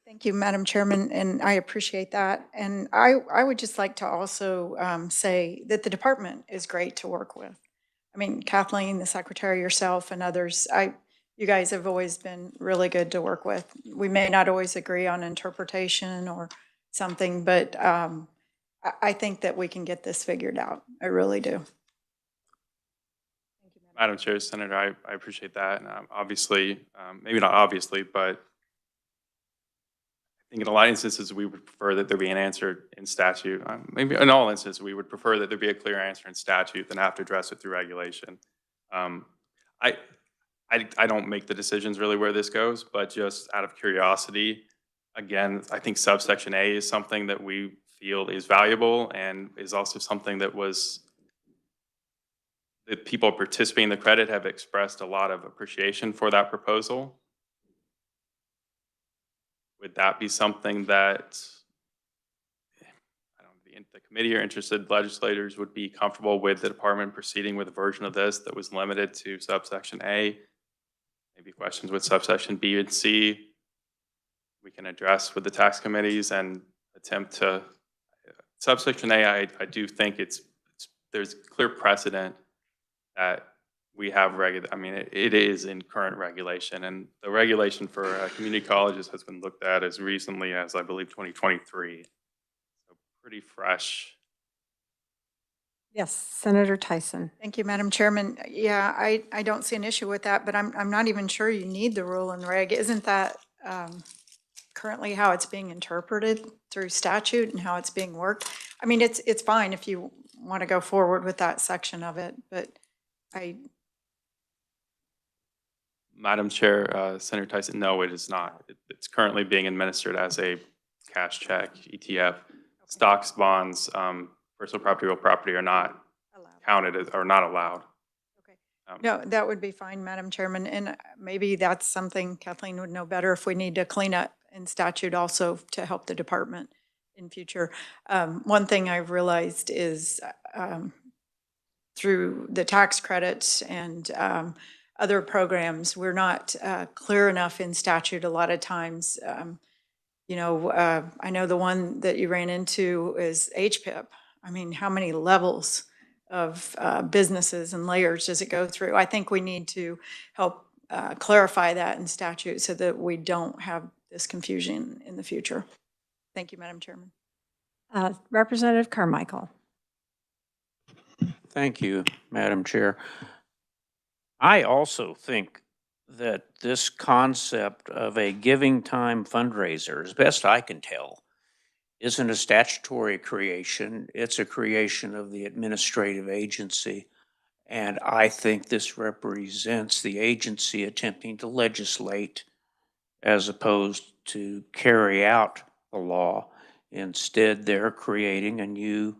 Thank you, Madam Chairman, and I appreciate that. And I would just like to also say that the department is great to work with. I mean, Kathleen, the secretary, yourself, and others, you guys have always been really good to work with. We may not always agree on interpretation or something, but I think that we can get this figured out. I really do. Madam Chair, Senator, I appreciate that. And obviously, maybe not obviously, but I think in a lot of instances, we would prefer that there be an answer in statute. Maybe in all instances, we would prefer that there be a clear answer in statute than have to address it through regulation. I don't make the decisions really where this goes, but just out of curiosity, again, I think subsection A is something that we feel is valuable and is also something that the people participating in the credit have expressed a lot of appreciation for that proposal. Would that be something that the committee or interested legislators would be comfortable with the department proceeding with a version of this that was limited to subsection A? Maybe questions with subsection B and C we can address with the tax committees and attempt to. Subsection A, I do think there's clear precedent that we have it is in current regulation, and the regulation for community colleges has been looked at as recently as, I believe, 2023. So pretty fresh. Yes, Senator Tyson. Thank you, Madam Chairman. Yeah, I don't see an issue with that, but I'm not even sure you need the rule and reg. Isn't that currently how it's being interpreted through statute and how it's being worked. I mean, it's fine if you want to go forward with that section of it, but Madam Chair, Senator Tyson, no, it is not. It's currently being administered as a cash check, ETF. Stocks, bonds, personal property, real property are not counted as, are not allowed. no, that would be fine, Madam Chairman. And maybe that's something Kathleen would know better if we need to clean up in statute also to help the department in future. One thing I've realized is through the tax credits and other programs, we're not clear enough in statute a lot of times. You know, I know the one that you ran into is HPIP. I mean, how many levels of businesses and layers does it go through? I think we need to help clarify that in statute so that we don't have this confusion in the future. Thank you, Madam Chairman. Representative Carmichael. Thank you, Madam Chair. I also think that this concept of a giving time fundraiser, as best I can tell, isn't a statutory creation. It's a creation of the administrative agency. And I think this represents the agency attempting to legislate as opposed to carry out the law. Instead, they're creating a new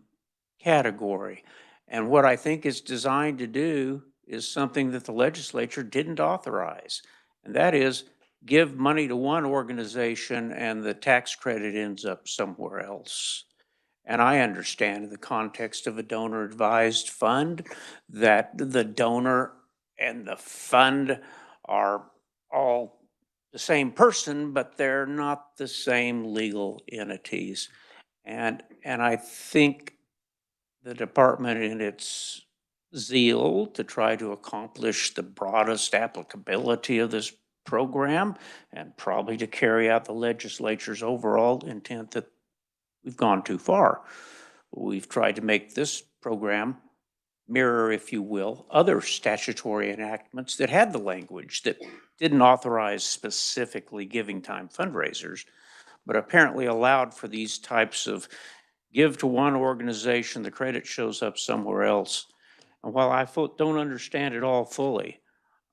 category. And what I think it's designed to do is something that the legislature didn't authorize. And that is give money to one organization and the tax credit ends up somewhere else. And I understand in the context of a donor advised fund that the donor and the fund are all the same person, but they're not the same legal entities. And I think the department, in its zeal to try to accomplish the broadest applicability of this program and probably to carry out the legislature's overall intent, that we've gone too far. We've tried to make this program mirror, if you will, other statutory enactments that had the language that didn't authorize specifically giving time fundraisers, but apparently allowed for these types of give to one organization, the credit shows up somewhere else. And while I don't understand it all fully,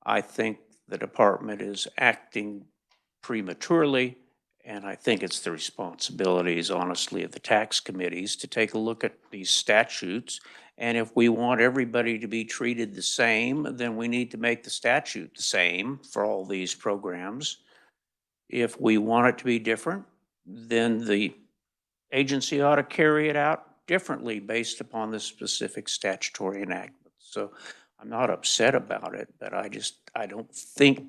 I think the department is acting prematurely, and I think it's the responsibilities, honestly, of the tax committees to take a look at these statutes. And if we want everybody to be treated the same, then we need to make the statute the same for all these programs. If we want it to be different, then the agency ought to carry it out differently based upon the specific statutory enactment. So I'm not upset about it, but I don't think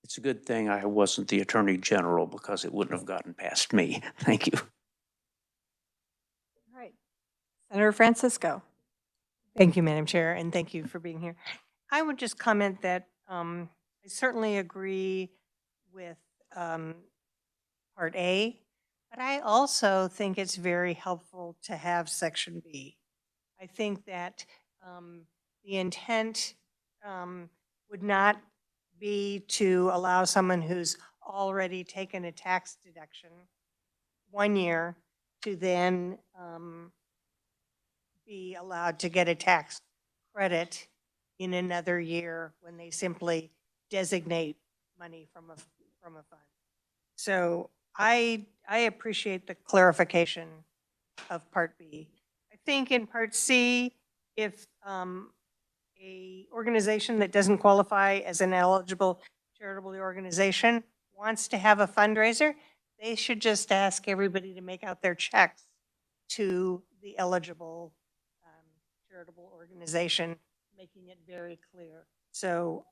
it's a good thing I wasn't the Attorney General, because it wouldn't have gotten past me. Thank you. All right. Senator Francisco. Thank you, Madam Chair, and thank you for being here. I would just comment that I certainly agree with Part A, but I also think it's very helpful to have Section B. I think that the intent would not be to allow someone who's already taken a tax deduction 1 year to then be allowed to get a tax credit in another year when they simply designate money from a fund. So I appreciate the clarification of Part B. I think in Part C, if a organization that doesn't qualify as an eligible charitable organization wants to have a fundraiser, they should just ask everybody to make out their checks to the eligible charitable organization, making it very clear. So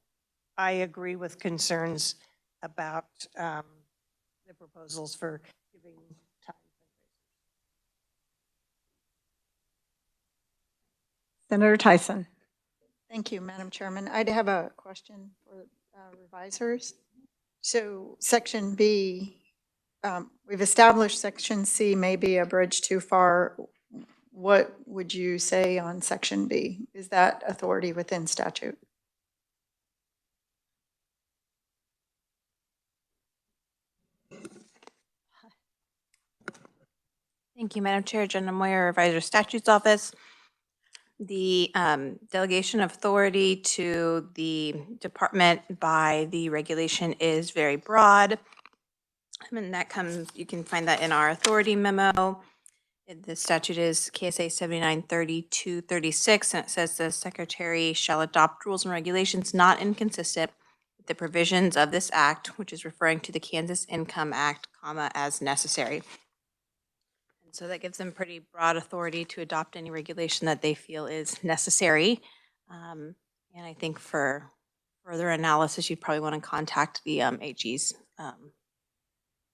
I agree with concerns about the proposals for giving time. Senator Tyson. Thank you, Madam Chairman. I'd have a question for revisers. So Section B, we've established Section C may be a bridge too far. What would you say on Section B? Is that authority within statute? Thank you, Madam Chair. Jenna Moyer, Revisor Statutes Office. The delegation of authority to the department by the regulation is very broad. And that comes, you can find that in our authority memo. The statute is KSA 793236, and it says the secretary shall adopt rules and regulations not inconsistent with the provisions of this act, which is referring to the Kansas Income Act, comma, as necessary. And so that gives them pretty broad authority to adopt any regulation that they feel is necessary. And I think for further analysis, you'd probably want to contact the AG's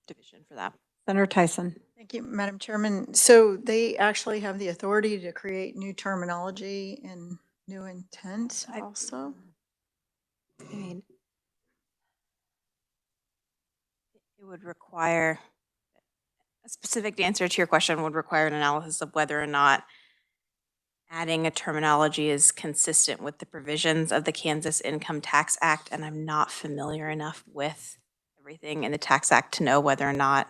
division for that. Senator Tyson. Thank you, Madam Chairman. So they actually have the authority to create new terminology and new intent also? I mean, it would require, a specific answer to your question would require an analysis of whether or not adding a terminology is consistent with the provisions of the Kansas Income Tax Act, and I'm not familiar enough with everything in the Tax Act to know whether or not.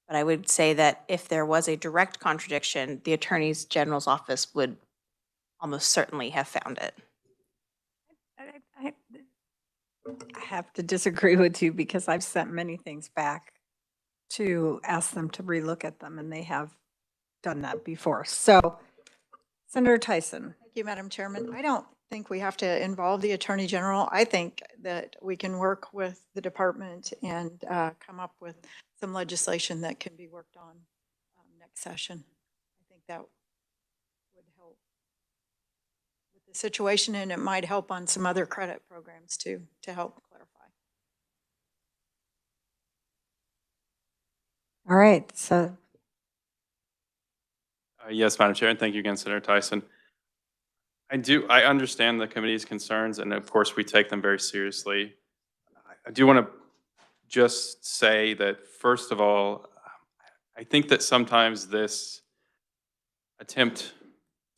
But I would say that if there was a direct contradiction, the Attorney General's office would almost certainly have found it. I have to disagree with you because I've sent many things back to ask them to relook at them, and they have done that before. So, Senator Tyson. Thank you, Madam Chairman. I don't think we have to involve the Attorney General. I think that we can work with the department and come up with some legislation that can be worked on next session. I think that would help with the situation, and it might help on some other credit programs too, to help clarify. All right, so. Yes, Madam Chair, and thank you again, Senator Tyson. I understand the committee's concerns, and of course, we take them very seriously. I do want to just say that, first of all, I think that sometimes this attempt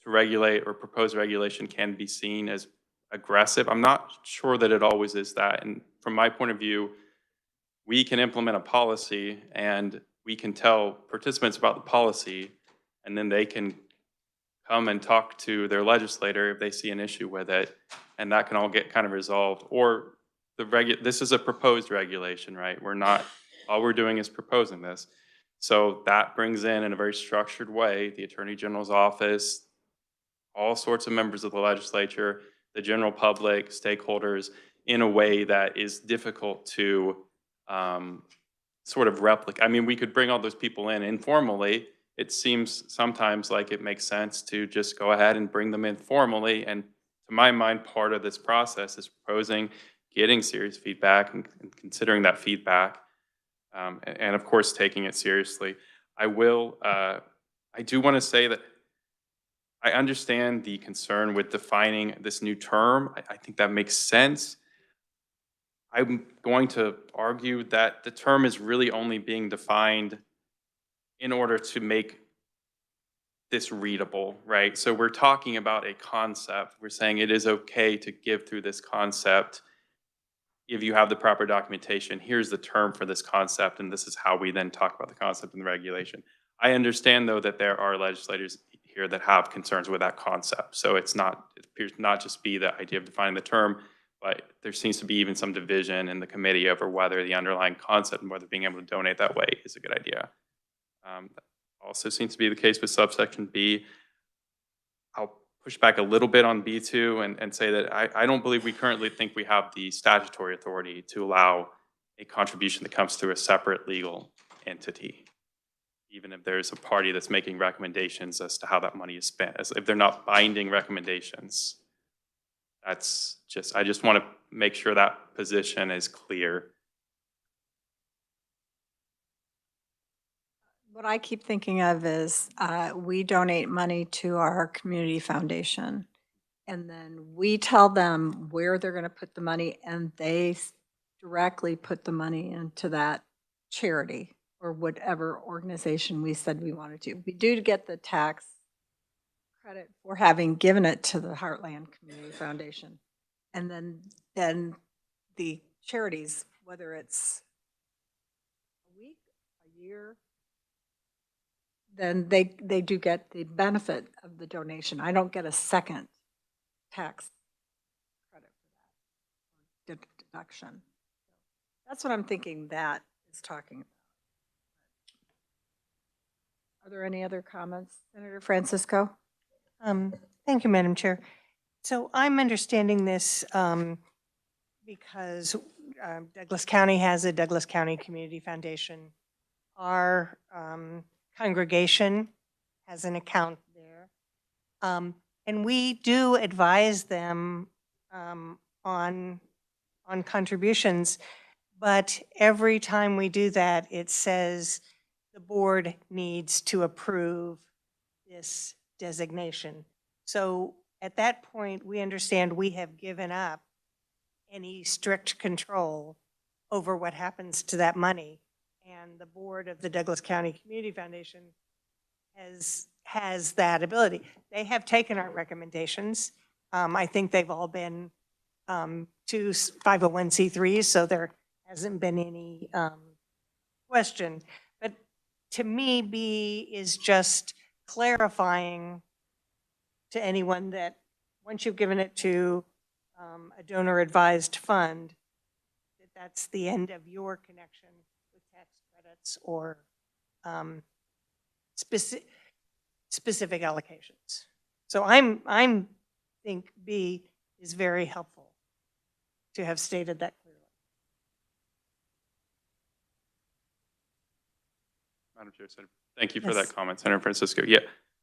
to regulate or propose regulation can be seen as aggressive. I'm not sure that it always is that. And from my point of view, we can implement a policy and we can tell participants about the policy, and then they can come and talk to their legislator if they see an issue with it, and that can all get kind of resolved. Or this is a proposed regulation, right? All we're doing is proposing this. So that brings in a very structured way, the Attorney General's office, all sorts of members of the legislature, the general public, stakeholders, in a way that is difficult to sort of replicate. I mean, we could bring all those people in informally. It seems sometimes like it makes sense to just go ahead and bring them in formally. And to my mind, part of this process is proposing, getting serious feedback and considering that feedback, and of course, taking it seriously. I do want to say that I understand the concern with defining this new term. I think that makes sense. I'm going to argue that the term is really only being defined in order to make this readable, right? So we're talking about a concept. We're saying it is okay to give through this concept if you have the proper documentation. Here's the term for this concept, and this is how we then talk about the concept and the regulation. I understand, though, that there are legislators here that have concerns with that concept. So it appears not just be the idea of defining the term, but there seems to be even some division in the committee over whether the underlying concept and whether being able to donate that way is a good idea. Also seems to be the case with subsection B. I'll push back a little bit on B2 and say that I don't believe we currently think we have the statutory authority to allow a contribution that comes through a separate legal entity, even if there's a party that's making recommendations as to how that money is spent. As if they're not binding recommendations. I just want to make sure that position is clear. What I keep thinking of is we donate money to our community foundation, and then we tell them where they're going to put the money, and they directly put the money into that charity or whatever organization we said we wanted to. We do get the tax credit for having given it to the Heartland Community Foundation. And then the charities, whether it's a week, a year, then they do get the benefit of the donation. I don't get a second tax credit for that deduction. That's what I'm thinking that is talking about. Are there any other comments? Senator Francisco? Thank you, Madam Chair. So I'm understanding this because Douglas County has a Douglas County Community Foundation. Our congregation has an account there. And we do advise them on contributions, but every time we do that, it says the board needs to approve this designation. So at that point, we understand we have given up any strict control over what happens to that money. And the board of the Douglas County Community Foundation has that ability. They have taken our recommendations. I think they've all been to 501c3s, so there hasn't been any question. But to me, B is just clarifying to anyone that once you've given it to a donor-advised fund, that's the end of your connection with tax credits or specific allocations. So I'm think B is very helpful to have stated that clearly. Madam Chair, thank you for Yes. that comment, Senator Francisco. Yeah,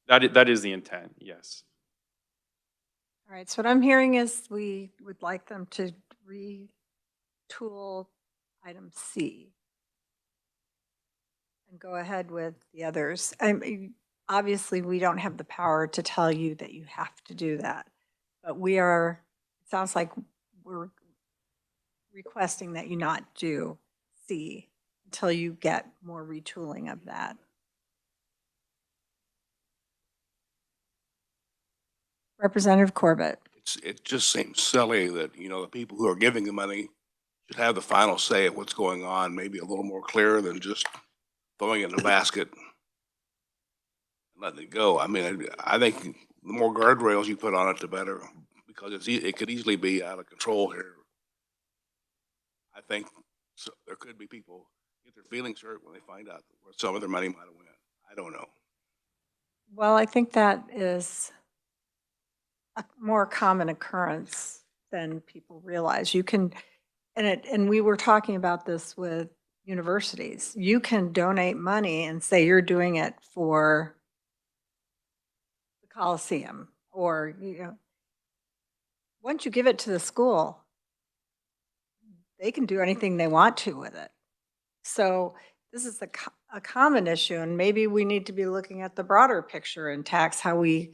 that is the intent, yes. All right, so what I'm hearing is we would like them to retool item C and go ahead with the others. Obviously, we don't have the power to tell you that you have to do that, but it sounds like we're requesting that you not do C until you get more retooling of that. Representative Corbett. It just seems silly that, the people who are giving the money should have the final say of what's going on, maybe a little more clear than just throwing it in a basket and letting it go. I mean, I think the more guardrails you put on it, the better, because it could easily be out of control here. I think there could be people get their feelings hurt when they find out where some of their money might have went. I don't know. Well, I think that is a more common occurrence than people realize. You can, and we were talking about this with universities. You can donate money and say you're doing it for the Coliseum, or once you give it to the school, they can do anything they want to with it. So this is a common issue, and maybe we need to be looking at the broader picture in tax, how we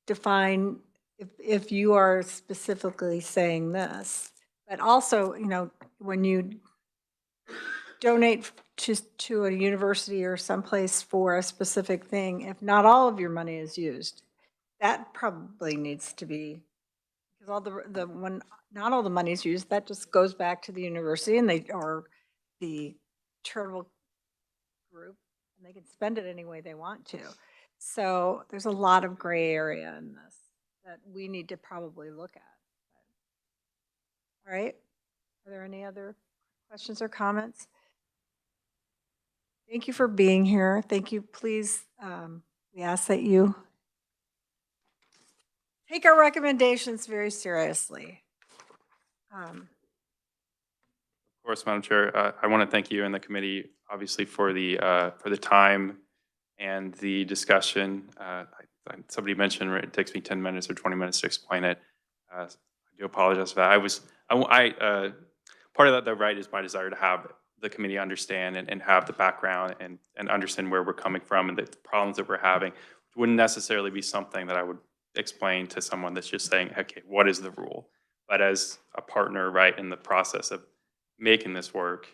define if you are specifically saying this, but also, when you donate to a university or someplace for a specific thing, if not all of your money is used, that probably needs to be, because when not all the money is used, that just goes back to the university or the charitable group, and they can spend it any way they want to. So there's a lot of gray area in this that we need to probably look at. All right. Are there any other questions or comments? Thank you for being here. Thank you. Please, we ask that you take our recommendations very seriously. Of course, Madam Chair, I want to thank you and the committee, obviously, for the time and the discussion. Somebody mentioned it takes me 10 minutes or 20 minutes to explain it. I do apologize for that. Part of that, right, is my desire to have the committee understand and have the background and understand where we're coming from and the problems that we're having. It wouldn't necessarily be something that I would explain to someone that's just saying, okay, what is the rule? But as a partner, right, in the process of making this work,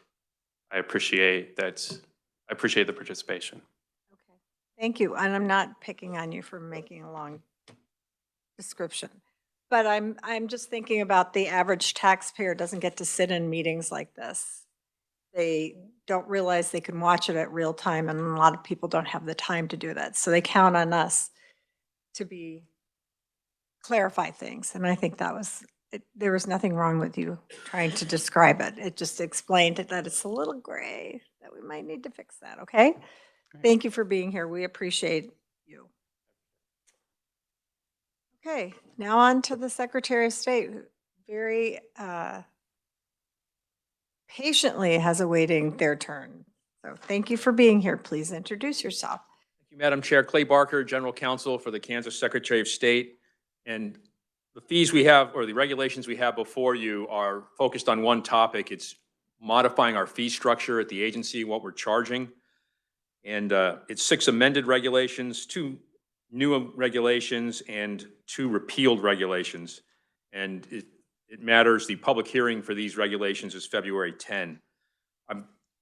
I appreciate the participation. Okay, thank you. And I'm not picking on you for making a long description, but I'm just thinking about the average taxpayer doesn't get to sit in meetings like this. they don't realize they can watch it at real time, and a lot of people don't have the time to do that. So they count on us to clarify things. And I think that was, there was nothing wrong with you trying to describe it. It just explained that it's a little gray, that we might need to fix that, okay? Thank you for being here. We appreciate you. Okay, now on to the Secretary of State, who very patiently has awaiting their turn. So thank you for being here. Please introduce yourself. Thank you, Madam Chair. Clay Barker, General Counsel for the Kansas Secretary of State. And the fees we have, or the regulations we have before you, are focused on one topic. It's modifying our fee structure at the agency, what we're charging. And it's 6 amended regulations, 2 new regulations, and 2 repealed regulations. And it matters. The public hearing for these regulations is February 10.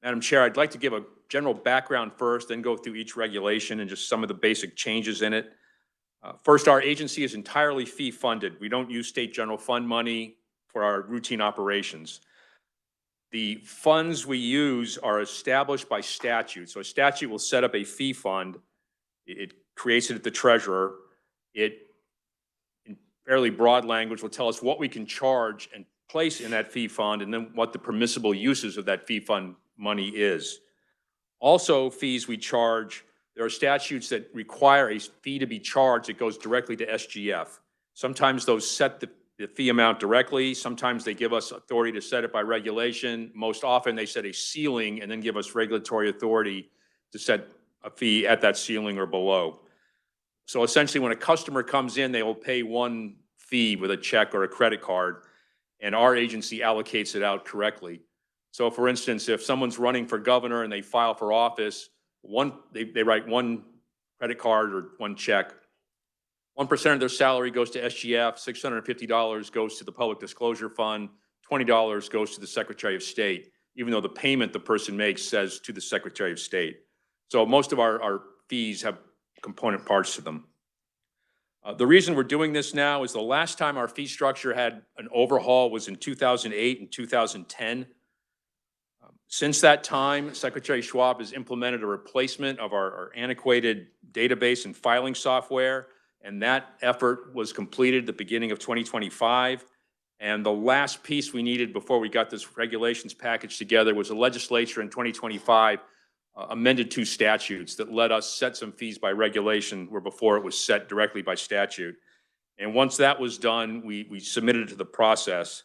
Madam Chair, I'd like to give a general background first, then go through each regulation and just some of the basic changes in it. First, our agency is entirely fee funded. We don't use state general fund money for our routine operations. The funds we use are established by statute. So a statute will set up a fee fund. It creates it at the treasurer. It, in fairly broad language, will tell us what we can charge and place in that fee fund, and then what the permissible uses of that fee fund money is. Also, fees we charge, there are statutes that require a fee to be charged that goes directly to SGF. Sometimes those set the fee amount directly. Sometimes they give us authority to set it by regulation. Most often they set a ceiling and then give us regulatory authority to set a fee at that ceiling or below. So essentially, when a customer comes in, they will pay one fee with a check or a credit card, and our agency allocates it out correctly. So for instance, if someone's running for governor and they file for office, they write one credit card or one check. 1% of their salary goes to SGF, $650 goes to the Public Disclosure Fund, $20 goes to the Secretary of State, even though the payment the person makes says to the Secretary of State. So most of our fees have component parts to them. The reason we're doing this now is the last time our fee structure had an overhaul was in 2008 and 2010. Since that time, Secretary Schwab has implemented a replacement of our antiquated database and filing software, and that effort was completed at the beginning of 2025. And the last piece we needed before we got this regulations package together was the legislature in 2025 amended 2 statutes that let us set some fees by regulation, where before it was set directly by statute. And once that was done, we submitted it to the process.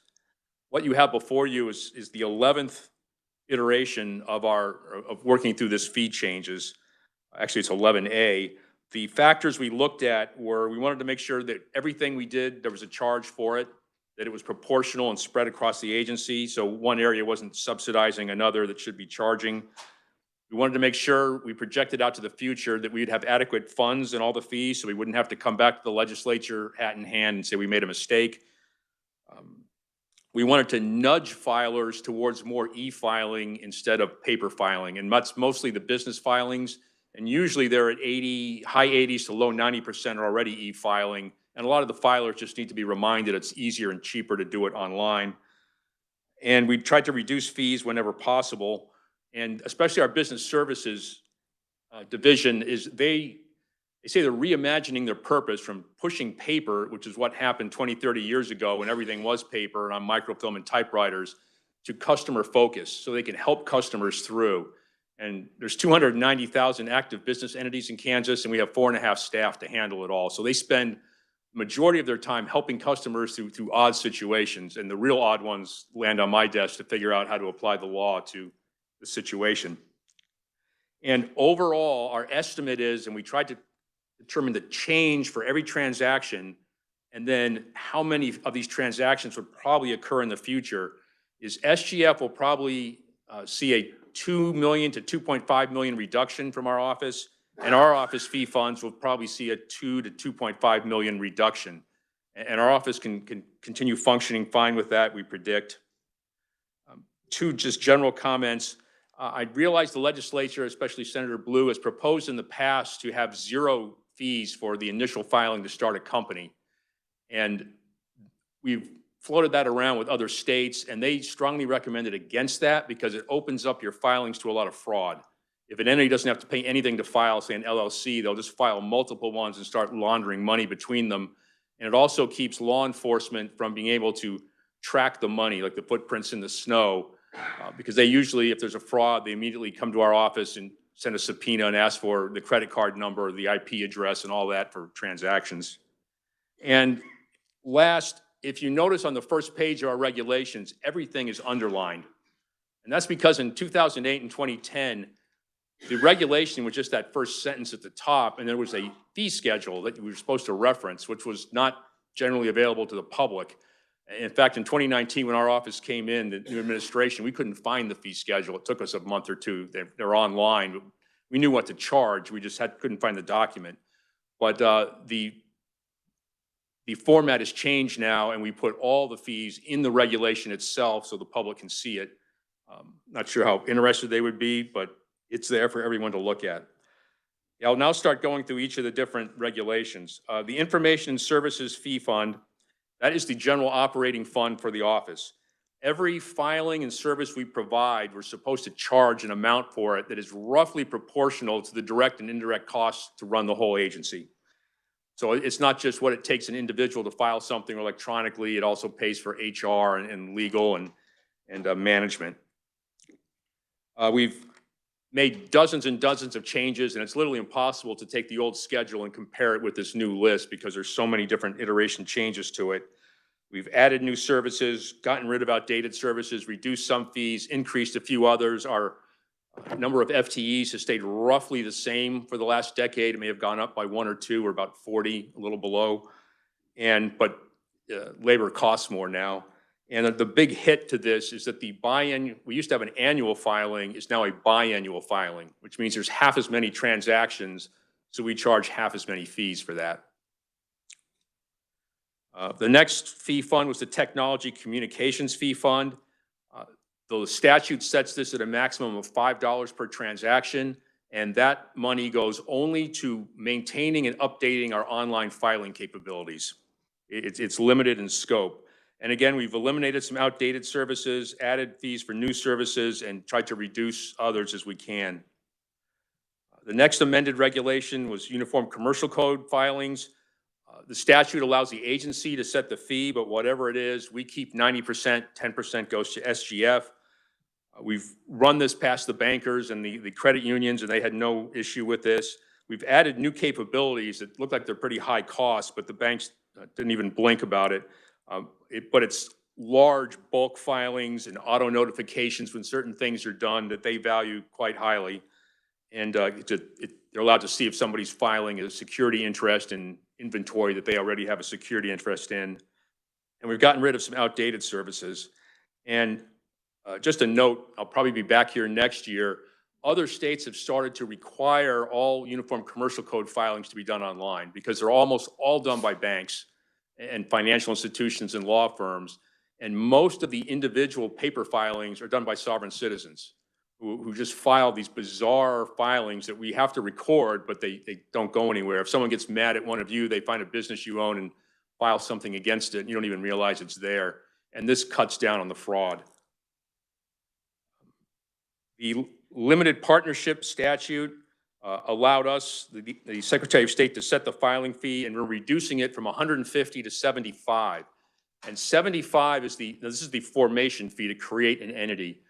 What you have before you is the 11th iteration of working through this fee changes. Actually, it's 11A. The factors we looked at were, we wanted to make sure that everything we did, there was a charge for it, that it was proportional and spread across the agency, so one area wasn't subsidizing another that should be charging. We wanted to make sure we projected out to the future that we'd have adequate funds in all the fees, so we wouldn't have to come back to the legislature hat in hand and say we made a mistake. We wanted to nudge filers towards more e-filing instead of paper filing, and that's mostly the business filings. And usually they're at high 80s to low 90% are already e-filing. And a lot of the filers just need to be reminded it's easier and cheaper to do it online. And we tried to reduce fees whenever possible. And especially our business services division they say they're reimagining their purpose from pushing paper, which is what happened 20, 30 years ago when everything was paper and on microfilm and typewriters, to customer focus so they can help customers through. And there's 290,000 active business entities in Kansas, and we have 4.5 staff to handle it all. So they spend the majority of their time helping customers through odd situations, and the real odd ones land on my desk to figure out how to apply the law to the situation. And overall, our estimate is, and we tried to determine the change for every transaction, and then how many of these transactions would probably occur in the future, is SGF will probably see a $2 million to $2.5 million reduction from our office, and our office fee funds will probably see a $2 to $2.5 million reduction. And our office can continue functioning fine with that, we predict. 2 just general comments. I realize the legislature, especially Senator Blue, has proposed in the past to have 0 fees for the initial filing to start a company. And we've floated that around with other states, and they strongly recommended against that because it opens up your filings to a lot of fraud. If an entity doesn't have to pay anything to file, say an LLC, they'll just file multiple ones and start laundering money between them. And it also keeps law enforcement from being able to track the money, like the footprints in the snow, because they usually, if there's a fraud, they immediately come to our office and send a subpoena and ask for the credit card number, the IP address, and all that for transactions. And last, if you notice on the first page of our regulations, everything is underlined. And that's because in 2008 and 2010, the regulation was just that first sentence at the top, and there was a fee schedule that we were supposed to reference, which was not generally available to the public. In fact, in 2019, when our office came in, the new administration, we couldn't find the fee schedule. It took us a month or two. They're online. We knew what to charge. We just couldn't find the document. But the format has changed now, and we put all the fees in the regulation itself so the public can see it. Not sure how interested they would be, but it's there for everyone to look at. I'll now start going through each of the different regulations. The Information and Services Fee Fund, that is the general operating fund for the office. Every filing and service we provide, we're supposed to charge an amount for it that is roughly proportional to the direct and indirect costs to run the whole agency. So it's not just what it takes an individual to file something electronically, it also pays for HR and legal and management. We've made dozens and dozens of changes, and it's literally impossible to take the old schedule and compare it with this new list because there's so many different iteration changes to it. We've added new services, gotten rid of outdated services, reduced some fees, increased a few others. Our number of FTEs has stayed roughly the same for the last decade. It may have gone up by 1 or 2 or about 40, a little below. But labor costs more now. And the big hit to this is that we used to have an annual filing, is now a biannual filing, which means there's half as many transactions, so we charge half as many fees for that. The next fee fund was the Technology Communications Fee Fund. The statute sets this at a maximum of $5 per transaction, and that money goes only to maintaining and updating our online filing capabilities. It's limited in scope. And again, we've eliminated some outdated services, added fees for new services, and tried to reduce others as we can. The next amended regulation was Uniform Commercial Code filings. The statute allows the agency to set the fee, but whatever it is, we keep 90%, 10% goes to SGF. We've run this past the bankers and the credit unions, and they had no issue with this. We've added new capabilities that look like they're pretty high cost, but the banks didn't even blink about it. But it's large bulk filings and auto notifications when certain things are done that they value quite highly. And they're allowed to see if somebody's filing a security interest in inventory that they already have a security interest in. And we've gotten rid of some outdated services. And just a note, I'll probably be back here next year. Other states have started to require all Uniform Commercial Code filings to be done online because they're almost all done by banks and financial institutions and law firms. And most of the individual paper filings are done by sovereign citizens who just file these bizarre filings that we have to record, but they don't go anywhere. If someone gets mad at one of you, they find a business you own and file something against it, and you don't even realize it's there. And this cuts down on the fraud. The limited partnership statute allowed us, the Secretary of State, to set the filing fee, and we're reducing it from 150 to 75. And 75 is this is the formation fee to create an entity.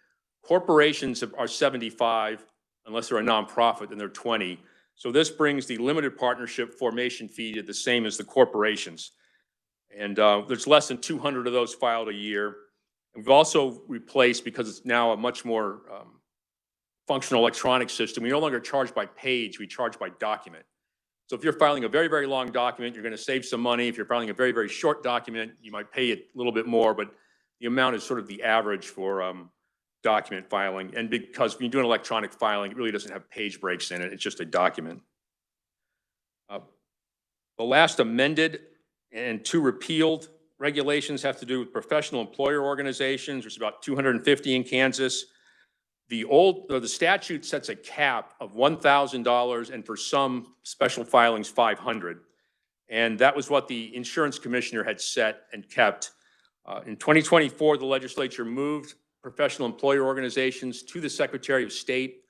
Corporations are 75, unless they're a nonprofit, then they're 20. So this brings the limited partnership formation fee to the same as the corporations. And there's less than 200 of those filed a year. And we've also replaced, because it's now a much more functional electronic system, we no longer charge by page, we charge by document. So if you're filing a very, very long document, you're going to save some money. If you're filing a very, very short document, you might pay a little bit more, but the amount is sort of the average for document filing. And because when you do an electronic filing, it really doesn't have page breaks in it. It's just a document. The last amended and 2 repealed regulations have to do with professional employer organizations. There's about 250 in Kansas. The statute sets a cap of $1,000, and for some special filings, $500. And that was what the insurance commissioner had set and kept. In 2024, the legislature moved professional employer organizations to the Secretary of State,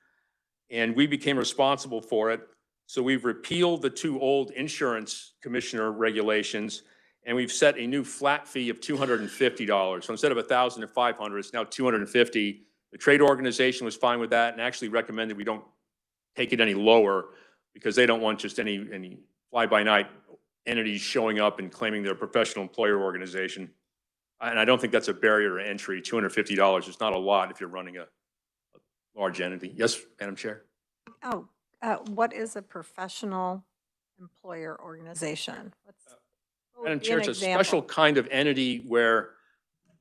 and we became responsible for it. So we've repealed the two old insurance commissioner regulations, and we've set a new flat fee of $250. So instead of $1,000 to $500, it's now $250. The trade organization was fine with that and actually recommended we don't take it any lower because they don't want just any fly-by-night entities showing up and claiming they're a professional employer organization. And I don't think that's a barrier to entry. $250 is not a lot if you're running a large entity. Yes, Madam Chair? Oh, what is a professional employer organization? Madam Be Chair, an it's a example. special kind of entity where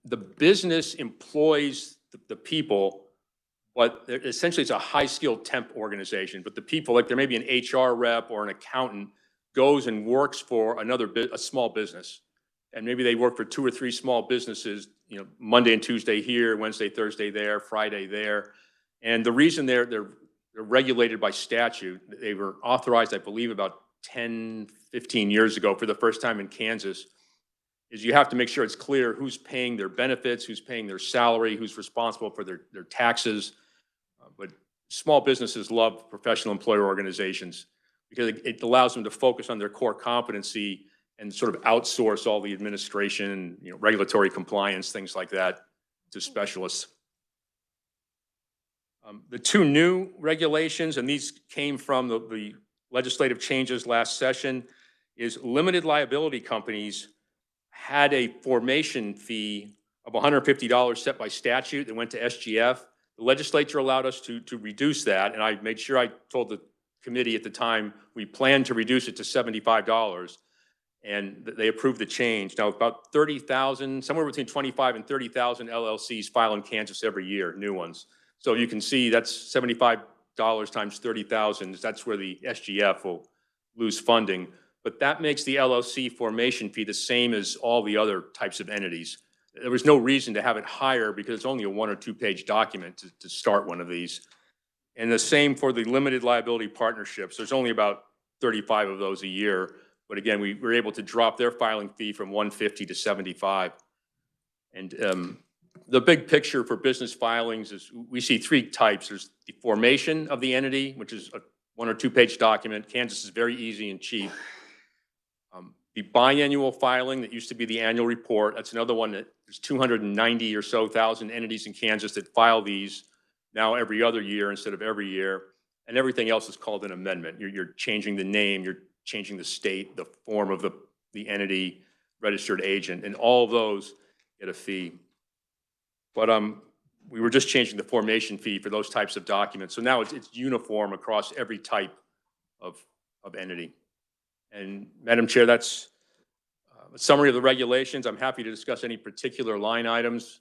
the business employs the people, but essentially it's a high-skilled temp organization. But the people, like there may be an HR rep or an accountant, goes and works for a small business. And maybe they work for 2 or 3 small businesses, you know, Monday and Tuesday here, Wednesday, Thursday there, Friday there. And the reason they're regulated by statute, they were authorized, I believe, about 10, 15 years ago for the first time in Kansas, is you have to make sure it's clear who's paying their benefits, who's paying their salary, who's responsible for their taxes. But small businesses love professional employer organizations because it allows them to focus on their core competency and sort of outsource all the administration, you know, regulatory compliance, things like that to specialists. The two new regulations, and these came from the legislative changes last session, is limited liability companies had a formation fee of $150 set by statute that went to SGF. The legislature allowed us to reduce that, and I made sure I told the committee at the time we planned to reduce it to $75, and they approved the change. Now, about 30,000, somewhere between 25 and 30,000 LLCs file in Kansas every year, new ones. So you can see that's $75 times 30,000. That's where the SGF will lose funding. But that makes the LLC formation fee the same as all the other types of entities. There was no reason to have it higher because it's only a 1 or 2 page document to start one of these. And the same for the limited liability partnerships. There's only about 35 of those a year. But again, we were able to drop their filing fee from $150 to $75. And the big picture for business filings is we see 3 types. There's the formation of the entity, which is a 1 or 2 page document. Kansas is very easy and cheap. The biannual filing that used to be the annual report, that's another one that there's 290 or so thousand entities in Kansas that file these now every other year instead of every year. And everything else is called an amendment. You're changing the name, you're changing the state, the form of the entity, registered agent, and all of those get a fee. But we were just changing the formation fee for those types of documents. So now it's uniform across every type of entity. And Madam Chair, that's a summary of the regulations. I'm happy to discuss any particular line items.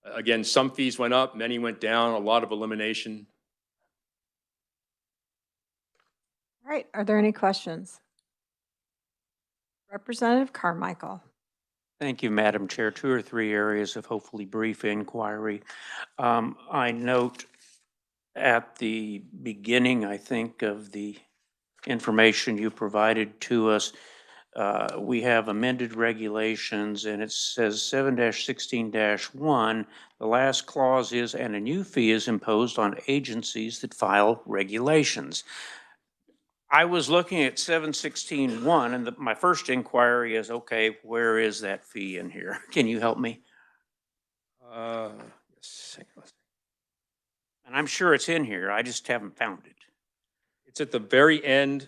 Again, some fees went up, many went down, a lot of elimination. All right, are there any questions? Representative Carmichael. Thank you, Madam Chair. 2 or 3 areas of hopefully brief inquiry. I note at the beginning, I think, of the information you provided to us, we have amended regulations, and it says 7-16-1. The last clause is, and a new fee is imposed on agencies that file regulations. I was looking at 7-16-1, and my first inquiry is, okay, where is that fee in here? Can you help me? And I'm sure it's in here. I just haven't found it. It's at the very end,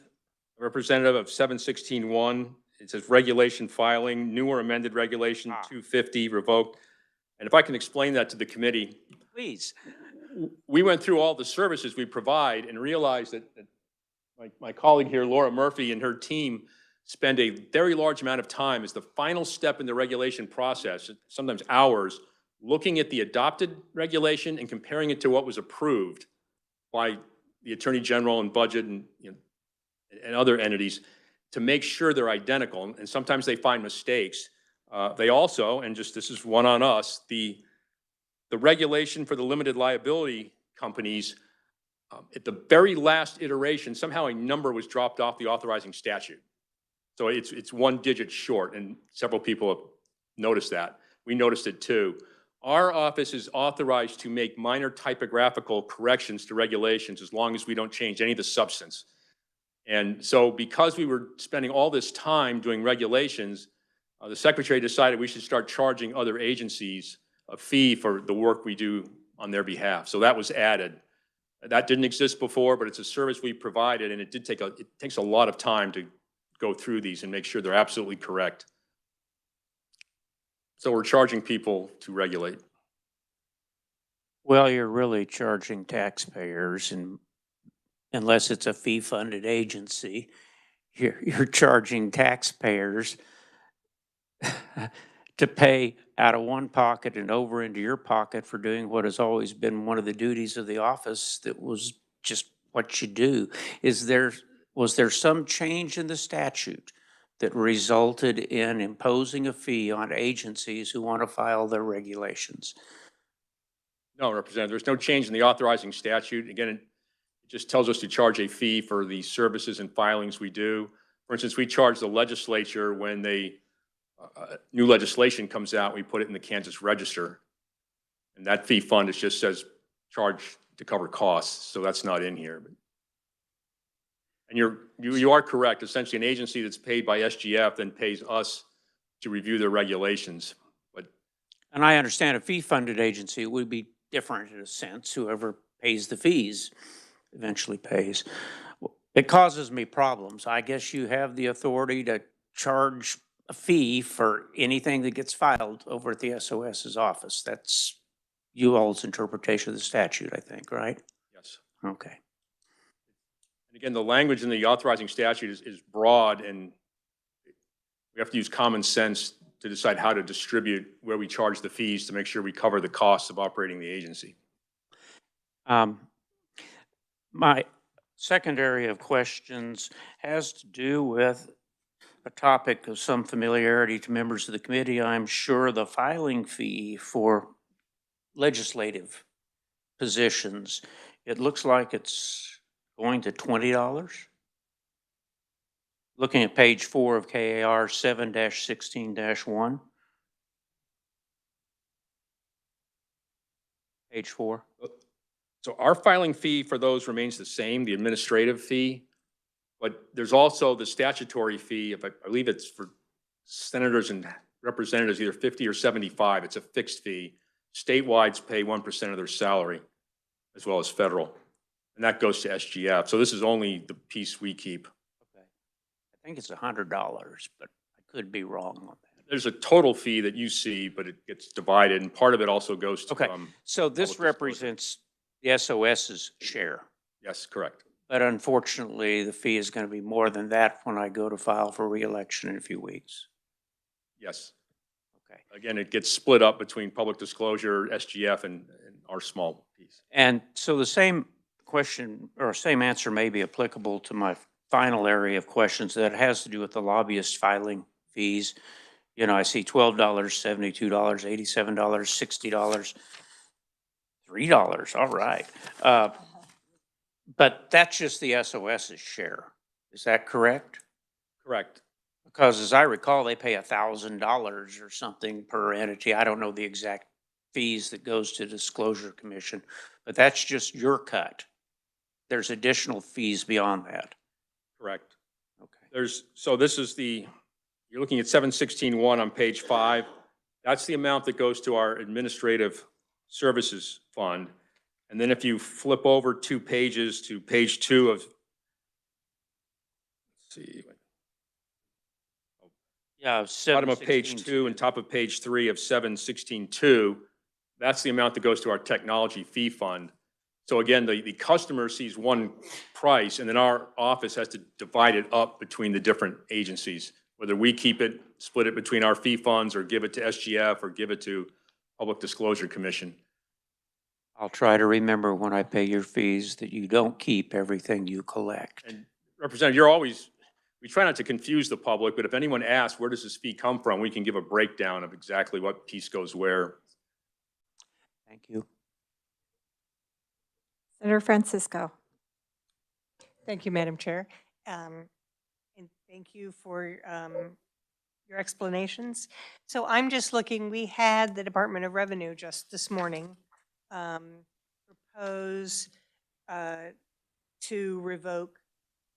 Representative, of 7-16-1. It says regulation filing, new or amended regulation 250 revoked. And if I can explain that to the committee. Please. We went through all the services we provide and realized that my colleague here, Laura Murphy, and her team spend a very large amount of time as the final step in the regulation process, sometimes hours, looking at the adopted regulation and comparing it to what was approved by the Attorney General and Budget and, and other entities to make sure they're identical. And sometimes they find mistakes. They also, and just this is one on us, the regulation for the limited liability companies, at the very last iteration, somehow a number was dropped off the authorizing statute. So it's 1 digit short, and several people have noticed that. we noticed it too. Our office is authorized to make minor typographical corrections to regulations as long as we don't change any of the substance. And so because we were spending all this time doing regulations, the secretary decided we should start charging other agencies a fee for the work we do on their behalf. So that was added. That didn't exist before, but it's a service we provided, and it takes a lot of time to go through these and make sure they're absolutely correct. So we're charging people to regulate. Well, you're really charging taxpayers, and unless it's a fee-funded agency, you're charging taxpayers to pay out of one pocket and over into your pocket for doing what has always been one of the duties of the office that was just what you do. Was there some change in the statute that resulted in imposing a fee on agencies who want to file their regulations? No, Representative, there's no change in the authorizing statute. Again, it just tells us to charge a fee for the services and filings we do. For instance, we charge the legislature when new legislation comes out, we put it in the Kansas Register. And that fee fund, it just says charge to cover costs, so that's not in here. And you are correct. Essentially, an agency that's paid by SGF then pays us to review their regulations. And I understand a fee-funded agency would be different in a sense. Whoever pays the fees eventually pays. It causes me problems. I guess you have the authority to charge a fee for anything that gets filed over at the SOS's office. That's you all's interpretation of the statute, I think, right? Yes. Okay. And again, the language in the authorizing statute is broad, and we have to use common sense to decide how to distribute where we charge the fees to make sure we cover the costs of operating the agency. My second area of questions has to do with a topic of some familiarity to members of the committee. I'm sure the filing fee for legislative positions, it looks like it's going to $20. Looking at page 4 of KAR 7-16-1. Page 4. So our filing fee for those remains the same, the administrative fee, but there's also the statutory fee. If I believe it's for senators and representatives, either 50 or 75, it's a fixed fee. Statewide pay 1% of their salary, as well as federal, and that goes to SGF. So this is only the piece we keep. I think it's $100, but I could be wrong on that. There's a total fee that you see, but it gets divided, and part of it also goes to. Okay, so this represents the SOS's share. Yes, correct. But unfortunately, the fee is going to be more than that when I go to file for reelection in a few weeks. Yes. Okay. Again, it gets split up between public disclosure, SGF, and our small piece. And so the same question or same answer may be applicable to my final area of questions that has to do with the lobbyist filing fees. You know, I see $12, $72, $87, $60, $3. All right. But that's just the SOS's share. Is that correct? Correct. Because as I recall, they pay $1,000 or something per entity. I don't know the exact fees that goes to Disclosure Commission, but that's just your cut. There's additional fees beyond that. Correct. Okay. So this is you're looking at 716.1 on page 5. That's the amount that goes to our administrative services fund. And then if you flip over 2 pages to page 2 of, let's see. Yeah, Bottom of page 2 and top of page 3 of 716.2, that's the amount that goes to our technology fee fund. So again, the customer sees one price, and then our office has to divide it up between the different agencies, whether we keep it, split it between our fee funds, or give it to SGF, or give it to Public Disclosure Commission. I'll try to remember when I pay your fees that you don't keep everything you collect. And Representative, we try not to confuse the public, but if anyone asks, where does this fee come from, we can give a breakdown of exactly what piece goes where. Thank you. Senator Francisco. Thank you, Madam Chair. And thank you for your explanations. So I'm just looking, we had the Department of Revenue just this morning propose to revoke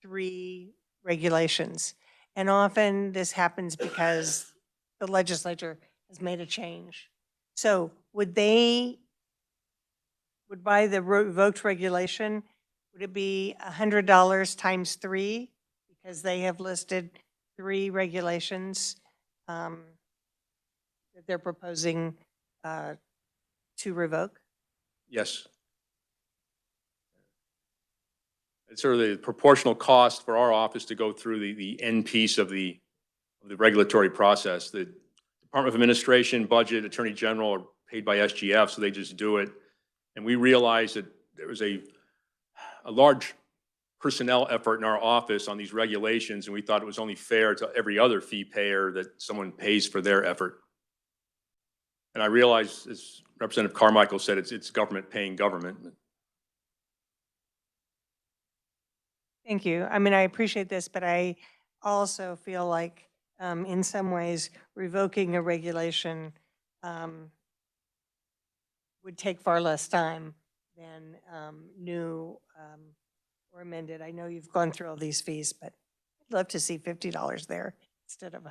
3 regulations. And often this happens because the legislature has made a change. So would by the revoked regulation, would it be $100 times 3? Because they have listed 3 regulations that they're proposing to revoke? Yes. It's sort of the proportional cost for our office to go through the end piece of the regulatory process. The Department of Administration, Budget, Attorney General are paid by SGF, so they just do it. And we realized that there was a large personnel effort in our office on these regulations, and we thought it was only fair to every other fee payer that someone pays for their effort. And I realize, as Representative Carmichael said, it's government paying government. Thank you. I mean, I appreciate this, but I also feel like in some ways revoking a regulation would take far less time than new or amended. I know you've gone through all these fees, but I'd love to see $50 there instead of $100.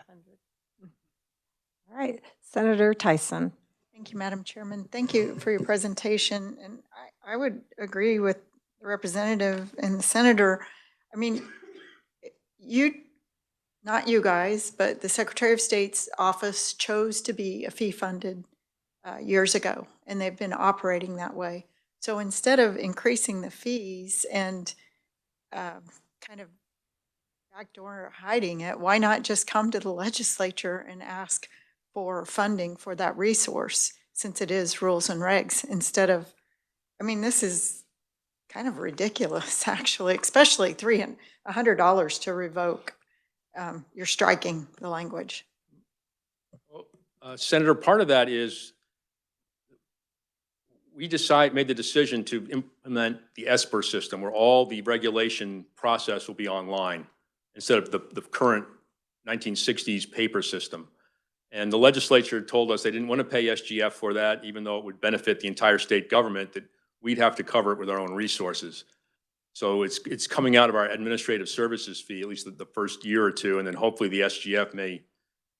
All right, Senator Tyson. Thank you, Madam Chairman. Thank you for your presentation. And I would agree with the representative and the senator. I mean, not you guys, but the Secretary of State's office chose to be a fee-funded years ago, and they've been operating that way. So instead of increasing the fees and kind of backdoor hiding it, why not just come to the legislature and ask for funding for that resource, since it is rules and regs, instead of, I mean, this is kind of ridiculous, actually, especially $100 to revoke. You're striking the language. Senator, part of that is we made the decision to implement the ESPER system, where all the regulation process will be online instead of the current 1960s paper system. And the legislature told us they didn't want to pay SGF for that, even though it would benefit the entire state government, that we'd have to cover it with our own resources. So it's coming out of our administrative services fee, at least the first year or two, and then hopefully the SGF may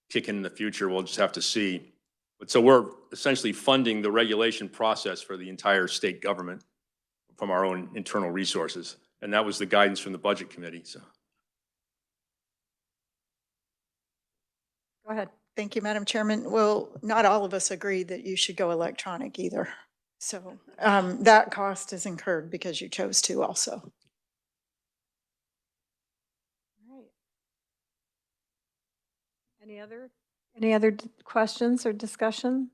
kick in the future. We'll just have to see. But so we're essentially funding the regulation process for the entire state government from our own internal resources. And that was the guidance from the Budget Committee. So. Go ahead. Thank you, Madam Chairman. Well, not all of us agree that you should go electronic either. So that cost is incurred because you chose to also. All right. Any other questions or discussion?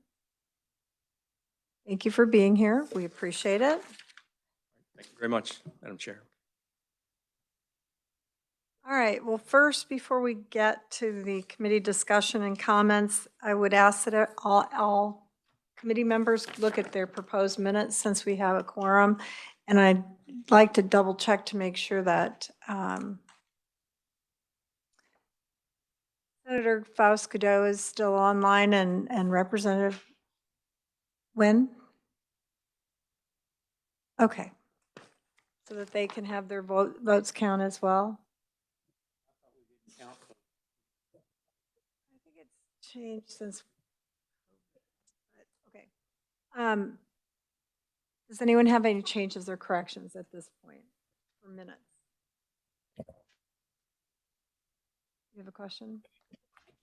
Thank you for being here. We appreciate it. Thank you very much, Madam Chair. All right, well, first, before we get to the committee discussion and comments, I would ask that all committee members look at their proposed minutes since we have a quorum. And I'd like to double check to make sure that Senator Faust Godot is still online and Representative Nguyen. Okay, so that they can have their votes count as well. I think it's changed since. Okay. Does anyone have any changes or corrections at this point for minutes? You have a question?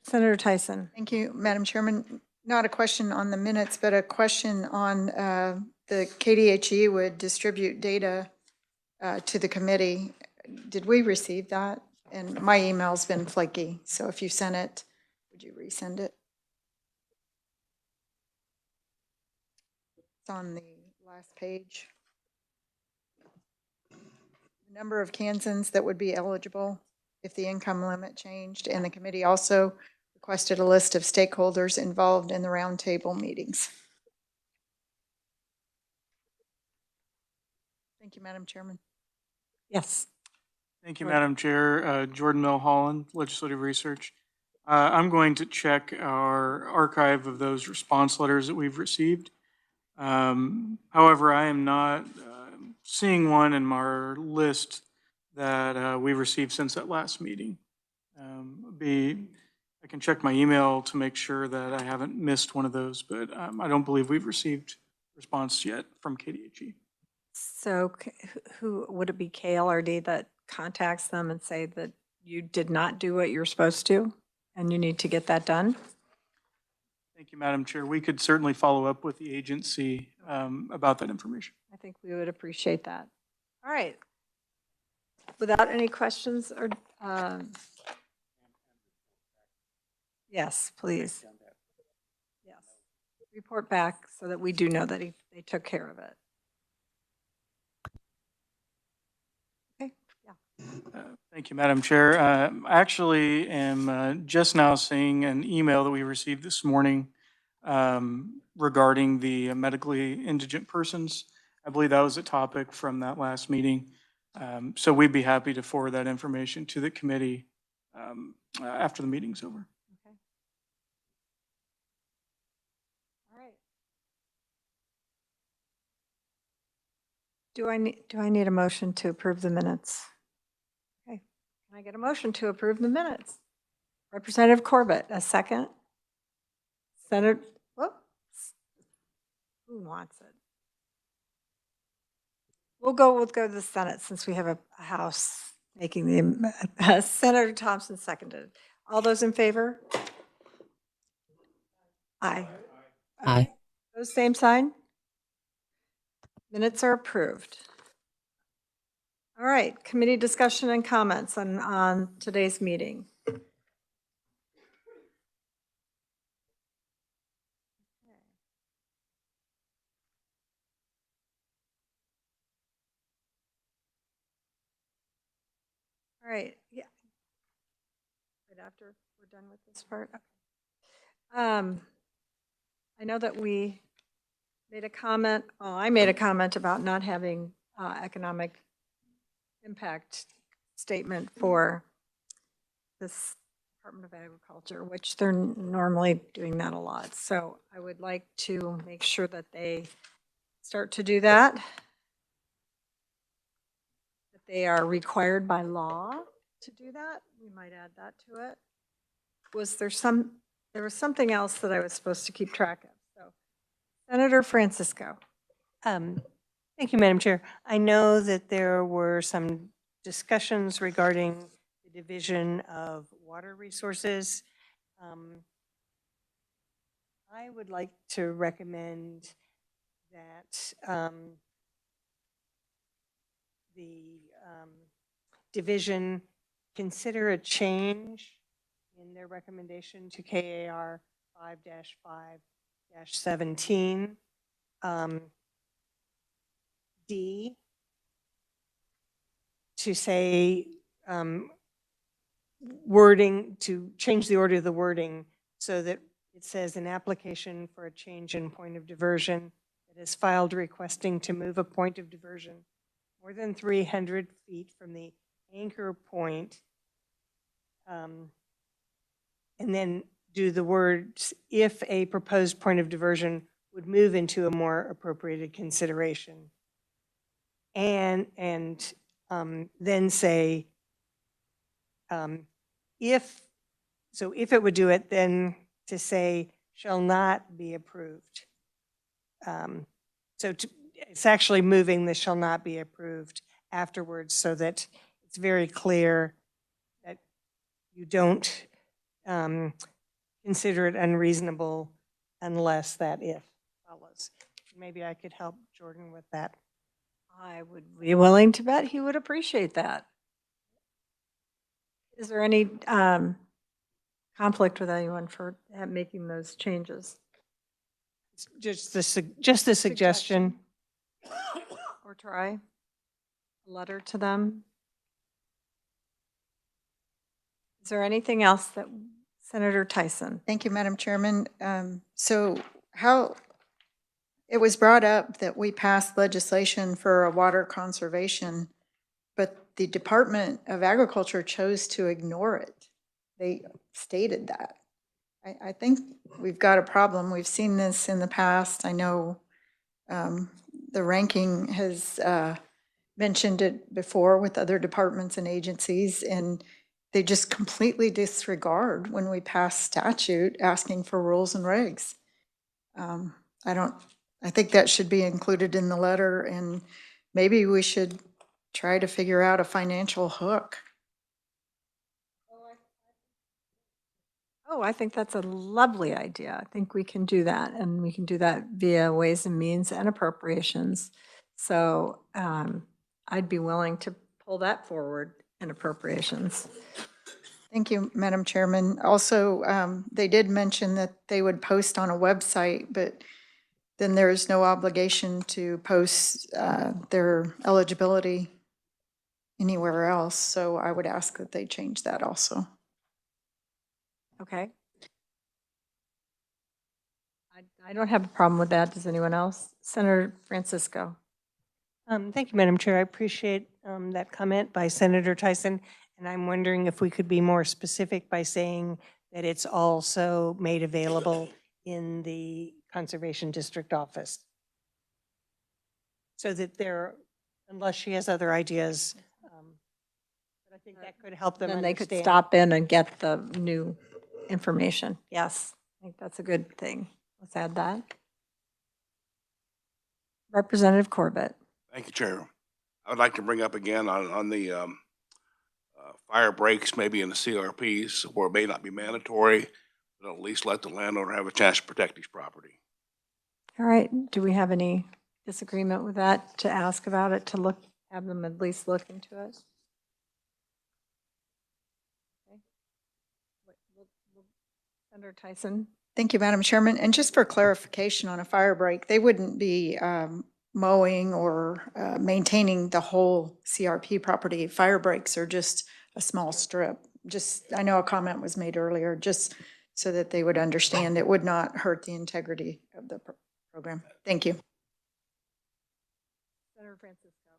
Senator Tyson. Thank you, Madam Chairman. Not a question on the minutes, but a question on the KDHE would distribute data to the committee. Did we receive that? And my email's been flaky, so if you sent it, would you resend it? It's on the last page. The number of Kansans that would be eligible if the income limit changed, and the committee also requested a list of stakeholders involved in the roundtable meetings. Thank you, Madam Chairman. Yes. Thank you, Madam Chair. Jordan Milholland, Legislative Research. I'm going to check our archive of those response letters that we've received. However, I am not seeing one in our list that we received since that last meeting. I can check my email to make sure that I haven't missed one of those, but I don't believe we've received response yet from KDHE. So who, would it be KLRD that contacts them and say that you did not do what you're supposed to and you need to get that done? Thank you, Madam Chair. We could certainly follow up with the agency about that information. I think we would appreciate that. All right. Without any questions or, yes, please. Yes. Report back so that we do know that they took care of it. Okay, yeah. Thank you, Madam Chair. I actually am just now seeing an email that we received this morning regarding the medically indigent persons. I believe that was a topic from that last meeting. So we'd be happy to forward that information to the committee after the meeting's over. Okay. All right. Do I need a motion to approve the minutes? Okay. Can I get a motion to approve the minutes? Representative Corbett, a second. Senator, whoops. Who wants it? We'll go to the Senate since we have a House making the, Senator Thompson seconded. All those in favor? Aye. Aye. Those same sign? Minutes are approved. All right, committee discussion and comments on today's meeting. All right, yeah. Right after we're done with this part. Okay. I know that we made a comment, I made a comment about not having economic impact statement for this Department of Agriculture, which they're normally doing that a lot. So I would like to make sure that they start to do that. That they are required by law to do that. We might add that to it. There was something else that I was supposed to keep track of. So Senator Francisco. Thank you, Madam Chair. I know that there were some discussions regarding the division of water resources. I would like to recommend that the division consider a change in their recommendation to KAR 5-5-17. D, to say wording, to change the order of the wording so that it says an application for a change in point of diversion that is filed requesting to move a point of diversion more than 300 feet from the anchor point, and then do the words, if a proposed point of diversion would move into a more appropriated consideration. And then say, if it would do it, then to say shall not be approved. It's actually moving the shall not be approved afterwards so that it's very clear that you don't consider it unreasonable unless that if follows. Maybe I could help Jordan with that. I would be willing to bet he would appreciate that. Is there any conflict with anyone for making those changes? Just the suggestion. Or try a letter to them? Is there anything else that, Senator Tyson? Thank you, Madam Chairman. So it was brought up that we passed legislation for a water conservation, but the Department of Agriculture chose to ignore it. they stated that. I think we've got a problem. We've seen this in the past. I know the ranking has mentioned it before with other departments and agencies, and they just completely disregard when we pass statute asking for rules and regs. I think that should be included in the letter, and maybe we should try to figure out a financial hook. Oh, I think that's a lovely idea. I think we can do that, and we can do that via Ways and Means and Appropriations. So I'd be willing to pull that forward in Appropriations. Thank you, Madam Chairman. Also, they did mention that they would post on a website, but then there is no obligation to post their eligibility anywhere else. So I would ask that they change that also. Okay. I don't have a problem with that. Does anyone else? Senator Francisco. Thank you, Madam Chair. I appreciate that comment by Senator Tyson. And I'm wondering if we could be more specific by saying that it's also made available in the Conservation District office. So that there, unless she has other ideas, but I think that could help them Then they understand. could stop in and get the new information. Yes, I think that's a good thing. Let's add that. Representative Corbett. Thank you, Chair. I would like to bring up again on the fire breaks, maybe in the CRPs, where it may not be mandatory, but at least let the landowner have a chance to protect his property. All right, do we have any disagreement with that, to ask about it, to look, have them at least look into it? Okay. Senator Tyson? Thank you, Madam Chairman. And just for clarification on a fire break, they wouldn't be mowing or maintaining the whole CRP property. Fire breaks are just a small strip. Just, I know a comment was made earlier, just so that they would understand it would not hurt the integrity of the program. Thank you. Senator Francisco.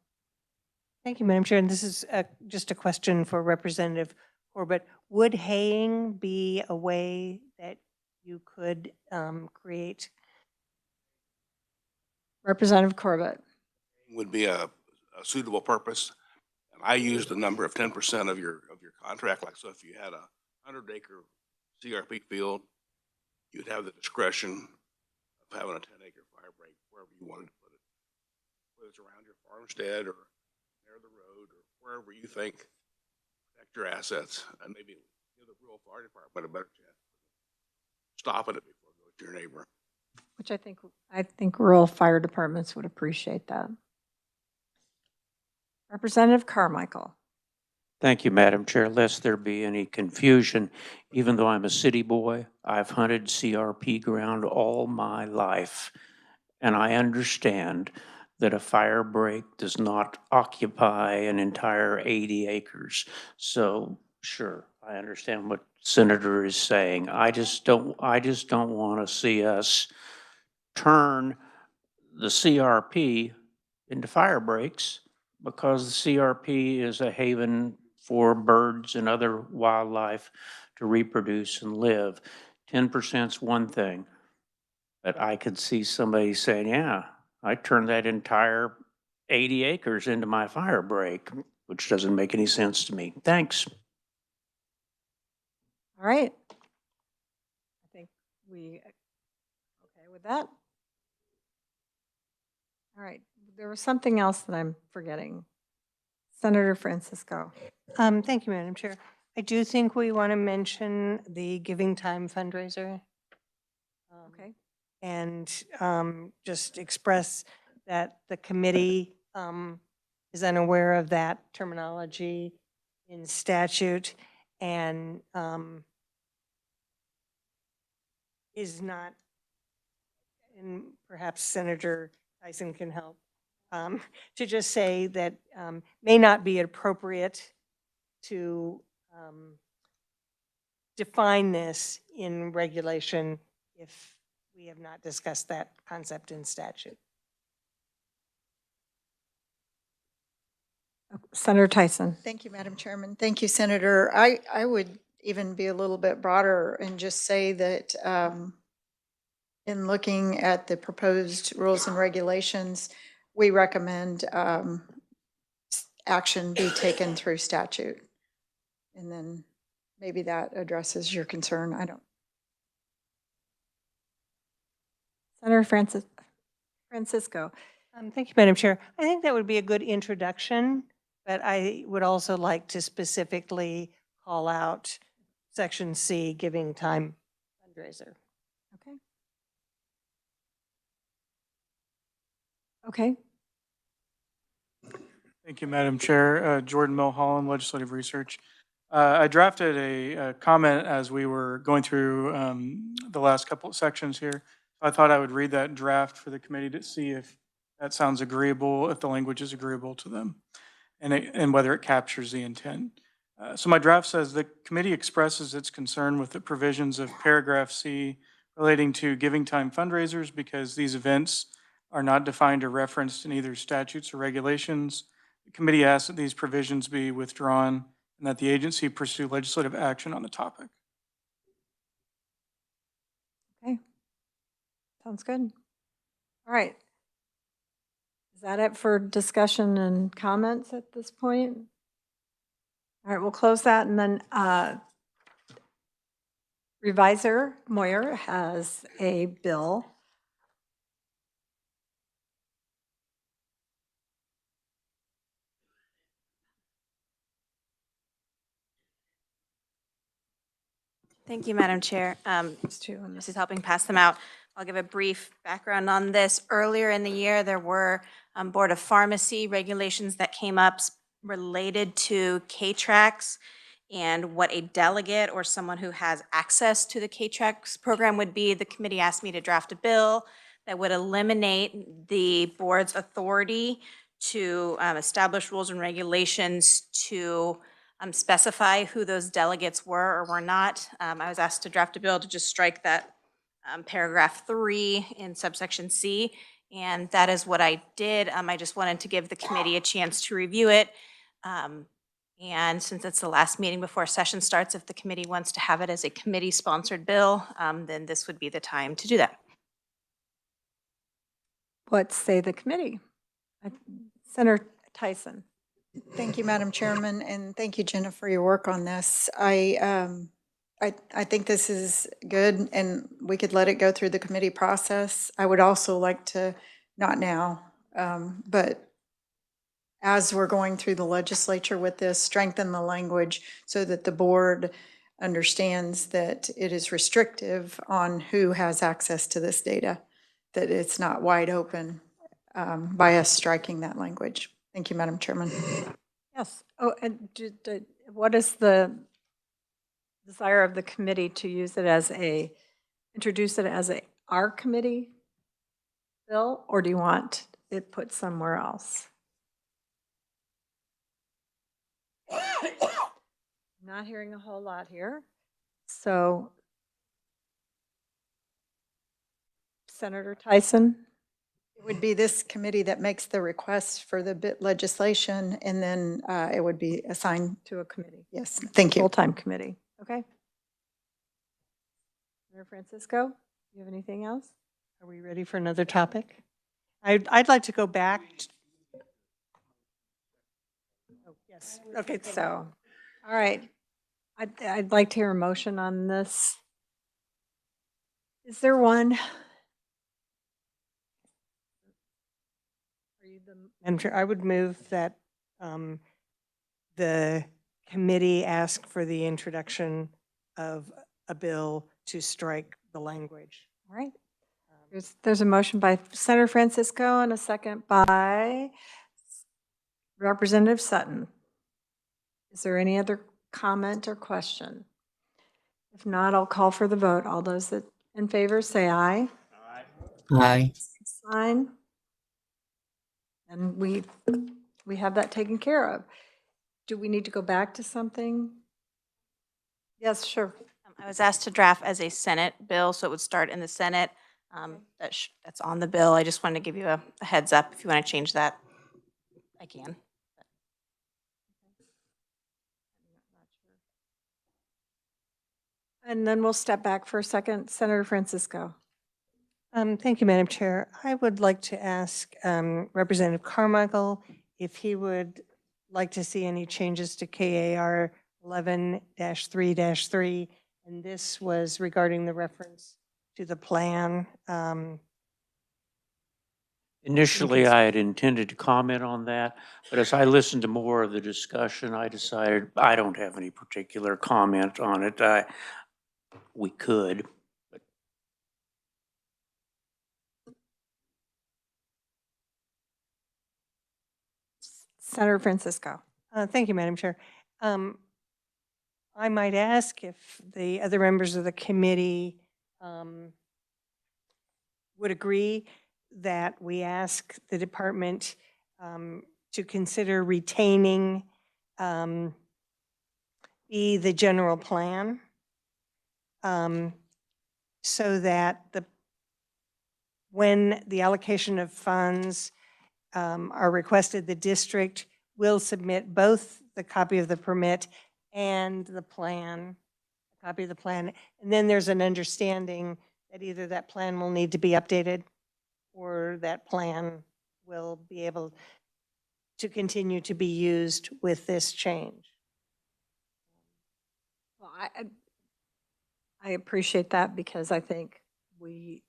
Thank you, Madam Chair. And this is just a question for Representative Corbett. Would haying be a way that you could create? Representative Corbett. Would be a suitable purpose. And I use the number of 10% of your contract. Like, so if you had a 100-acre CRP field, you'd have the discretion of having a 10-acre fire break wherever you wanted to put it, whether it's around your farmstead or near the road or wherever you think protect your assets, and maybe give the rural fire department a better chance of stopping it before it goes to your neighbor. Which I think rural fire departments would appreciate that. Representative Carmichael. Thank you, Madam Chair. Lest there be any confusion, even though I'm a city boy, I've hunted CRP ground all my life. And I understand that a fire break does not occupy an entire 80 acres. So sure, I understand what Senator is saying. I just don't want to see us turn the CRP into fire breaks, because the CRP is a haven for birds and other wildlife to reproduce and live. 10%'s one thing, but I could see somebody saying, yeah, I turned that entire 80 acres into my fire break, which doesn't make any sense to me. Thanks. All right. I think we, okay with that? All right, there was something else that I'm forgetting. Senator Francisco. Thank you, Madam Chair. I do think we want to mention the Giving Time fundraiser. Okay. And just express that the committee is unaware of that terminology in statute and is not, and perhaps Senator Tyson can help, to just say that may not be appropriate to define this in regulation if we have not discussed that concept in statute. Senator Tyson. Thank you, Madam Chairman. Thank you, Senator. I would even be a little bit broader and just say that in looking at the proposed rules and regulations, we recommend action be taken through statute. And then maybe that addresses your concern. I don't. Senator Francisco. Thank you, Madam Chair. I think that would be a good introduction, but I would also like to specifically call out Section C, giving time fundraiser. Okay. Okay. Thank you, Madam Chair. Jordan Milholland, Legislative Research. I drafted a comment as we were going through the last couple of sections here. I thought I would read that draft for the committee to see if that sounds agreeable, if the language is agreeable to them, and whether it captures the intent. So my draft says the committee expresses its concern with the provisions of paragraph C relating to giving time fundraisers because these events are not defined or referenced in either statutes or regulations. The committee asks that these provisions be withdrawn and that the agency pursue legislative action on the topic. Okay. Sounds good. All right. Is that it for discussion and comments at this point? All right, we'll close that, and then Revisor Moyer has a bill. Thank you, Madam Chair. This is helping pass them out. I'll give a brief background on this. Earlier in the year, there were Board of Pharmacy regulations that came up related to K-Tracks and what a delegate or someone who has access to the K-Tracks program would be. The committee asked me to draft a bill that would eliminate the board's authority to establish rules and regulations to specify who those delegates were or were not. I was asked to draft a bill to just strike that paragraph 3 in subsection C, and that is what I did. I just wanted to give the committee a chance to review it. And since it's the last meeting before session starts, if the committee wants to have it as a committee-sponsored bill, then this would be the time to do that. What say the committee? Senator Tyson. Thank you, Madam Chairman, and thank you, Jenna, for your work on this. I think this is good, and we could let it go through the committee process. I would also like to, not now, but as we're going through the legislature with this, strengthen the language so that the board understands that it is restrictive on who has access to this data, that it's not wide open by us striking that language. Thank you, Madam Chairman. Yes. Oh, and what is the desire of the committee to use it as introduce it as our committee bill, or do you want it put somewhere else? Not hearing a whole lot here. So, Senator Tyson? It would be this committee that makes the request for the legislation, and then it would be assigned to a committee. Yes, thank you. Full-time committee. Okay. Senator Francisco, you have anything else? Are we ready for another topic? I'd like to go back. Oh, yes. Okay, so, all right. I'd like to hear a motion on this. Is there one? Madam Chair, I would move that the committee ask for the introduction of a bill to strike the language. All right. There's a motion by Senator Francisco and a second by Representative Sutton. Is there any other comment or question? If not, I'll call for the vote. All those that in favor say aye. Aye. Aye. Sign. And we have that taken care of. Do we need to go back to something? Yes, sure. I was asked to draft as a Senate bill, so it would start in the Senate. That's on the bill. I just wanted to give you a heads up. If you want to change that, I can. And then we'll step back for a second. Senator Francisco. Thank you, Madam Chair. I would like to ask Representative Carmichael if he would like to see any changes to KAR 11-3-3. And this was regarding the reference to the plan. Initially, I had intended to comment on that, but as I listened to more of the discussion, I decided I don't have any particular comment on it. We could, but Senator Francisco. Thank you, Madam Chair. I might ask if the other members of the committee would agree that we ask the department to consider retaining the general plan so that when the allocation of funds are requested, the district will submit both the copy of the permit and the plan, a copy of the plan. And then there's an understanding that either that plan will need to be updated or that plan will be able to continue to be used with this change. Well, I appreciate that because I think we,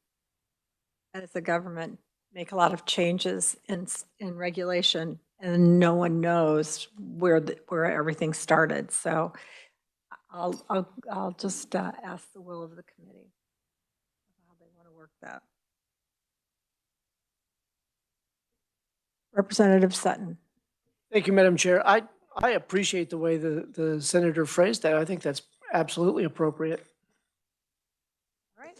as a government, make a lot of changes in regulation and no one knows where everything started. So I'll just ask the will of the committee how they want to work that. Representative Sutton. Thank you, Madam Chair. I appreciate the way the senator phrased that. I think that's absolutely appropriate. All right.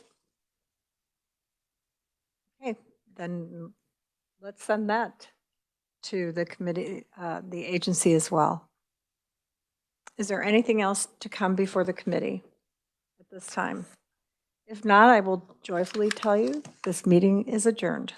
Okay, then let's send that to the committee, the agency as well. Is there anything else to come before the committee at this time? If not, I will joyfully tell you this meeting is adjourned.